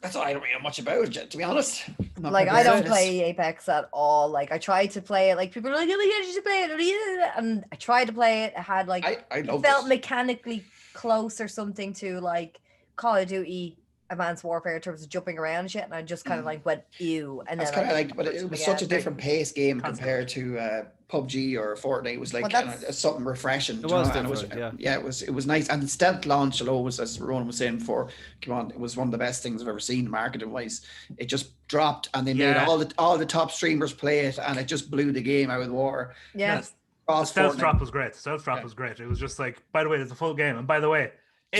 that's all I don't really know much about it, to be honest. I'm not Like, I prepared don't for this. play Apex at all. Like, I tried to play it. Like, people are like, oh my God, you should play it. And I tried to play it. It had, like, I it love felt it. mechanically close or something to, like, Call of Duty Advanced Warfare in terms of jumping around and shit. And I just kind of, like, went, ew. And That's then kind of I like, but it switched was again. such a different pace game Concept. compared to PUBG or Fortnite. It was like Well, that's- something refreshing. It do you was know, and different, yeah, it was nice. And the stealth launch alone was, as Ronan was saying before, come on, it was one of the best things I've ever seen marketing wise. It just dropped, and they made Yeah. all the top streamers play it, and it just blew the game out of the water. Yeah. Yes. Cross Stealth Fortnite. Drop was great. Stealth Drop Yeah. was great. It was just like, by the way, there's a full game, and by the way,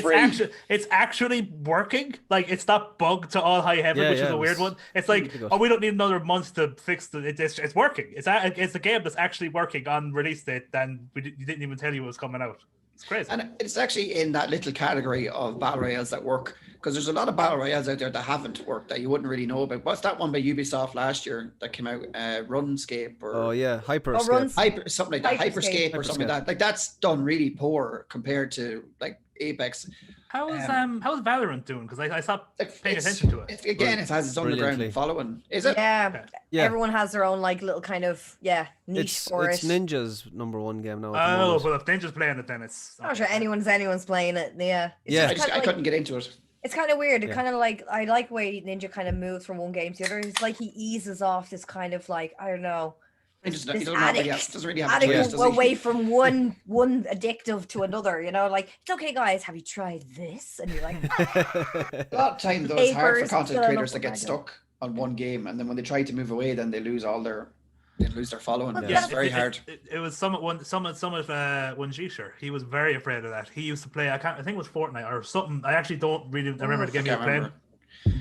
Free. it's actually working. Like, it's not bugged to all high heaven, Yeah, which yeah, is a it weird was one. It's really like, good. oh, we don't need another month to fix it's working. It's a game that's actually working on release date. Then you didn't even tell you it was coming out. It's crazy. And it's actually in that little category of battle royales that work, because there's a lot of battle royales out there that haven't worked that you wouldn't really know about. What's that one by Ubisoft last year that came out? Runescape or Oh yeah, Hyperscape. something like that, Hyperscape or something like that. Like that's done really poor compared to like Apex. How's Valorant doing? Because I stopped Like, paying attention to it. Again, it has its underground following. Is it? Yeah. Yeah. Everyone has their own like little kind of niche for It's it. Ninja's #1 game now. Oh, well, if Ninja's playing it, then it's. I'm not sure anyone's playing it. Yeah. It's Yeah. just I couldn't get into it. It's kind of weird. It Yeah. kind of like I like the way Ninja kind of moves from one game to the other. It's like he eases off this kind of like I don't know. He This doesn't addict, really have a addict choice, does he? away from one addictive to another. You know, like it's okay, guys. Have you tried this? And you're like, A lot of time though, it's hard for Papers, content filling creators up to the get bag. stuck on one game, and then when they try to move away, then they lose their following. Well, It's very hard. It was some of one G-shirt. He was very afraid of that. He used to play. I think it was Fortnite or something. I actually don't really remember the game he was playing.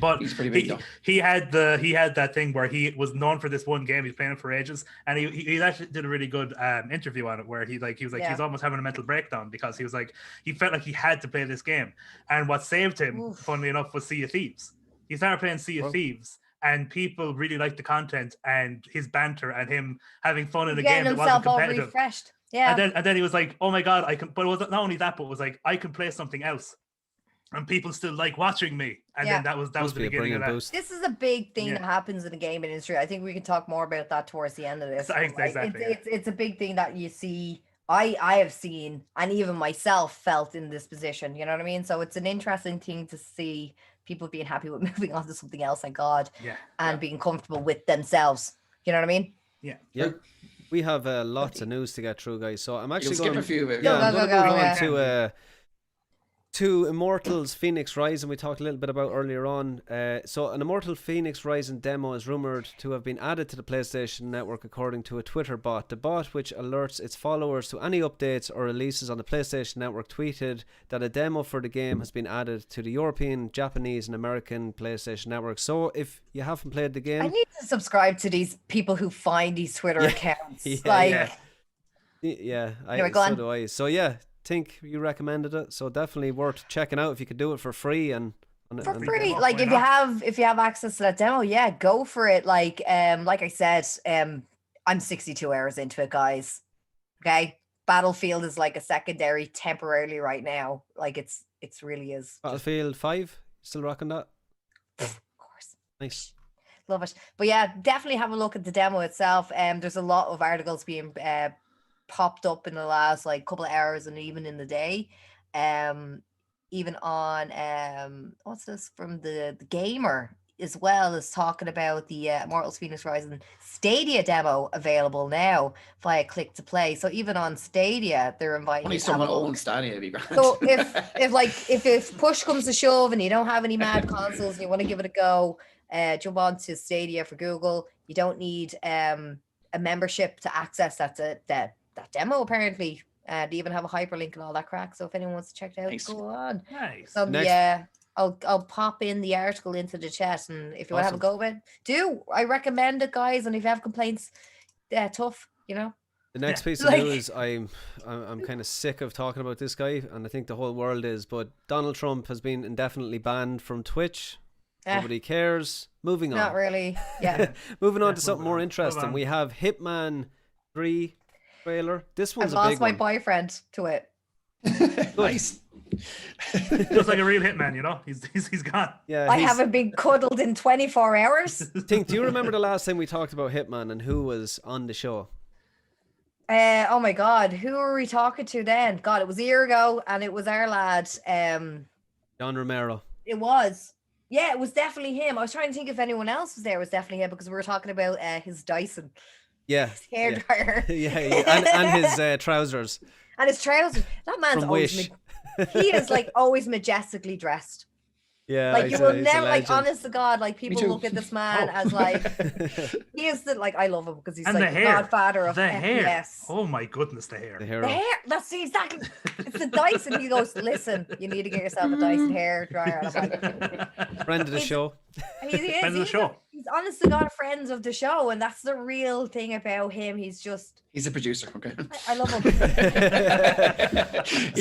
But He's pretty big though. he had that thing where he was known for this one game. He's playing it for ages, and he actually did a really good interview on it where he was like he's almost having a mental breakdown because he felt like he had to play this game. And what saved him, funnily enough, was Sea of Thieves. He started playing Sea of Thieves, and people really liked the content and his banter and him having fun in a game that wasn't competitive. refreshed. Yeah. And then he was like, "Oh my god, I can!" But it was not only that, but it was like I can play something else, and people still like watching me. And then that was the beginning of that. Boost. This is a big thing that happens in the gaming industry. I think we can talk more about that towards the end of this. Exactly. It's a big thing that you see. I have seen, and even myself felt in this position. You know what I mean? So it's an interesting thing to see people being happy with moving on to something else, thank God, and being comfortable with themselves. You know what I mean? Yeah. We have lots of news to get through, guys. So I'm actually skip going a few. I'm going to move on go. to Immortals Phoenix Rising. We talked a little bit about earlier on. So an Immortal Phoenix Rising demo is rumored to have been added to the PlayStation Network according to a Twitter bot. The bot, which alerts its followers to any updates or releases on the PlayStation Network, tweeted that a demo for the game has been added to the European, Japanese and American PlayStation Network. So if you haven't played the game, I need to subscribe to these people who find these Twitter accounts. Yeah, Anyway, go so on. do I. So yeah, think you recommended it, so definitely worth checking out if you could do it for free and for free. Like if you have access to that demo, go for it. Like I said, I'm 62 hours into it, guys. Okay, Battlefield is like a secondary temporarily right now. Like it's really is. Battlefield 5, still rocking that? Of course. Nice. Love it. But yeah, definitely have a look at the demo itself. There's a lot of articles being popped up in the last like couple of hours and even in the day. Even on what's this from the Gamer as well, is talking about the Immortals Phoenix Rising Stadia demo available now via click to play. So even on Stadia, they're inviting Only you to have someone a look. owns Stadia to be grand. So if push comes to shove and you don't have any mad consoles and you want to give it a go, jump on to Stadia for Google. You don't need a membership to access that demo apparently. They even have a hyperlink and all that crack. So if anyone wants to check it out, go on. Nice. So yeah, I'll pop in the article into the chat, and if you want to have a go with it, do. I recommend it, guys. And if you have complaints, tough, you know. The next piece of news, I'm kind of sick of talking about this guy, and I think the whole world is. But Donald Trump has been indefinitely banned from Twitch. Nobody cares. Moving on. Not really. Yeah. Moving on to something more interesting. We have Hitman 3 trailer. This one's I've a big lost my one. boyfriend to it. Nice. Just like a real hitman, you know, he's gone. Yeah, I haven't been cuddled in 24 hours. Do you remember the last time we talked about Hitman and who was on the show? Oh my God, who were we talking to then? God, it was a year ago, and it was our lad. John Romero. It was. Yeah, it was definitely him. I was trying to think if anyone else was there. It was definitely him because we were talking about his Dyson. Yeah. His hairdryer. Yeah. And his trousers. And his trousers. That man's From always Wish. he is like always majestically dressed. Yeah. Like you will he's a never, like, legend. honest to God, like people too. look at this man as like he is the, like, I love him because he's And like the the hair. godfather of The hair. FPS. Oh my goodness, the hair. The The hero. hair, that's exactly. It's the Dyson. He goes, listen, you need to get yourself a Dyson hair dryer. And I'm like, Friend of the show. He is. Friends of the show. He's honest to God friends of the show, and that's the real thing about him. He's a producer. Okay. I love him. He's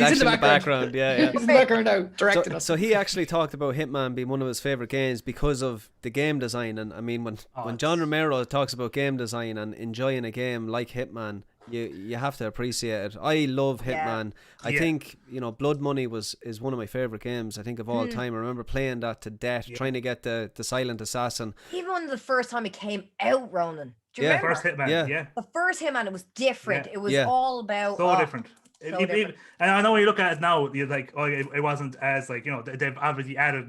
actually in the background. Yeah. He's in the background now, directing us. So he actually talked about Hitman being one of his favorite games because of the game design. And I mean, when John Romero talks about game design and enjoying a game like Hitman, you have to appreciate it. I love Hitman. I think Blood Money is one of my favorite games I think of all time. I remember playing that to death, trying to get the Silent Assassin. Even when the first time it came out, Ronan. Do you remember? First Hitman, The first Hitman, it was different. It was all about different. And I know when you look at it now, you're like, oh, it wasn't as like, they've obviously added.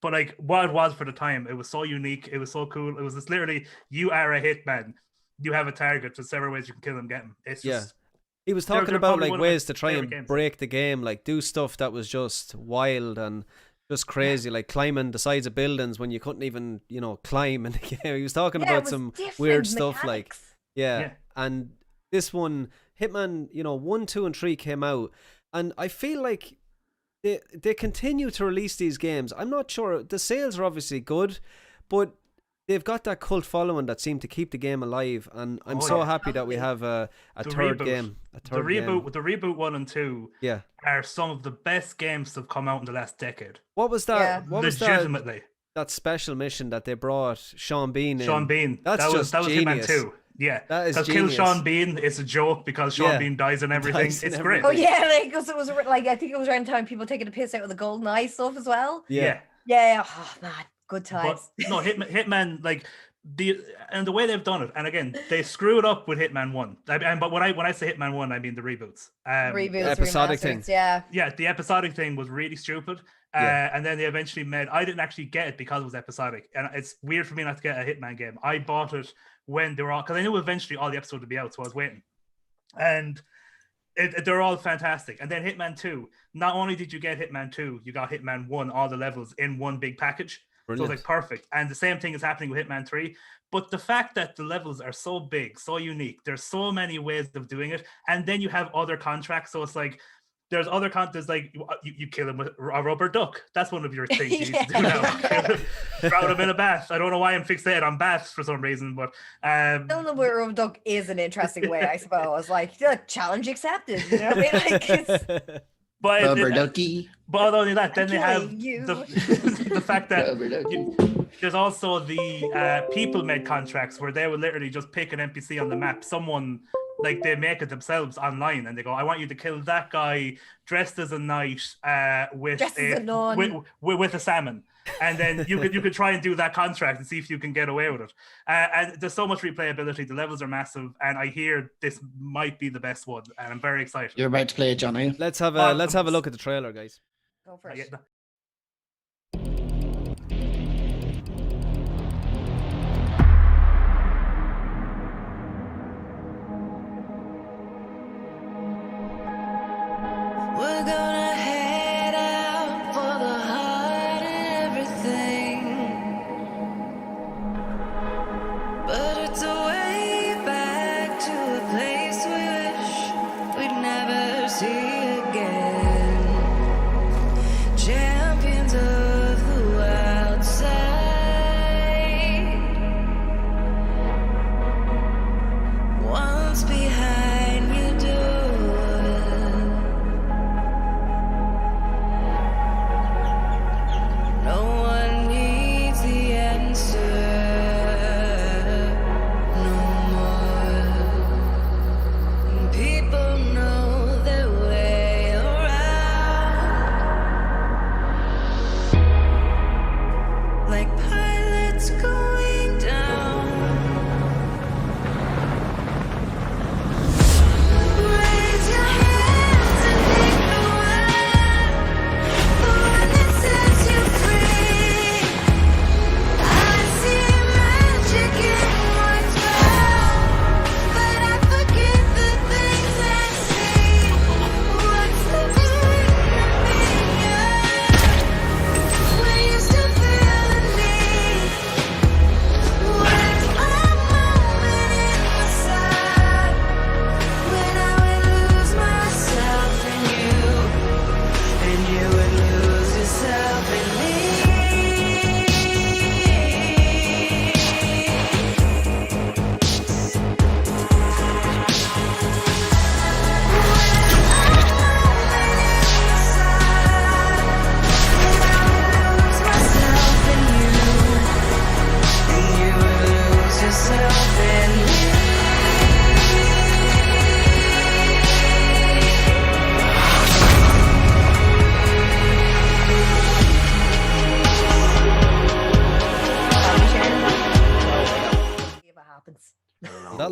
But like what it was for the time, it was so unique. It was so cool. It was just literally, you are a hitman. You have a target. There's several ways you can kill him, get him. It's just... He was talking about like ways to try and break the game, like do stuff that was just wild and just crazy, like climbing the sides of buildings when you couldn't even, climb in the game. He was talking about some weird stuff like, and this one, Hitman, 1, 2, and 3 came out, and I feel like they continue to release these games. I'm not sure, the sales are obviously good, but they've got that cult following that seem to keep the game alive, and I'm happy that we have a third game. The reboot 1 and 2 are some of the best games that have come out in the last decade. What was that? What was legitimately that special mission that they brought Sean Bean in? Sean Bean. That was genius. Hitman 2. Yeah, that is kill Sean Bean. It's a joke because Sean Bean dies and everything. It's great. Oh yeah, because it was like I think it was around the time people taking the piss out of the golden eye stuff as well. Yeah. Oh man, good times. But, no, Hitman, like the way they've done it, and again, they screwed up with Hitman 1. But when I say Hitman 1, I mean the reboots. Reboots, episodic thing. Yeah, the episodic thing was really stupid. And then they eventually I didn't actually get it because it was episodic, and it's weird for me not to get a Hitman game. I bought it when they were all, because I knew eventually all the episodes would be out, so I was waiting. And they're all fantastic. And then Hitman 2, not only did you get Hitman 2, you got Hitman 1, all the levels in one big package. Brilliant. So it's like perfect. And the same thing is happening with Hitman 3. But the fact that the levels are so big, so unique, there's so many ways of doing it. And then you have other contracts. So it's like, there's other there's like you kill him with a rubber duck. That's one of your things you need to do now. Drown him in a bath. I don't know why I'm fixated on baths for some reason, but killing him with a rubber duck is an interesting way, I suppose. Like challenge accepted. You know what I mean? Like But rubber ducky. But not only that, then they have the fact that there's also the people-made contracts where they will literally just pick an NPC on the map. Someone, like, they make it themselves online, and they go, "I want you to kill that guy dressed as a knight with a salmon." And then you could try and do that contract and see if you can get away with it. And there's so much replayability. The levels are massive, and I hear this might be the best one, and I'm very excited. You're about to play it, John, are you? Let's have a look at the trailer, guys. Go for it. We're gonna head out for the heart and everything, but it's a way back to a place we wish we'd never see again.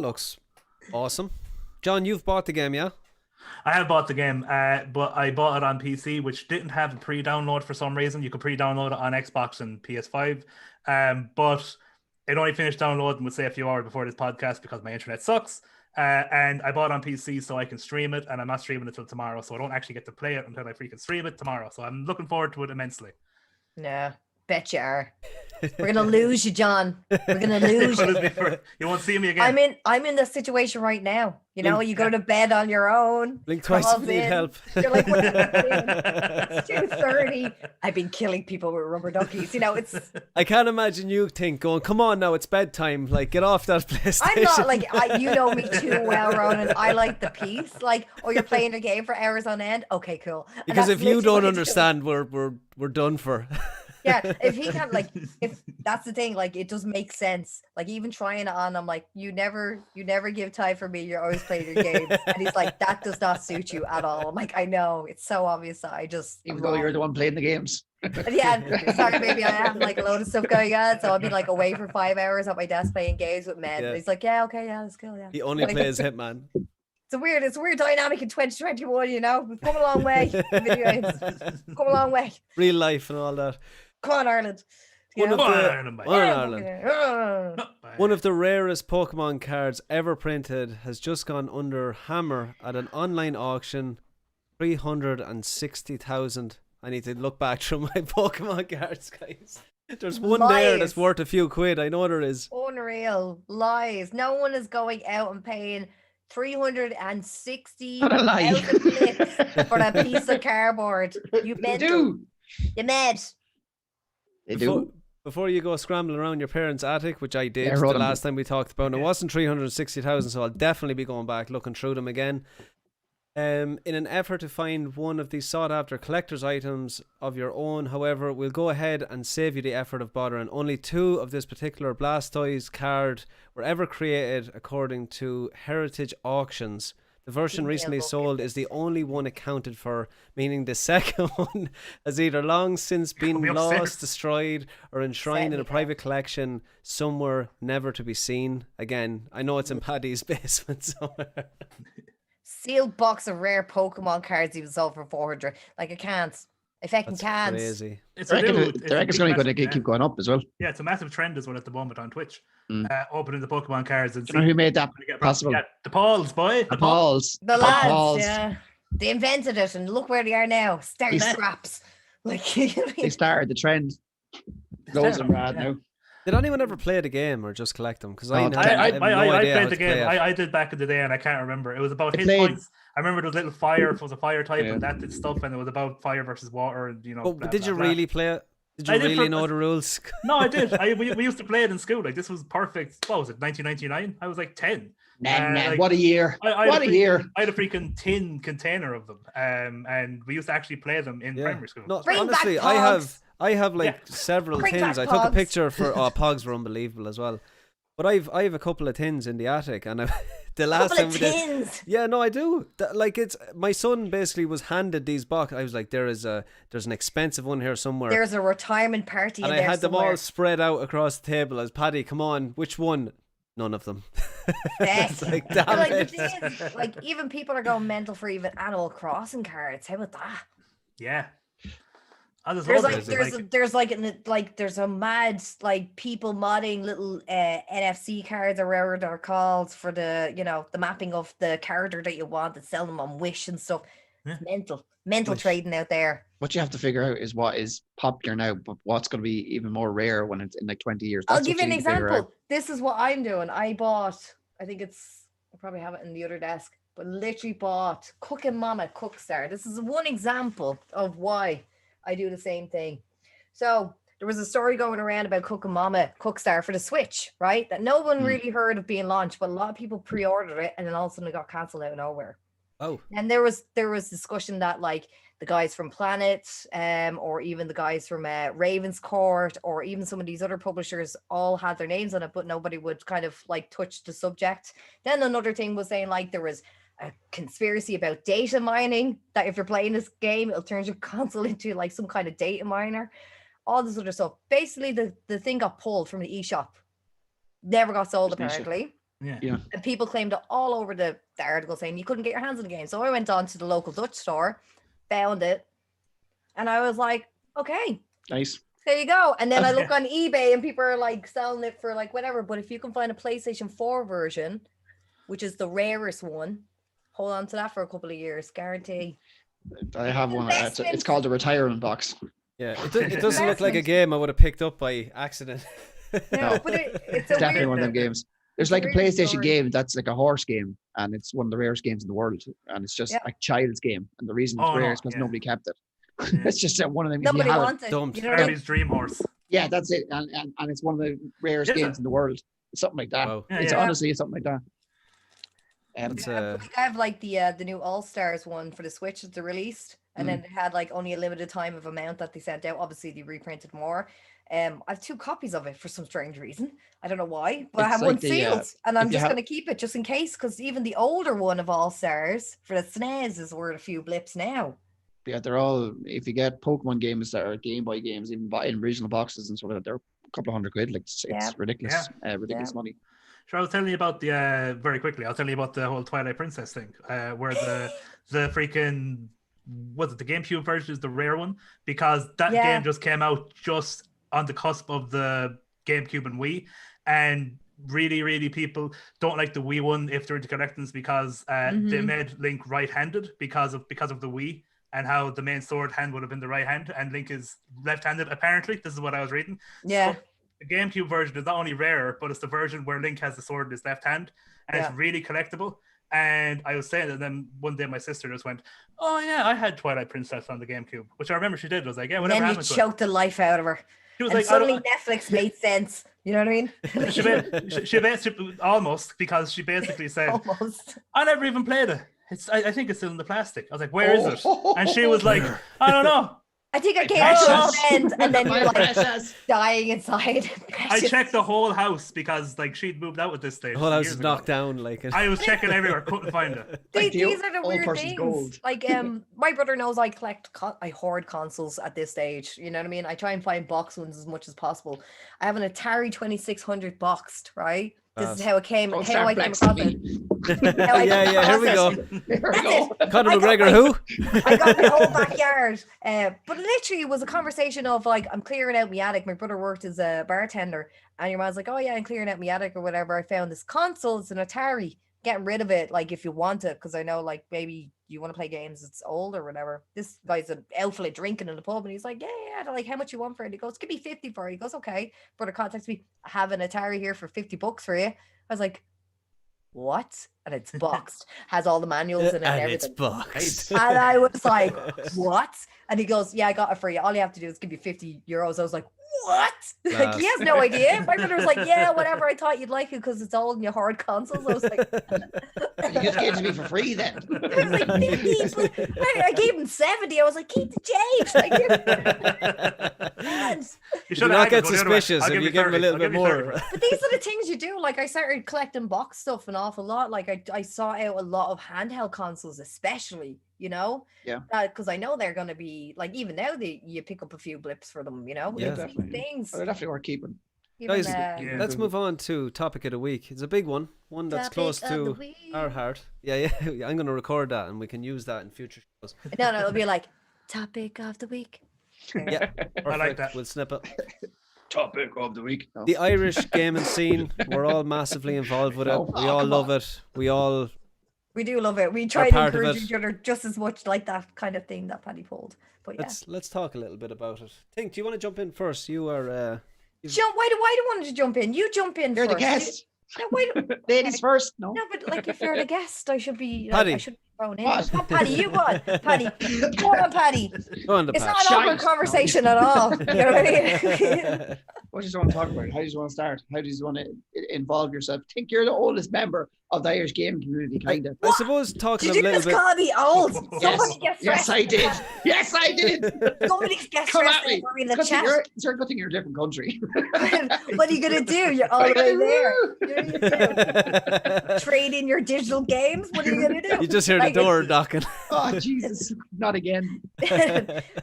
looks awesome. John, you've bought the game, yeah? I have bought the game, but I bought it on PC, which didn't have a pre-download for some reason. You could pre-download it on Xbox and PS5, but it only finished downloading, would say, a few hours before this podcast because my internet sucks. And I bought it on PC so I can stream it, and I'm not streaming it till tomorrow, so I don't actually get to play it until I freaking stream it tomorrow. So I'm looking forward to it immensely. Yeah, bet you are. We're gonna lose you, John. We're gonna lose you. You won't see me again. I'm in this situation right now. You know, you go to bed on your own. Blink twice if you need help. You're like, what are you doing? It's 2:30. I've been killing people with rubber duckies. You know, it's. I can't imagine you going, come on now, it's bedtime. Like, get off that PlayStation. I'm not like, you know me too well, Ronan. I like the peace. Like, oh, you're playing a game for hours on end? Okay, cool. And because that's if you literally don't what I do. understand, we're done for. Yeah, if he can't, like, if that's the thing, like, it does make sense. Like, even trying it on, I'm like, you never give time for me. You're always playing your game, and he's like, that does not suit you at all. I'm like, I know, it's so obvious that I just even though you're the one playing the games. And yeah, sorry, maybe I have like a load of stuff going on, so I'll be like away for 5 hours at my desk playing games with men. Yeah. And he's like, yeah, okay, yeah, that's cool, yeah. He only plays Hitman. It's a weird dynamic in 2021. You know, we've come a long way. In video games. Come a long way. Real life and all that. Come on, Ireland. One of Ireland. One of the rarest Pokemon cards ever printed has just gone under hammer at an online auction. 360,000. I need to look back through my Pokemon cards, guys. There's one there that's worth a few quid. I know there is. Unreal. Lies. No one is going out and paying 360 What a lie. for a piece of cardboard. You mental. You mad. They do. Before you go scrambling around your parents' attic, which I did Yeah, the run 'em. last time we talked about, and it wasn't 360,000, so I'll definitely be going back looking through them again. In an effort to find one of these sought-after collector's items of your own, however, we'll go ahead and save you the effort of bothering. Only 2 of this particular Blastoise card were ever created according to Heritage Auctions. The version recently sold is the only one accounted for, meaning the second one has either long since been lost, destroyed, or enshrined in a private collection somewhere never to be seen again. I know it's in Paddy's basement somewhere. Sealed box of rare Pokemon cards even sold for 400. Like, I can't. I fucking can't. Crazy. I reckon it's going to keep going up as well. Yeah, it's a massive trend as well at the moment on Twitch. Opening the Pokemon cards. And Do you know who made that possible? Yeah, the Pauls, boy. The Pauls. The lads, Pauls. yeah. They invented it, and look where they are now. Starting scraps. Like, you know what I mean? They started the trend. Loads of them rad now. Did anyone ever play the game or just collect them? Because I have no I idea played how the to play game. it. I did back in the day, and I can't remember. It was about hit played- points. I remember there was little fire. It was a fire type, and that did stuff, and it was about fire versus water, and you know. But blah, did blah, you blah. really play it? Did you I did really for- know the rules? No, I did. We used to play it in school. Like, this was perfect. What was it? 1999. I was like 10. Nah, what a year! I What a year! I had a freaking tin container of them, and we used to actually play them in primary school. No, Bring back honestly, Pogs. I have like several Bring tins. I back took a Pogs. picture for Pogs were unbelievable as well. But I have a couple of tins in the attic, and the last time we did, tins. yeah, no, I do. Like, it's my son basically was handed these boxes. I was like, there's an expensive one here somewhere. There's a retirement party and in I there had them somewhere. all spread out across the table as Paddy, come on, which one? None of them. It's like, damn But, like, the it. thing is, like, even people are going mental for even Animal Crossing cards. How about that? Yeah. I just There's love like it. there's a mad like people modding little NFC cards or whatever they're called for the, you know, the mapping of the character that you want and sell them on Wish and stuff. Yeah. It's mental trading out there. What you have to figure out is what is popular now, but what's going to be even more rare when it's in like 20 years. I'll That's give what you an need to figure out. example. This is what I'm doing. I probably have it in the other desk, but literally bought Cooking Mama Cookstar. This is one example of why I do the same thing. So there was a story going around about Cooking Mama Cookstar for the Switch, right? That no one really heard of being launched, but a lot of people pre-ordered it, and then all of a sudden it got cancelled out of nowhere. Oh. And there was discussion that like the guys from Planet, or even the guys from Ravenscourt, or even some of these other publishers all had their names on it, but nobody would kind of like touch the subject. Then another thing was saying like there was a conspiracy about data mining, that if you're playing this game, it'll turn your console into like some kind of data miner, all this other stuff. Basically, the thing got pulled from the eShop. Never got sold, apparently. Yeah. And people claimed it all over the article saying you couldn't get your hands on the game. So I went on to the local Dutch store, found it, and I was like, okay, Nice. there you go. And then I look on eBay and people are like selling it for like whatever. But if you can find a PlayStation 4 version, which is the rarest one, hold on to that for a couple of years, guarantee. I have one. It's called the retirement box. Yeah, it doesn't look like a game I would have picked up by accident. No, but it's a Definitely weird, one of them games. There's like a weird PlayStation story. game that's like a horse game, and it's one of the rarest games in the world, and it's just a child's game, and the reason it's Oh, rare no, is because yeah. nobody kept it. It's just one of them. if you Nobody have it- wants it. Dumped. You know what I mean? Herbie's Dream Horse. Yeah, that's it, and it's one of the rarest Is games it? in the world. Something like that. Wow. Yeah, It's yeah. honestly something like that. It's, I have like the new All Stars one for the Switch that they released, and then they had like only a limited time of amount that they sent out. Obviously, they reprinted more. I have 2 copies of it for some strange reason. I don't know why, but I It's have like one the, sealed, and I'm if you just have- going to keep it just in case, because even the older one of All Stars for the SNES is worth a few blips now. Yeah, they're all. If you get Pokemon games that are Game Boy games, even in original boxes and stuff like that, they're a couple of $100. Like it's Yeah. ridiculous, ridiculous Yeah. money. Sure, I'll tell you about the very quickly. I'll tell you about the whole Twilight Princess thing, where the freaking the GameCube version is the rare one, because that Yeah. game just came out just on the cusp of the GameCube and Wii, and really people don't like the Wii one if they're into collectors, because they made Link right-handed because of the Wii, and how the main sword hand would have been the right hand, and Link is left-handed. Apparently, this is what I was reading. Yeah. So the GameCube version is not only rarer, but it's the version where Link has the sword in his left hand, and it's really collectible. And I was saying that, then one day my sister just went, "Oh yeah, I had Twilight Princess on the GameCube," which I remember she did. I was like, "Yeah, And whatever then you happened to it?" choked the life out of her. She was And like, suddenly Netflix made sense. You know what I mean? she basically almost, because she basically said, Almost. "I never even played it. I think it's still in the plastic." I was like, "Where is it?" And she was like, "I don't know. I think I came to an end, and then My you're like precious. dying inside. I checked the whole house because like she'd moved out at this stage. the whole house years is ago. knocked down. Like I was checking everywhere, couldn't find it. Like the These are the old weird person's things. gold. Like my brother knows I I hoard consoles at this stage. You know what I mean? I try and find box ones as much as possible. I have an Atari 2600 boxed, right? This is how it came. Don't How I start came flexing across me. it. How I yeah, came here we across go. it. There we That's go. it. Conor I got McGregor, my- who? I got my whole backyard. But literally, it was a conversation of like, I'm clearing out my attic. My brother worked as a bartender, and your man's like, "Oh yeah, I'm clearing out my attic or whatever. I found this console. It's an Atari. Getting rid of it, like if you want it, because I know like maybe you want to play games. It's old or whatever." This guy's an outfit drinking in the pub, and he's like, "Yeah. They're like, how much you want for it?" He goes, "Give me 50 for it." He goes, "Okay." Brother contacts me. "I have an Atari here for $50 for you." I was like, "What?" And it's boxed, has all the manuals in it and And it's everything. boxed. And I was like, "What?" And he goes, "Yeah, I got it for you. All you have to do is give you €50." I was like, "What?" Like, he has no idea. My brother was like, "Yeah, whatever. I thought you'd like it because it's old and you hoard consoles." I was like, You just gave it to me for free then. I was like 50, but I gave him 70. I was like, "Keep the change." Like, man. You Do not get go the other way. suspicious I'll if give you give him a 30. little I'll bit give you 30 more. for it. But these are the things you do. Like I started collecting box stuff an awful lot. Like I sought out a lot of handheld consoles, especially, you know? Yeah. Because I know they're gonna be like, even now you pick up a few blips for them, you know? Yeah. Like, these Definitely. things. They're definitely worth keeping. Even, Guys, Yeah. let's move on to topic of the week. It's a big one that's Topic close of to the week. our heart. Yeah. I'm going to record that, and we can use that in future shows. No, it'll be like topic of the week. Yeah, I like perfect. that. We'll snip it. Topic of the week. No. The Irish gaming scene, we're all massively involved with it. Oh, We all come love on. it. We all We do love it. We try to part of encourage it. each other just as much, like that kind of thing that Paddy pulled. But yeah. let's talk a little bit about it. Think, do you want to jump in first? You are Why do I want to jump in? You jump in You're first. the guest. No, why do- Ladies first. No. No, but like if you're the guest, I should be. Like, Paddy. I should be thrown in. What? Come on, Paddy, you go on. Paddy, go on, Paddy. go on the It's patch. not an awkward Shite. conversation at all. You know what I mean? What do you want to talk about? How do you want to start? How do you want to involve yourself? I think you're the oldest member of the Irish gaming community, kind of. I suppose talking Did a you little just bit. call me old? Yes. Somebody get Yes, fresh. I did. Yes, I did. Somebody's get Come stressed at me. over in the Because chat. it's a good thing you're a different country. What are you gonna do? You're all the way there. What are you do? Trade in your digital games? What are you gonna do? You just hear the door knocking. Oh, Jesus. Not again.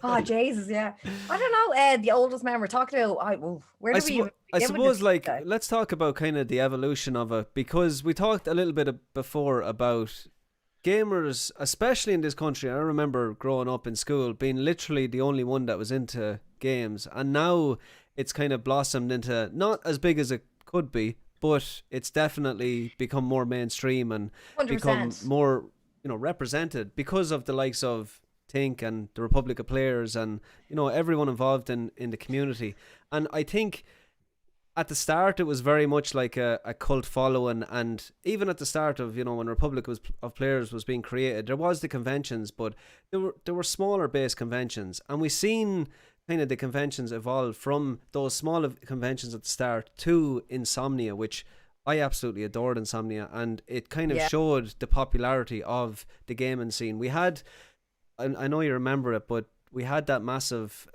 Oh Jesus, yeah. I don't know. The oldest man we're talking about. Where do we? I suppose, like, let's talk about kind of the evolution of it, because we talked a little bit before about gamers, especially in this country. I remember growing up in school being literally the only one that was into games, and now it's kind of blossomed into not as big as it could be, but it's definitely become more mainstream and 100%. become more, represented because of the likes of Tink and the Republic of Players and everyone involved in the community. And I think at the start it was very much like a cult following, and even at the start of when Republic of Players was being created, there was the conventions, but there were smaller base conventions, and we've seen kind of the conventions evolve from those smaller conventions at the start to Insomnia, which I absolutely adored Insomnia, and it kind of showed the popularity of the gaming scene. We had, I know you remember it, but we had that massive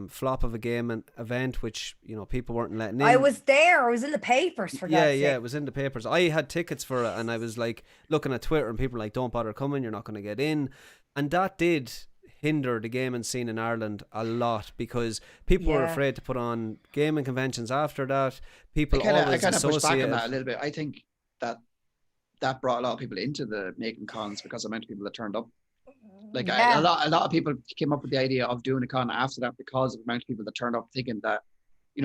flop of a game and event, which people weren't letting in. I was there. I was in the papers for God's sake. Yeah, it was in the papers. I had tickets for it, and I was like looking at Twitter, and people were like, "Don't bother coming. You're not going to get in," and that did hinder the gaming scene in Ireland a lot, because people were afraid to put on gaming conventions after that. People always I push back on associate that a little bit. I think that brought a lot of people into the making cons because of the amount of people that turned up. Like a lot of people came up with the idea of doing a con after that because of the amount of people that turned up thinking that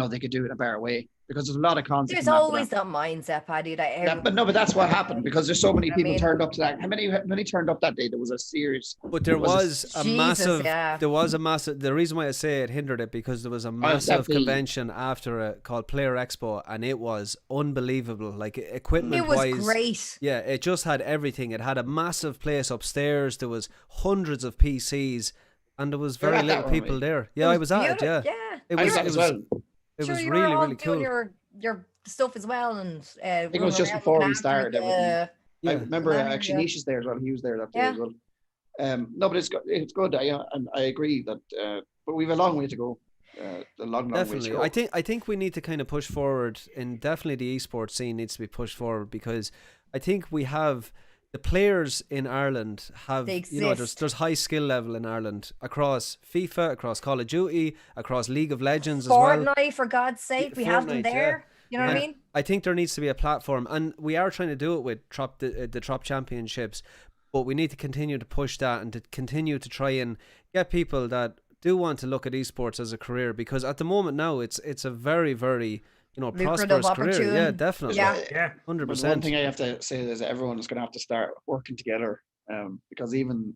they could do it a better way, because there's a lot of cons. There's always that mindset, Paddy. But that's what happened, because there's so many people turned up to that. How many turned up that day? There was a series. But there was a massive. The reason why I say it hindered it, because there was a massive convention after it called Player Expo, and it was unbelievable. Like equipment wise, it was great. Yeah, it just had everything. It had a massive place upstairs. There was hundreds of PCs, and there was very little people there. Yeah, I was at it. Yeah, it was as well. It was really, really cool. Your stuff as well, and I think it was just before we started. I remember actually Nish is there as well. He was there that day as well. No, but it's good. And I agree that, but we have a long way to go. A long way to go. I think we need to kind of push forward, and definitely the esports scene needs to be pushed forward, because I think we have. The players in Ireland have, there's high skill level in Ireland across FIFA, across Call of Duty, across League of Legends as well. Fortnite, for God's sake, we have them there. You know what I mean? I think there needs to be a platform, and we are trying to do it with the Trop Championships, but we need to continue to push that and to continue to try and get people that do want to look at esports as a career, because at the moment now it's a very, very prosperous career. Yeah, definitely. Yeah, 100%. One thing I have to say is everyone is going to have to start working together, because even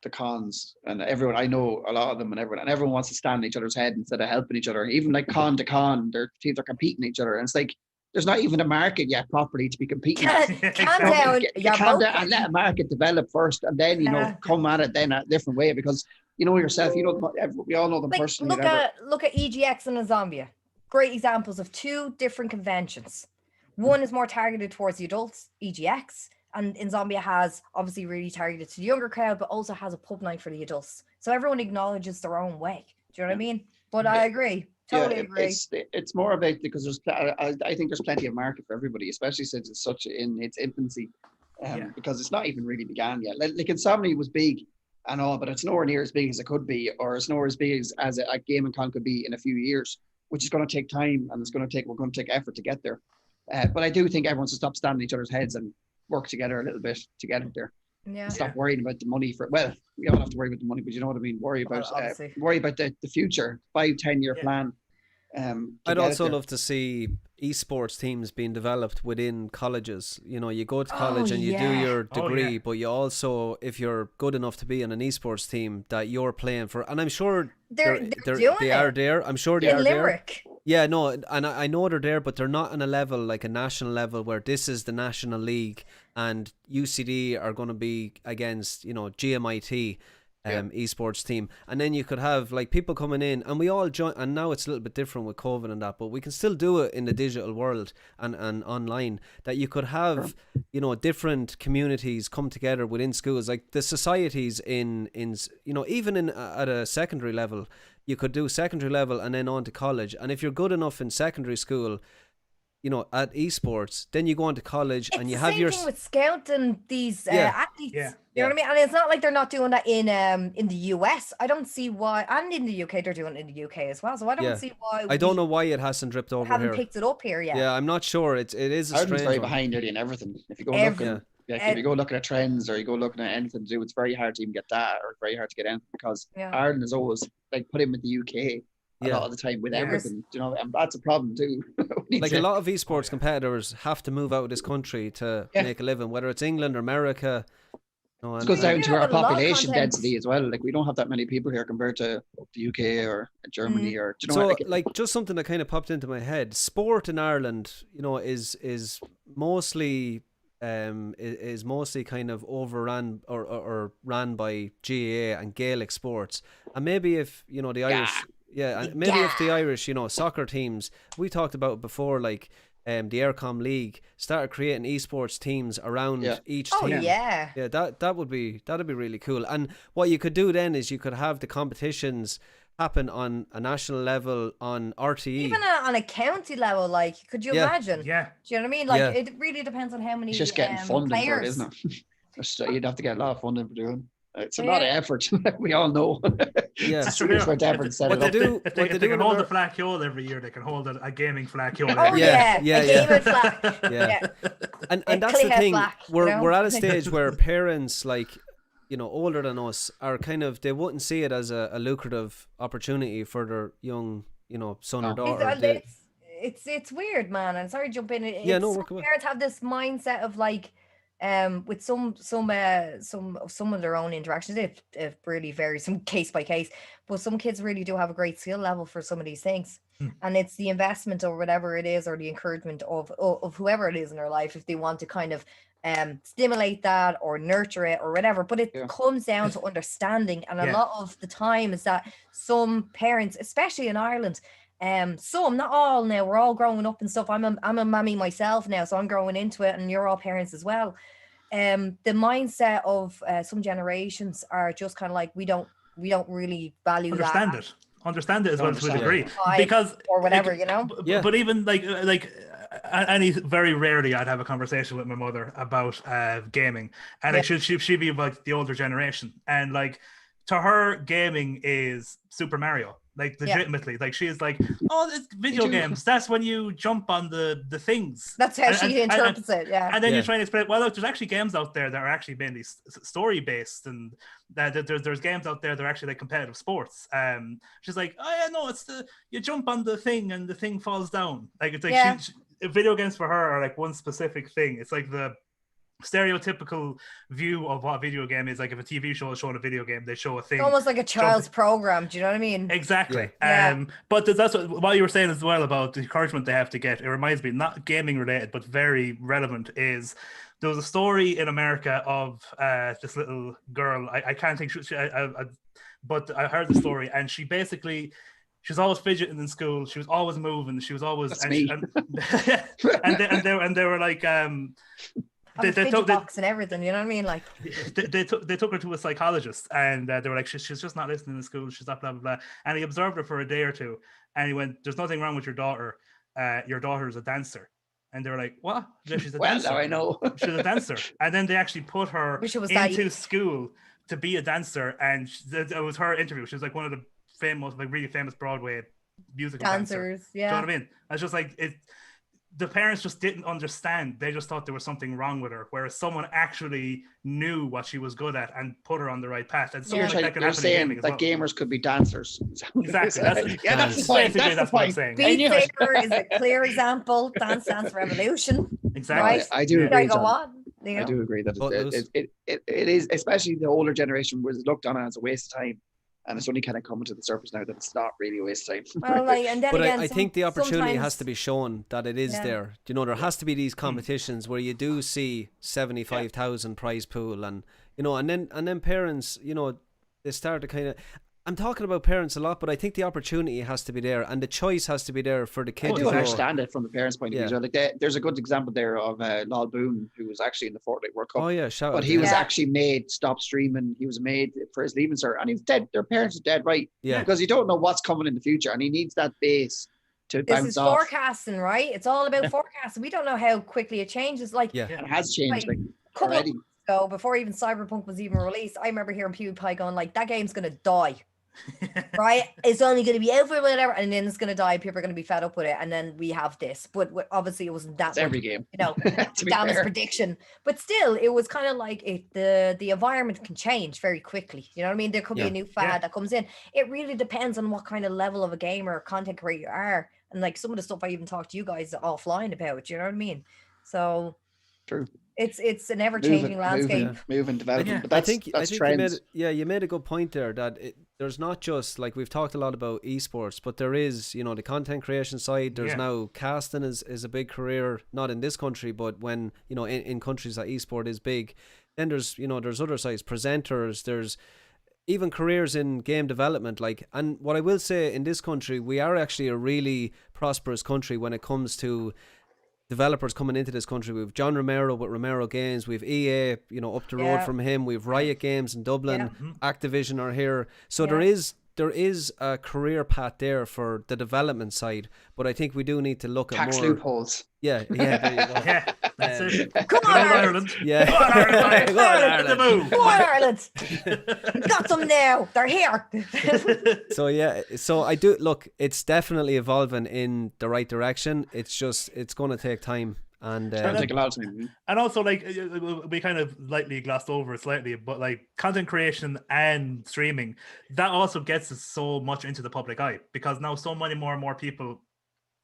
the cons and everyone, I know a lot of them, and everyone wants to stand on each other's head instead of helping each other. Even like con to con, their teams are competing each other, and it's like there's not even a market yet properly to be competing. Calm down. Calm down and let a market develop first, and then come at it then a different way, because yourself, we all know them personally. Look at EGX and Zambia. Great examples of two different conventions. One is more targeted towards the adults, EGX, and Zambia has obviously really targeted to the younger crowd, but also has a pub night for the adults. So everyone acknowledges their own way. Do you know what I mean? But I agree. Totally agree. It's more about, because I think there's plenty of market for everybody, especially since it's such in its infancy, because it's not even really began yet. Like Insomnia was big and all, but it's nowhere near as big as it could be, or it's nowhere as big as a gaming con could be in a few years, which is going to take time, and we're going to take effort to get there. But I do think everyone should stop standing on each other's heads and work together a little bit to get it there. Yeah. Stop worrying about the money we all have to worry about the money, but you know what I mean? Worry about the future, 5-10 year plan. I'd also love to see esports teams being developed within colleges. You go to college and you do your degree, but you also, if you're good enough to be in an esports team, that you're playing for, and I'm sure they are there. I'm sure they are Limerick. there. Yeah, no, and I know they're there, but they're not on a level like a national level where this is the national league and UCD are going to be against GMIT. esports team, and then you could have like people coming in, and we all join. And now it's a little bit different with COVID and that, but we can still do it in the digital world and online. That you could have, you know, different communities come together within schools, like the societies in you know, even in at a secondary level. You could do secondary level and then on to college, and if you're good enough in secondary school, you know, at esports, then you go on to college and you have your thing with scouting these athletes. Yeah. You know what I mean? And it's not like they're not doing that in the US. I don't see why, and in the UK they're doing it in the UK as well. So I don't see why. I don't know why it hasn't dripped over haven't here. picked it up here yet. Yeah, I'm not sure. It is a Ireland's strange very one. behind nearly in everything. If you go looking, if you go looking at trends or you go looking at anything to do, it's very hard to even get that, or very hard to get anything, because Ireland is always like put in with the UK a lot of the time with everything, you know, and that's a problem too. Like a lot of esports competitors have to move out of this country to make a living, whether it's England or America. No, it goes down to our population density as well. Like we don't have that many people here compared to the UK or Germany or, you know. So like just something that kind of popped into my head. Sport in Ireland, you know, is mostly kind of overrun or ran by GAA and Gaelic sports. And maybe if, you know, the Irish if the Irish, you know, soccer teams, we talked about it before, like the Aircom League started creating esports teams around each team. That'd be really cool. And what you could do then is you could have the competitions happen on a national level on RTE, even on a county level. Like, could you imagine? Do you know what I mean? Like, it really depends on how many. It's just getting funding players. for it, isn't it? You'd have to get a lot of funding for doing. It's a lot of effort. We all know. It's true. Effort to set it up. If they can hold a flag Hole every year, they can hold a gaming flag Hole. Gaming flag. And that's the thing. We're at a stage where parents, like, you know, older than us, are kind of, they wouldn't see it as a lucrative opportunity for their young, you know, son or daughter. It's weird, man. And sorry to jump in. Parents have this mindset of like, with some of their own interactions, it really varies from case by case, but some kids really do have a great skill level for some of these things, and it's the investment or whatever it is, or the encouragement of whoever it is in their life, if they want to kind of stimulate that or nurture it or whatever. But it comes down to understanding, and a lot of the time is that some parents, especially in Ireland, some, not all, now we're all growing up and stuff. I'm a mammy myself now, so I'm growing into it, and you're all parents as well. The mindset of some generations are just kind of like, we don't really value understand it as well to a degree, because or whatever, you know. But even like any very rarely I'd have a conversation with my mother about gaming, and like she'd be like the older generation, and like to her gaming is Super Mario. Like legitimately, like she is like, oh, it's video games. That's when you jump on the things. That's how she interprets it. Yeah. And then you try and explain, well, look, there's actually games out there that are actually mainly story based, and that there's games out there that are actually like competitive sports. She's like, oh yeah, no, it's you jump on the thing and the thing falls down. Like it's like video games for her are like one specific thing. It's like the stereotypical view of what a video game is. Like if a TV show is showing a video game, they show a thing. It's almost like a child's program. Do you know what I mean? Exactly. But that's what you were saying as well about the encouragement they have to get. It reminds me, not gaming related, but very relevant, is there was a story in America of this little girl. I can't think, but I heard the story, and she basically, she was always fidgeting in school. She was always moving. She was always, and they were like, they took box and everything, you know what I mean? Like they took her to a psychologist, and they were like, she's just not listening to school. She's not blah blah blah. And he observed her for a day or two, and he went, "There's nothing wrong with your daughter. Your daughter is a dancer." And they were like, "What? She's a dancer." Now I know she's a dancer. And then they actually put her into school to be a dancer, and it was her interview. She was like one of the famous, like really famous Broadway musical dancers. Yeah, do you know what I mean? It's just like it. The parents just didn't understand. They just thought there was something wrong with her, whereas someone actually knew what she was good at and put her on the right path. And you're saying that gamers could be dancers. Exactly. That's the point. That's what I'm saying. Beat Saber is a clear example. Dance Revolution. Exactly. Right? I do agree. I do agree that it is, especially the older generation was looked on as a waste of time. And it's only kind of coming to the surface now that it's not really a waste of time. Well, like, and then but again, I think the opportunity has to be shown that it is there. You know, there has to be these competitions where you do see 75,000 prize pool, and you know, and then parents, you know, they start to kind of. I'm talking about parents a lot, but I think the opportunity has to be there and the choice has to be there for the I kid. do to go. understand it from the parents' point of view. Yeah. So, like, there's a good example there of Lol Boone, who was actually in the Fortnite World Cup. Oh yeah, shout But out he to was him. actually made stop streaming. He was made for his leaving cert, and he's dead. Their parents are dead, right? Yeah. Because you don't know what's coming in the future, and he needs that base to This bounce is off. forecasting, right? It's all about forecasting. We don't know how quickly it changes. Like, Yeah. It has changed Like, like couple of already. months ago, before even Cyberpunk was even released, I remember hearing PewDiePie going like, "That game's gonna die." Right, it's only going to be over whatever, and then it's going to die. People are going to be fed up with it, and then we have this. But obviously, it wasn't that It's much, every game. you know, To be Dam's fair. prediction. But still, it was kind of like the environment can change very quickly. You know what I mean? There could be a new fad that comes in. It really depends on what kind of level of a gamer or content creator you are, and like some of the stuff I even talked to you guys offline about. You know what I mean? So True. it's an ever changing landscape. Moving, developing. But I that's think trends. you made a good point there that there's not just like we've talked a lot about esports, but there is, you know, the content creation side. There's now casting is a big career, not in this country, but when, you know, in countries that esport is big. Then there's, you know, there's other sides, presenters, there's even careers in game development. Like, and what I will say, in this country, we are actually a really prosperous country when it comes to developers coming into this country. We've John Romero with Romero Games, we've EA, you know, up the road from him, we've Riot Games in Dublin, Activision are here. So there is a career path there for the development side, but I think we do need to look Tax at more loopholes. there you go. Yeah, that's it. Come on, Ireland! Yeah. Go on, Ireland! Go on, Ireland! Come on, Ireland! Got them now. They're here. So I do look. It's definitely evolving in the right direction. It's just it's going to take time, and It's going to take a lot of time. And also, like, we kind of lightly glossed over it slightly, but like content creation and streaming, that also gets us so much into the public eye, because now so many more and more people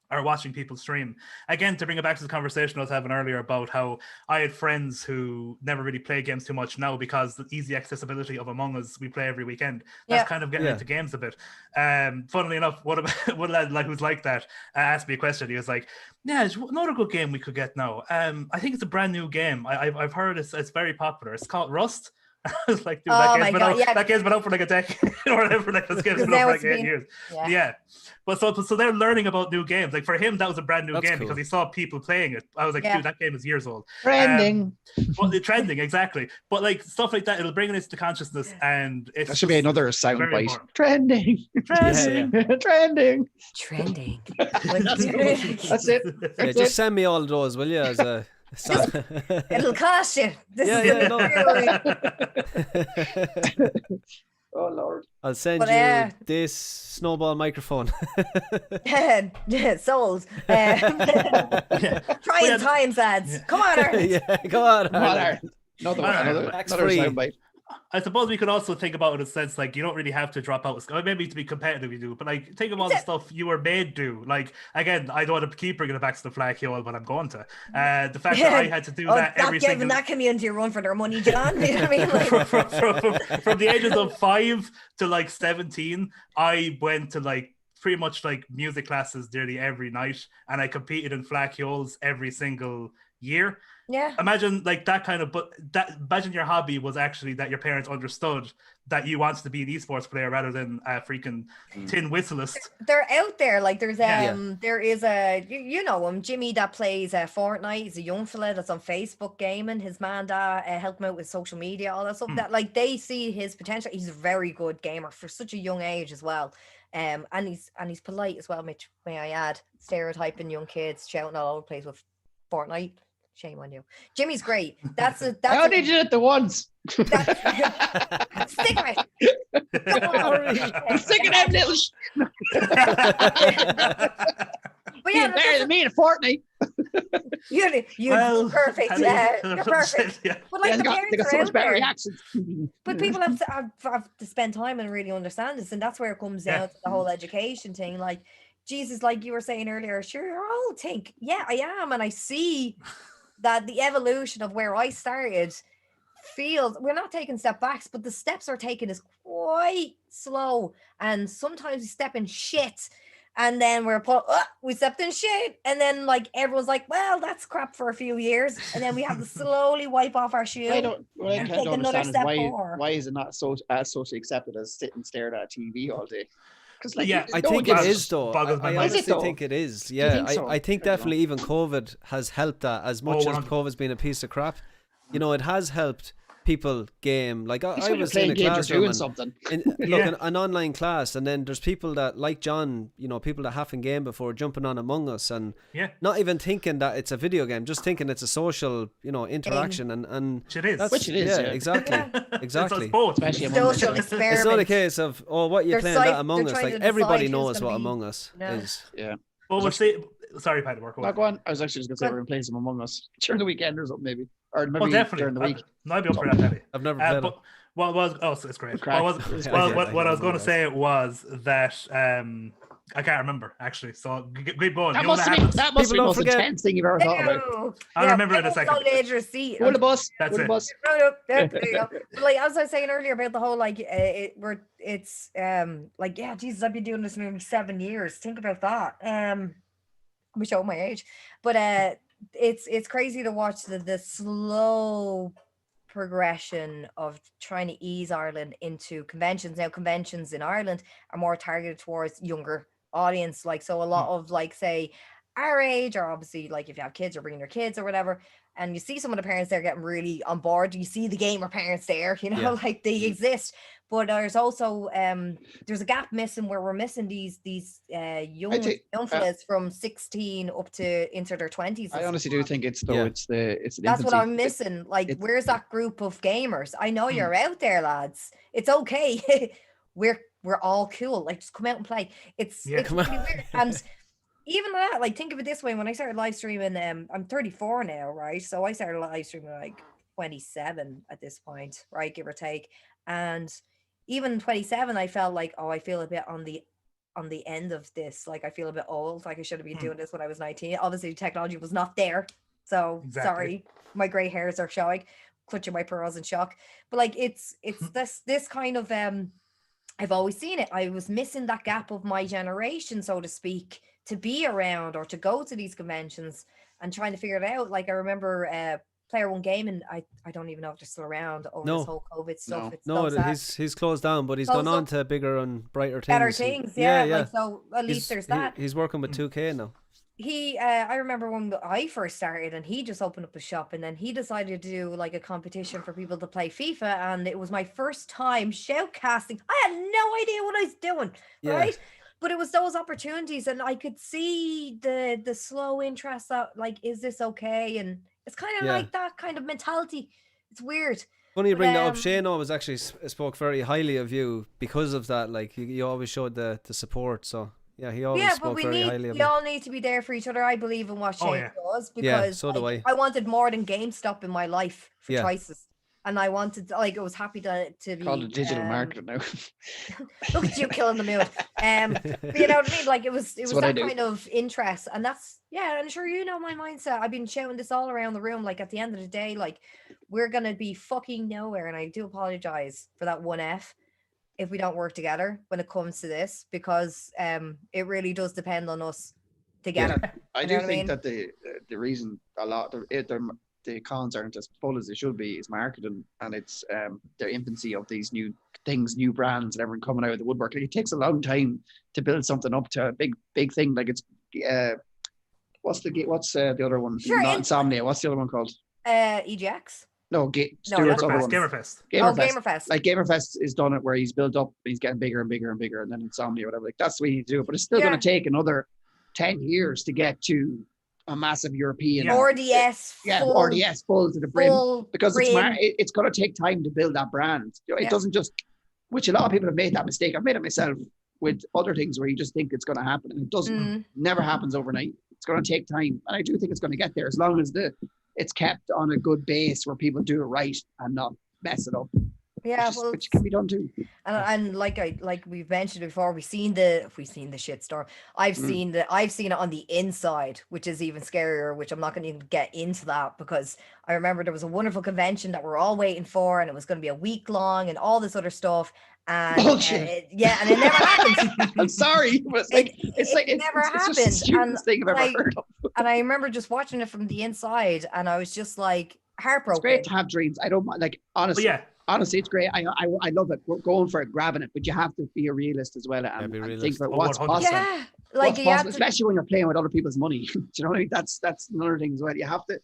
are watching people stream. Again, to bring it back to the conversation I was having earlier about how I had friends who never really play games too much now because the easy accessibility of Among Us we play every weekend. That's kind of getting into games a bit. Funnily enough, one lad like who's like that asked me a question. He was like, "Yeah, it's another good game we could get now. I think it's a brand new game. I've heard it's very popular. It's called Rust." I was like, dude, that game's been out for like a decade or whatever. Like, this game's been out for like 8 years. Yeah. But so they're learning about new games. Like, for him, that was a brand new game because he saw people playing it. I was like, dude, that game is years old. Trending. Trending, exactly. But like stuff like that, it'll bring it into consciousness, and it should be another soundbite. Trending. Trending. That's it. Just send me all of those, will you? As a It'll cost you. Oh Lord! I'll send you this snowball microphone. Sold. Trying times, lads. Come on, Ireland. Come on, Ireland. Another soundbite. I suppose we could also think about it in a sense, like, you don't really have to drop out. Maybe to be competitive, you do, but like, think of all the stuff you were made do. Like, again, I don't want to keep bringing it back to the flag hill, but I'm going to. The fact that I had to do that every single. Giving that community a run for their money, John. You know what I mean? Like... from the ages of 5 to like 17, I went to like pretty much like music classes nearly every night, and I competed in flag hills every single year. Yeah. Imagine like that kind of, imagine your hobby was actually that your parents understood that you wanted to be an esports player rather than a freaking tin whistleist. They're out there. Like there's there is you know him, Jimmy, that plays Fortnite. He's a young fella that's on Facebook gaming. His man dad helped him out with social media, all that stuff. That like they see his potential. He's a very good gamer for such a young age as well. And he's polite as well, Mitch, may I add. Stereotyping young kids, shouting all over the place with Fortnite. Shame on you. Jimmy's great. I only did it the once. Stick with it. Stick it out, little. But yeah, better than me in a fortnight. You're perfect. You're perfect. Yeah. But like they got so much better reactions. But people have to spend time and really understand this, and that's where it comes down to the whole education thing. Like, Jesus, like you were saying earlier, sure, you're all think, yeah, I am, and I see that the evolution of where I started feels, we're not taking step backs, but the steps are taken is quite slow, and sometimes we step in shit, And then we stepped in shit. And then like everyone's like, well, that's crap for a few years. And then we have to slowly wipe off our shoe. What I and can't take another understand is step forward. why is it not so as socially accepted as sit and stare at a TV all day? Because like, Yeah, I no think one it gives- is though. boggles my I mind. Is it honestly though? think it is. you Yeah, think so? I think I don't know. definitely even COVID has helped that as much as 100%. COVID's been a piece of crap. You know, it has helped people game. Like I It's when you're was in playing a games, you're classroom doing and something. Yeah. an online class, and then there's people that like John, you know, people that haven't game before jumping on Among Us and Yeah. not even thinking that it's a video game, just thinking it's a social, you know, interaction and Which it is. that's, Which it is, yeah. exactly. Exactly. It's both. Especially among Social us. experiment. It's not a case of what you They're playing they're that Among Us. trying Like to everybody decide who's knows what gonna be- Among Us Yeah. is. Yeah. Well, we'll see. Sorry, Paddy, work away. No, go on. I was actually just gonna say we're gonna play some Among Us during the weekend or something, maybe, or maybe Oh, definitely. during the week. No, I'd be up for that, Paddy. I've never played it. But what was it's great. Crack. What was It's well, crack. what I was going to say was that I can't remember actually. So great ball. That You know must what be happens? that must be People the most don't forget- intense thing you've ever thought about. I'll remember it in a second. On the edge of the seat. Go on the bus. That's Go on the it. bus. No, there you go. But like as I was saying earlier about the whole like it's like yeah, Jesus, I've been doing this nearly 7 years. Think about that. I'm showing my age, but it's crazy to watch the slow progression of trying to ease Ireland into conventions. Now conventions in Ireland are more targeted towards younger audience, like so a lot of like say our age, or obviously like if you have kids or bringing your kids or whatever, and you see some of the parents there getting really on board. You see the gamer parents there, you know, Yeah. like they exist. But there's also there's a gap missing where we're missing these young think, fellas from 16 up to into their 20s. I honestly do think it's though Yeah. it's the That's what infancy. I'm missing. Like, it's- where's that group of gamers? I know you're out there, lads. It's okay. we're all cool. Like, just come out and play. It's come on. really weird. And even that, like, think of it this way: when I started live streaming, I'm 34 now, right? So I started live streaming like 27 at this point, right, give or take. And even 27, I felt like, oh, I feel a bit on the end of this. Like, I feel a bit old. Like, I should have been doing this when I was 19. Obviously, technology was not there. So Exactly. sorry, my gray hairs are showing. Clutching my pearls in shock. But like, it's this kind of I've always seen it. I was missing that gap of my generation, so to speak, to be around or to go to these conventions and trying to figure it out. Like I remember Player One Gaming. I don't even know if they're still around over No. this whole COVID stuff. No. It's No, so sad. he's closed down, but he's Closed gone on up. to bigger and brighter things. Better things, yeah. Like, so at least there's that. He's working with 2K now. I remember when I first started and he just opened up a shop, and then he decided to do like a competition for people to play FIFA, and it was my first time shoutcasting. I had no idea what I was doing, Yeah. right? But it was those opportunities, and I could see the slow interest that like, is this okay? And it's kind of Yeah. like that kind of mentality. It's weird. Funny you bring that up. Um, Shane always actually spoke very highly of you because of that. Like you always showed the support. So yeah, he always Yeah, but spoke we very highly need of we you. all need to be there for each other. I believe in what Shane Oh, yeah. does, Yeah, because so do like, I. I wanted more than GameStop in my life for Yeah. choices. And I wanted like I was happy to be Called it digital market. marketing now. Look at you killing the mood. But you know what I mean? Like it was what I that do. kind of interest. And that's and sure you know my mindset. I've been shouting this all around the room. Like at the end of the day, like we're gonna be fucking nowhere. And I do apologize for that one F if we don't work together when it comes to this, because it really does depend on us together. I You do know what I think mean? that the reason a lot the cons aren't as full as they should be is marketing, and it's their infancy of these new things, new brands, and everyone coming out of the woodwork. Like, it takes a long time to build something up to a big thing. Like it's what's the other one? Sure, Not Insomnia. What's the other one called? EGX. No, No, Stuart's that's other one. Gamerfest. Gamerfest. Like Gamerfest is done it where he's built up, he's getting bigger and bigger and bigger, and then Insomnia, whatever. Like that's the way you do it. But it's still going to take another 10 years to get to a massive European RDS. RDS full to the brim, full because brim. it's going to take time to build that brand. You know, it Yeah. doesn't just, which a lot of people have made that mistake. I've made it myself with other things where you just think it's going to happen, and it doesn't. Mm. Never happens overnight. It's going to take time, and I do think it's going to get there as long as it's kept on a good base where people do it right and not mess it up. Yeah, which can be done too. And like we've mentioned before, we've seen the shit storm. I've seen it on the inside, which is even scarier, which I'm not going to even get into that, because I remember there was a wonderful convention that we're all waiting for, and it was going to be a week long and all this other stuff, And Bullshit. yeah, and it never happened. I'm sorry, but it's like it never it's just the happened. stupidest thing I've ever heard of. And I remember just watching it from the inside, and I was just like It's heartbroken. great to have dreams. I don't mind, like, honestly. But yeah, Honestly, it's great. I love it. We're going for it, grabbing it, but you have to be a realist as well and, be and think realistic. about what's 100%. possible. Yeah, like What's you possible, have to, especially when you're playing with other people's money. Do you know what I mean? That's another thing as well. You have to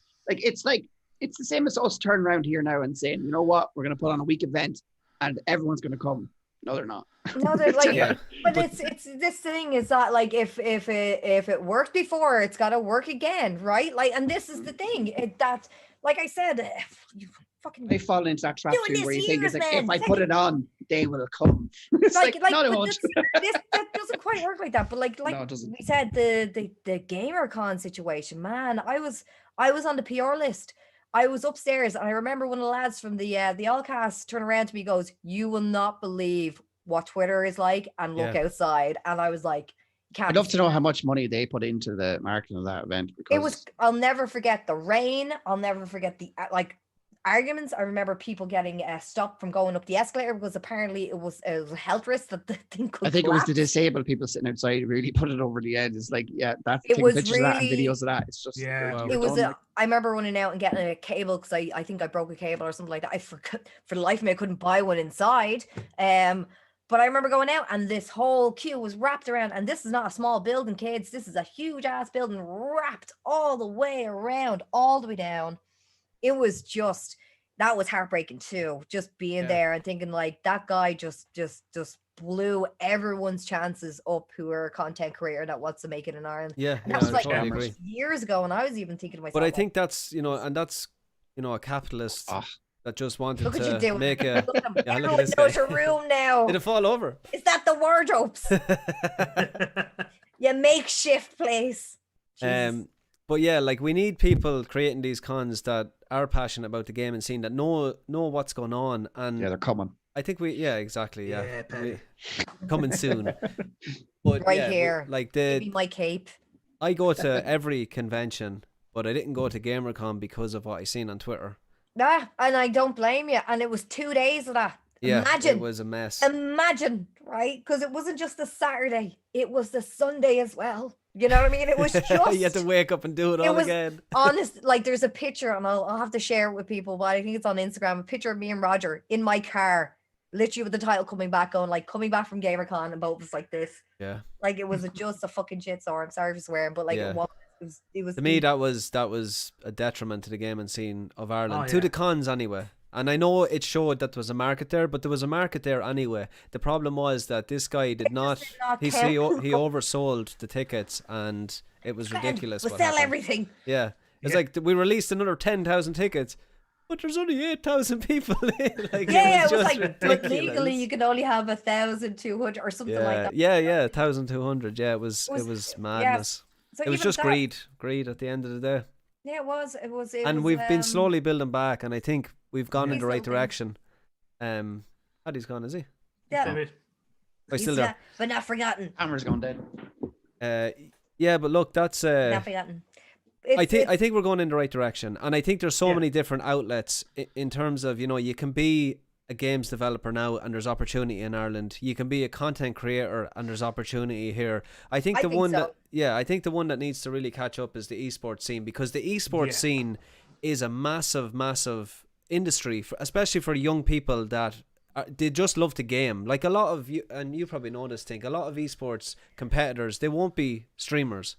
it's the same as us turning around here now and saying, you know what, we're going to put on a week event and everyone's going to come. No, they're not. no, they're like, Yeah. but it's this thing is that like if it worked before, it's got to work again, right? Like, and this is the thing that, like I said, you fucking They fall into that trap Doing too, this where you think it's years, like, if man. I put it on, they will come. It's like, no, they but won't. that doesn't quite work like that. But like No, it doesn't. we said, the GamerCon situation, man, I was on the PR list. I was upstairs, and I remember one of the lads from the All-Cast turned around to me, goes, "You will not believe what Twitter is like, and look outside." And I was like, "Can't." I'd love to know how much money they put into the marketing of that event, because It was. I'll never forget the rain. I'll never forget the arguments. I remember people getting stopped from going up the escalator because apparently it was a health risk that the thing could I think it was the collapse. disabled people sitting outside who really put it over the edge. It's like, yeah, that's It taking was pictures of that and really- videos of that. It's just, Yeah. you're Wow. It was. done, like. I remember running out and getting a cable because I think I broke a cable or something like that. I forgot, for the life of me, I couldn't buy one inside. But I remember going out, and this whole queue was wrapped around. And this is not a small building, kids. This is a huge ass building wrapped all the way around, all the way down. It was just, that was heartbreaking too. Just being there and thinking like that guy just blew everyone's chances up who are a content creator that wants to make it in Ireland. Yeah, And yeah, that was I like totally agree. years ago, and I was even thinking to myself, But I like, think that's, and that's, a capitalist Oh. that just wanted look at you to doing make it. a. Look at him. Yeah, look at Everyone this knows guy. your room now. Did it fall over? Is that the wardrobes? Your makeshift place. Jesus. But yeah, like we need people creating these cons that are passionate about the gaming scene, that know what's going on, and Yeah, they're coming. I think exactly, Yeah, Pen. coming soon. But Right yeah, here. like Give me my cape. I go to every convention, but I didn't go to GamerCon because of what I seen on Twitter. Yeah, and I don't blame you. And it was 2 days of that. Yeah, Imagine. it was a mess. Imagine, right? Because it wasn't just the Saturday, it was the Sunday as well. You know what I mean? It was just You had to wake up and do it it all was again. honest. Like there's a picture, and I'll have to share it with people, but I think it's on Instagram. A picture of me and Roger in my car, literally with the title coming back from GamerCon, and both was like this. Yeah. Like it was just a fucking shit show. I'm sorry for swearing, but like Yeah. it was To me, that was a detriment to the gaming scene of Ireland, Oh, to yeah. the cons anyway. And I know it showed that there was a market there, but there was a market there anyway. The problem was that this guy did not. did not He care. he oversold the tickets, and it was ridiculous. We'll what sell happened. everything. Yeah, it's Yeah. like we released another 10,000 tickets, but there's only 8,000 people in. Like, Yeah, it was just like, but ridiculous. legally you can only have 1,200 or something like that. Yeah, 1,200. Yeah, it was madness. So It was even just that- greed at the end of the day. Yeah, it was. And we've been slowly building back, and I think we've gone in He's the right still direction. Paddy's gone, is he? Yeah, Maybe. Oh, he's still there. but not forgotten. Hammer's gone dead. Yeah, but look, that's Not forgotten. I think we're going in the right direction, and I think there's so Yeah. many different outlets in terms of, you can be a games developer now, and there's opportunity in Ireland. You can be a content creator, and there's opportunity here. I think the one that needs to really catch up is the esports scene, because the esports scene is a massive industry, especially for young people that they just love to game. Like a lot of you, and you probably know this thing, a lot of esports competitors, they won't be streamers.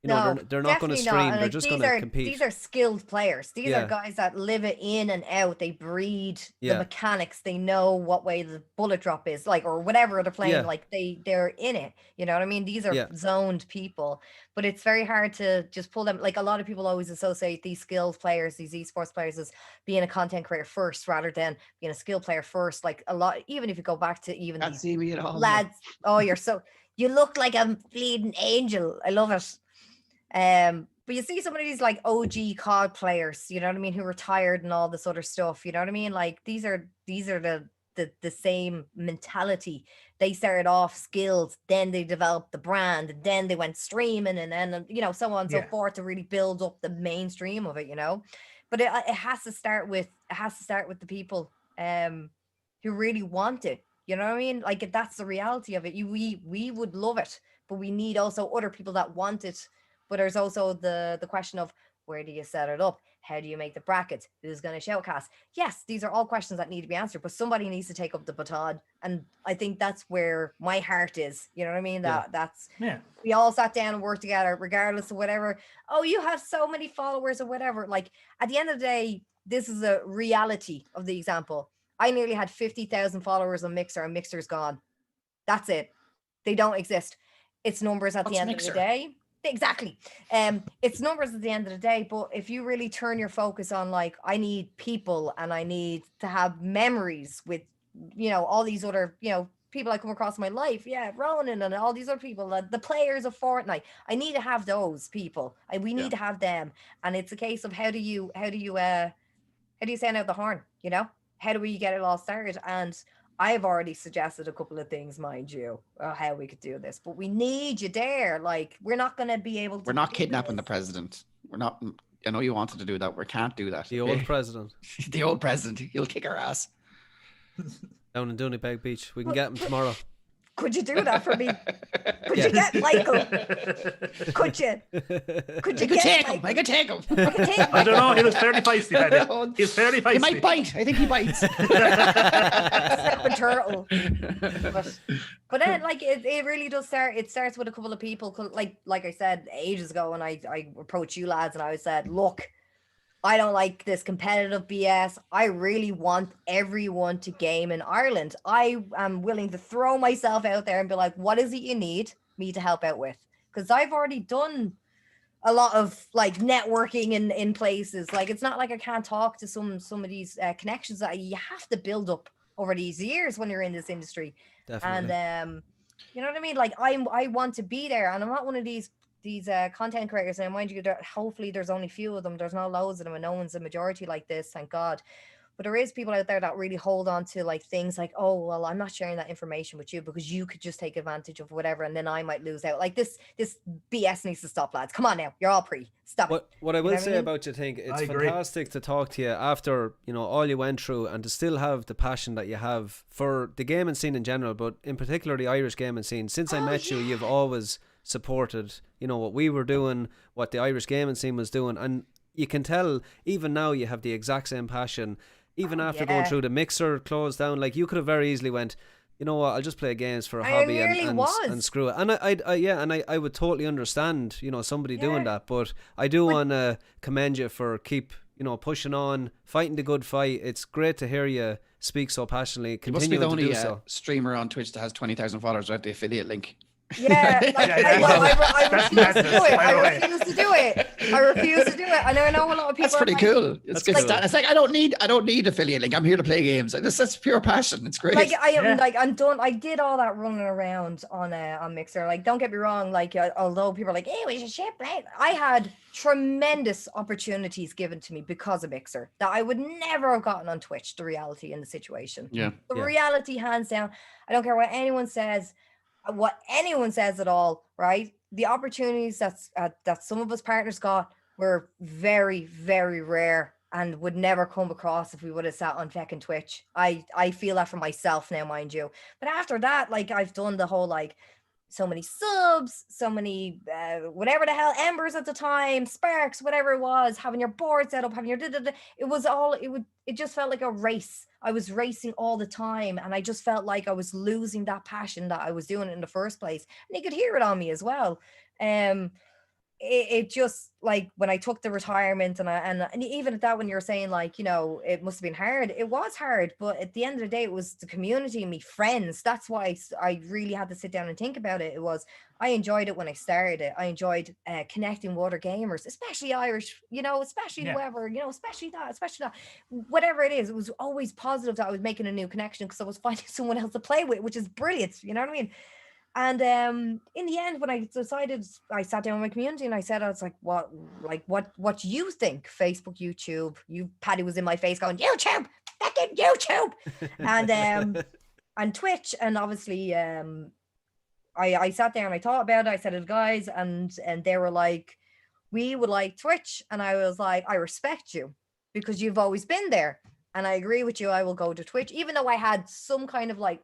They're not going to definitely stream. not. And, They're like, just these going to are- compete. These are skilled players. These Yeah. are guys that live it in and out. They breed Yeah. the mechanics. They know what way the bullet drop is, like, or whatever they're playing. Yeah. Like they're in it. You know what I mean? These are Yeah. zoned people. But it's very hard to just pull them. Like a lot of people always associate these skilled players, these esports players, as being a content creator first rather than being a skill player first. Like a lot, even if you go back to even Can't these see me at all. lads. Oh, you look like a bleeding angel. I love it. But you see some of these like OG COD players, you know what I mean, who retired and all this other stuff, you know what I mean? Like these are the same mentality. They started off skilled, then they developed the brand, and then they went streaming, and then so on and so Yeah. forth, to really build up the mainstream of it, But it has to start with the people who really want it. You know what I mean? Like that's the reality of it. We would love it, but we need also other people that want it. But there's also the question of where do you set it up? How do you make the brackets? Who's going to shoutcast? Yes, these are all questions that need to be answered, but somebody needs to take up the baton. And I think that's where my heart is. You know what I mean? That's we all sat down and worked together, regardless of whatever. Oh, you have so many followers or whatever. Like at the end of the day, this is a reality of the example. I nearly had 50,000 followers on Mixer, and Mixer's gone. That's it. They don't exist. It's numbers at the end of the day. Exactly. It's numbers at the end of the day. But if you really turn your focus on like, I need people and I need to have memories with, all these other, people I come across in my life. Yeah, Ronan and all these other people, the players of Fortnite. I need to have those people. We need to have them. And it's a case of how do you sound out the horn? How do we get it all started? And I've already suggested a couple of things, mind you, how we could do this, but we need you there. Like, we're not going to be able to. We're not kidnapping the president. We're not. I know you wanted to do that. We can't do that. The old president. The old president. He'll kick our ass. Down in Doonybeg Beach. We can get him tomorrow. Could you do that for me? Could you get Michael? Could you? Could you get Michael? I could take him. I don't know. He was fairly feisty, Paddy. He's fairly feisty. He might bite. I think he bites. Step turtle. But then, like, it really does start. It starts with a couple of people. Like I said ages ago, when I approached you lads, and I said, look, I don't like this competitive BS. I really want everyone to game in Ireland. I am willing to throw myself out there and be like, what is it you need me to help out with? Because I've already done a lot of like networking in places. Like, it's not like I can't talk to some of these connections that you have to build up over these years when you're in this industry. Definitely. And you know what I mean? Like, I want to be there, and I'm not one of these content creators, and mind you, hopefully there's only few of them. There's not loads of them, and no one's a majority like this, thank God. But there is people out there that really hold on to like things like, oh, well, I'm not sharing that information with you because you could just take advantage of whatever, and then I might lose out. Like this BS needs to stop, lads. Come on now, you're all stop it. What I will say about you, think it's fantastic to talk to you after all you went through, and to still have the passion that you have for the gaming scene in general, but in particular the Irish gaming scene. Since I met you, you've always supported what we were doing, what the Irish gaming scene was doing, and you can tell even now you have the exact same passion. Even after going through the Mixer closed down, like, you could have very easily went, you know what, I'll just play games for a hobby and screw it. And I would totally understand somebody doing that, but I do want to commend you for keep pushing on, fighting the good fight. It's great to hear you speak so passionally. Continue to do so. Streamer on Twitch that has 20,000 followers, right? The affiliate link. Yeah, like, I refuse to do it. I refuse to do it. I know a lot of people. That's pretty cool. It's good stuff. It's like I don't need affiliate link. I'm here to play games. That's pure passion. It's great. Like I'm done. I did all that running around on Mixer. Like, don't get me wrong. Like, although people are like, "Hey, we should share play," I had tremendous opportunities given to me because of Mixer that I would never have gotten on Twitch. The reality in the situation. Yeah. The reality, hands down. I don't care what anyone says. At all, right? The opportunities that some of us partners got were very, very rare and would never come across if we would have sat on fucking Twitch. I feel that for myself now, mind you. But after that, like, I've done the whole, like, so many subs, so many whatever the hell, embers at the time, sparks, whatever it was, having your board set up, having your it just felt like a race. I was racing all the time, and I just felt like I was losing that passion that I was doing in the first place. And you could hear it on me as well. It just, like, when I took the retirement and even at that, when you're saying, like, it must have been hard, it was hard, but at the end of the day, it was the community and me friends. That's why I really had to sit down and think about it. I enjoyed it when I started it. I enjoyed connecting with other gamers, especially Irish, especially whoever, especially that, whatever it is. It was always positive that I was making a new connection because I was finding someone else to play with, which is brilliant. You know what I mean? And in the end, when I decided, I sat down with my community and I said, I was like, what do you think? Facebook, YouTube, Paddy was in my face going, YouTube, fucking YouTube. And Twitch. And obviously, I sat there and I thought about it. I said to the guys, and they were like, we would like Twitch. And I was like, I respect you because you've always been there. And I agree with you. I will go to Twitch, even though I had some kind of like,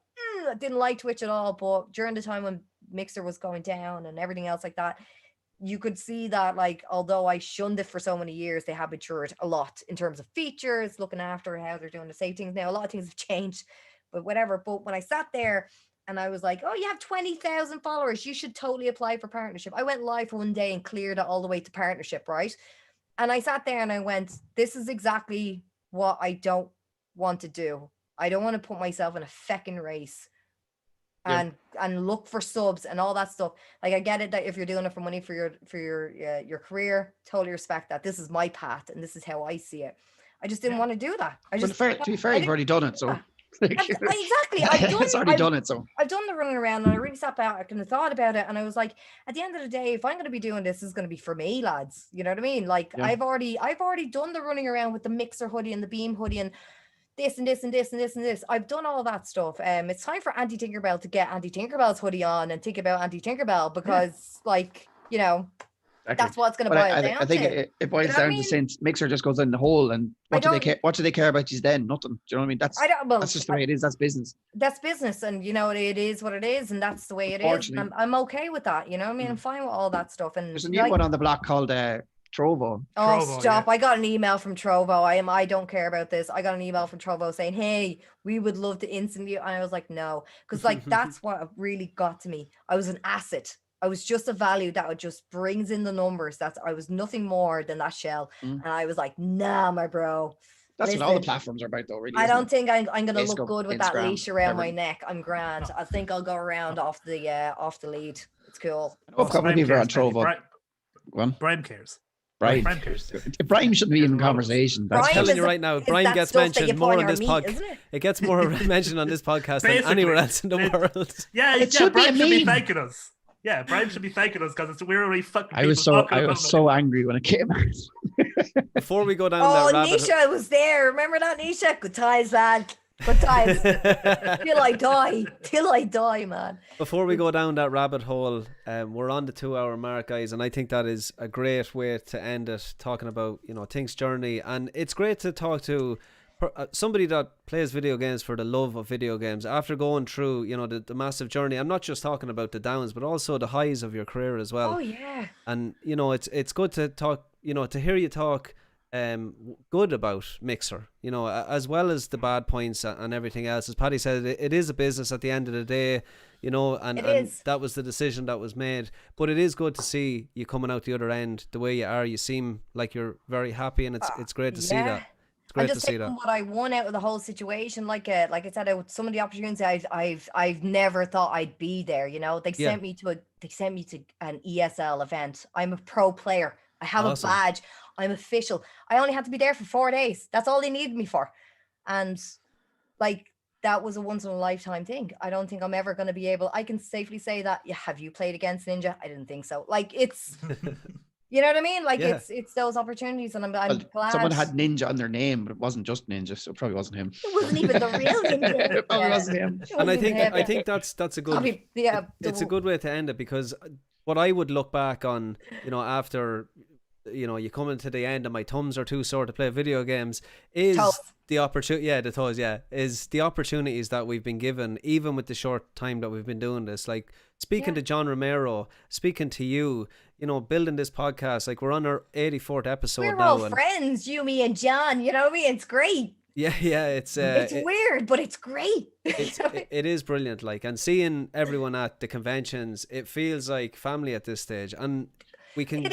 I didn't like Twitch at all. But during the time when Mixer was going down and everything else like that, you could see that, like, although I shunned it for so many years, they have matured a lot in terms of features, looking after how they're doing the same things now. A lot of things have changed, but whatever. But when I sat there and I was like, oh, you have 20,000 followers, you should totally apply for partnership. I went live for one day and cleared it all the way to partnership, right? And I sat there and I went, this is exactly what I don't want to do. I don't want to put myself in a fecking race and look for subs and all that stuff. Like, I get it that if you're doing it for money for your career, totally respect that. This is my path and this is how I see it. I just didn't want to do that. To be fair, you've already done it, so. Exactly. It's already done it, so. I've done the running around and I really sat back and thought about it, and I was like, at the end of the day, if I'm going to be doing this, is going to be for me, lads. You know what I mean? Like, I've already done the running around with the Mixer hoodie and the Beam hoodie and this and this and this and this and this. I've done all that stuff. It's time for Auntie Tinkerbell to get Auntie Tinkerbell's hoodie on and think about Auntie Tinkerbell, because like, you know, that's what's going to boil down I think to. it boils down to since Mixer just goes in the hole, and what do they care about you then? Nothing. Do you know what I mean? That's just the way it is. That's business. That's business, and you know, it is what it is, and that's the way it is. And I'm okay with that. You know what I mean? I'm fine with all that stuff. And there's a new one on the block called Trovo. Oh, stop. Yeah. I got an email from Trovo. I don't care about this. I got an email from Trovo saying, hey, we would love to instant you. And I was like, no, because like that's what really got to me. I was an asset. I was just a value that just brings in the numbers. I was nothing more than that shell. And I was like, nah, my bro. That's what all the platforms are about, though, really. I don't think I'm going to look good with Instagram, that leash around my neck. I'm grand. I think I'll go around off the lead. It's cool. A couple of people are on Trovo. Brian cares. Brian shouldn't be in conversation. I'm telling you right now, Brian gets mentioned more on this podcast. It gets more mentioned on this podcast than anywhere else in the world. Yeah, Brian should be thanking us. Yeah, Brian should be thanking us because we're already fucking. I was so angry when it came out. Before we go down that rabbit hole. Nisha was there. Remember that, Nisha? Good times, lad. Good times. Till I die, man. Before we go down that rabbit hole, we're on the 2-hour mark, guys, and I think that is a great way to end it, talking about, you know, Tink's journey. And it's great to talk to somebody that plays video games for the love of video games after going through, you know, the massive journey. I'm not just talking about the downs, but also the highs of your career as well. Oh yeah. And you know, it's good to talk, you know, to hear you talk good about Mixer, you know, as well as the bad points and everything else. As Paddy said, it is a business at the end of the day, you know, and that was the decision that was made. But it is good to see you coming out the other end the way you are. You seem like you're very happy, and it's great to see that. It's great to see that. What I won out of the whole situation, like I said, some of the opportunities I've never thought I'd be there. You know, they sent me to an ESL event. I'm a pro player. I have a badge. I'm official. I only had to be there for 4 days. That's all they needed me for, and like that was a once in a lifetime thing. I don't think I'm ever going to be able. I can safely say that. Yeah, have you played against Ninja? I didn't think so. Like it's. You know what I mean? Like it's those opportunities, and I'm glad. Someone had Ninja on their name, but it wasn't just Ninja, so it probably wasn't him. It wasn't even the real Ninja. It probably wasn't him. And I think that's a good. It's a good way to end it, because what I would look back on, you know, after, you know, you come into the end and my thumbs are too sore to play video games, is the opportunity. Yeah, the toes. Yeah, is the opportunities that we've been given, even with the short time that we've been doing this. Like speaking to John Romero, speaking to you, you know, building this podcast. Like we're on our 84th episode now. We're all friends, you, me, and John. You know what I mean? It's great. Yeah, it's weird, but it's great. It is brilliant. Like, and seeing everyone at the conventions, it feels like family at this stage, and we can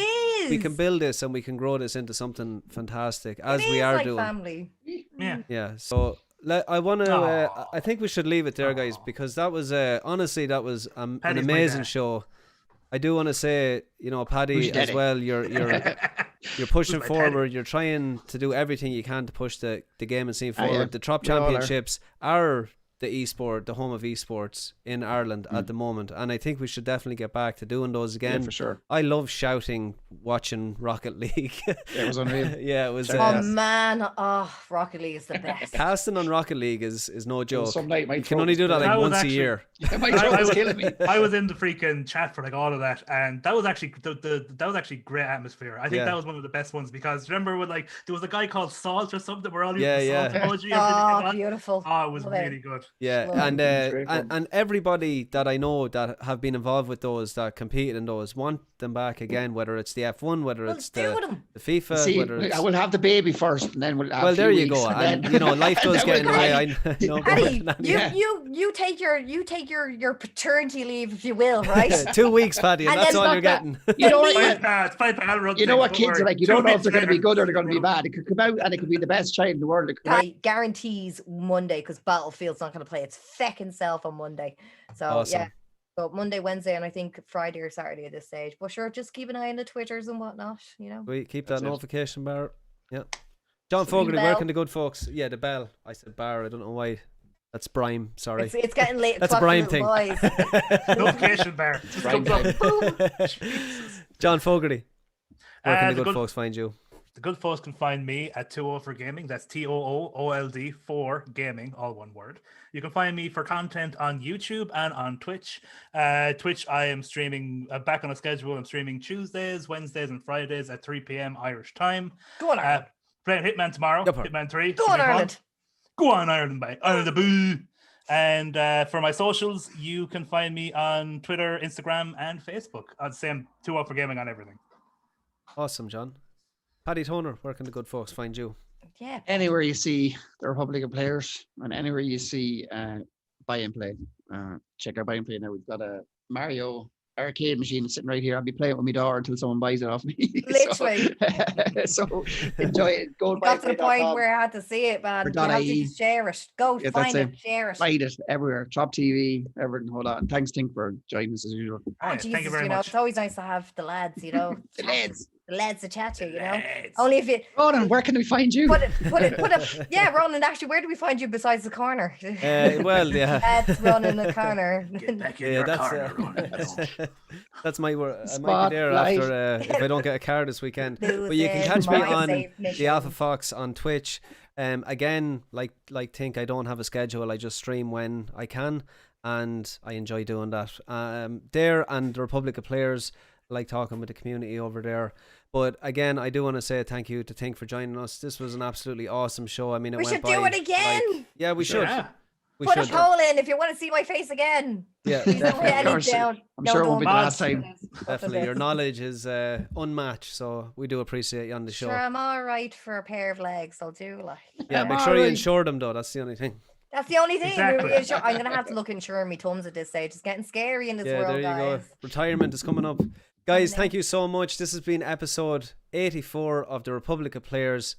build this and we can grow this into something fantastic as we are doing. Family. Yeah. So I want to. I think we should leave it there, guys, because that was honestly that was an amazing show. I do want to say, you know, Paddy as well. You're pushing forward. You're trying to do everything you can to push the gaming scene forward. The Trop Championships are the home of esports in Ireland at the moment, and I think we should definitely get back to doing those again. Yeah, for sure. I love shouting watching Rocket League. It was unreal. Yeah, it was. Oh man, Rocket League is the best. Casting on Rocket League is no joke. Some night You can only do that like once a year. My throat was killing me. I was in the freaking chat for like all of that, and that was actually that was actually great atmosphere. I think that was one of the best ones because remember when like there was a guy called Salt or something. We're all using salt emoji. Oh, beautiful. Oh, it was really good. Yeah, and everybody that I know that have been involved with those that compete in those want them back again. Whether it's the F1, whether it's the FIFA. See, whether it's... I will have the baby first, and then we'll. Have well, there you weeks, go. And you know, life does get in the way. I know. Paddy, you take your paternity leave, if you will, right? 2 weeks, Paddy, and that's all you're getting. You know, you know what kids are like. You don't know if they're going to be good or they're going to be bad. It could come out and it could be the best child in the world. Paddy guarantees Monday because Battlefield's not going to play its feckin' self on Monday. So awesome. yeah. So Monday, Wednesday, and I think Friday or Saturday at this stage. But sure, just keep an eye on the Twitters and whatnot, you know. We keep that notification bar. Yeah. John Fogarty, where can the good folks? Yeah, the bell. I said bar. I don't know why. That's Brime. Sorry. It's getting late. That's a Brime thing. Notification bar. John Fogarty, where can the good folks find you? The good folks can find me at 2O for Gaming. That's TOOOLD for Gaming, all one word. You can find me for content on YouTube and on Twitch. Twitch, I am streaming back on a schedule. I'm streaming Tuesdays, Wednesdays, and Fridays at 3 p.m. Irish time. Go on, Ireland. Playing Hitman tomorrow. Hitman 3. Go on, Ireland. Go on, Ireland, mate. Ireland, the boo. And for my socials, you can find me on Twitter, Instagram, and Facebook. I'd say I'm 2O for Gaming on everything. Awesome, John. Paddy Toner, where can the good folks find you? Yeah. Anywhere you see the Republican players and anywhere you see buy and play, check out buy and play. Now we've got a Mario arcade machine sitting right here. I'll be playing it with my daughter until someone buys it off me. Literally. so enjoy it. Go and buy got to the point where I had to see it, man. You have to share it. Go find it, share it. Find it everywhere. Trop TV, everything. Hold on. Thanks, Tink, for joining us as usual. Oh, Jesus, thank you very much. It's always nice to have the lads, you know. The lads to chat to, you know. Only if you. Ronan, where can we find you? Put it. Yeah, Ronan. Actually, where do we find you besides the corner? Well, yeah. That's Ronan the corner. Get back in your corner, Ronan. That's my word. I might be there after if I don't get a car this weekend. But you can catch me on the Alpha Fox on Twitch. Again, like Tink, I don't have a schedule. I just stream when I can, and I enjoy doing that. There and the Republic of Players. I like talking with the community over there. But again, I do want to say thank you to Tink for joining us. This was an absolutely awesome show. I mean, we should do it again. Yeah, we should. Yeah. Put a poll in if you want to see my face again. Yeah, I'm sure it won't be the last time. Definitely, your knowledge is unmatched, so we do appreciate you on the show. Sure, I'm all right for a pair of legs. I'll do like. Yeah, make sure you insure them though. That's the only thing. That's the only thing. Exactly. I'm gonna have to look insuring me tums at this stage. It's getting scary in this world, there you guys. go. Retirement is coming up. Guys, thank you so much. This has been episode 84 of the Republic of Players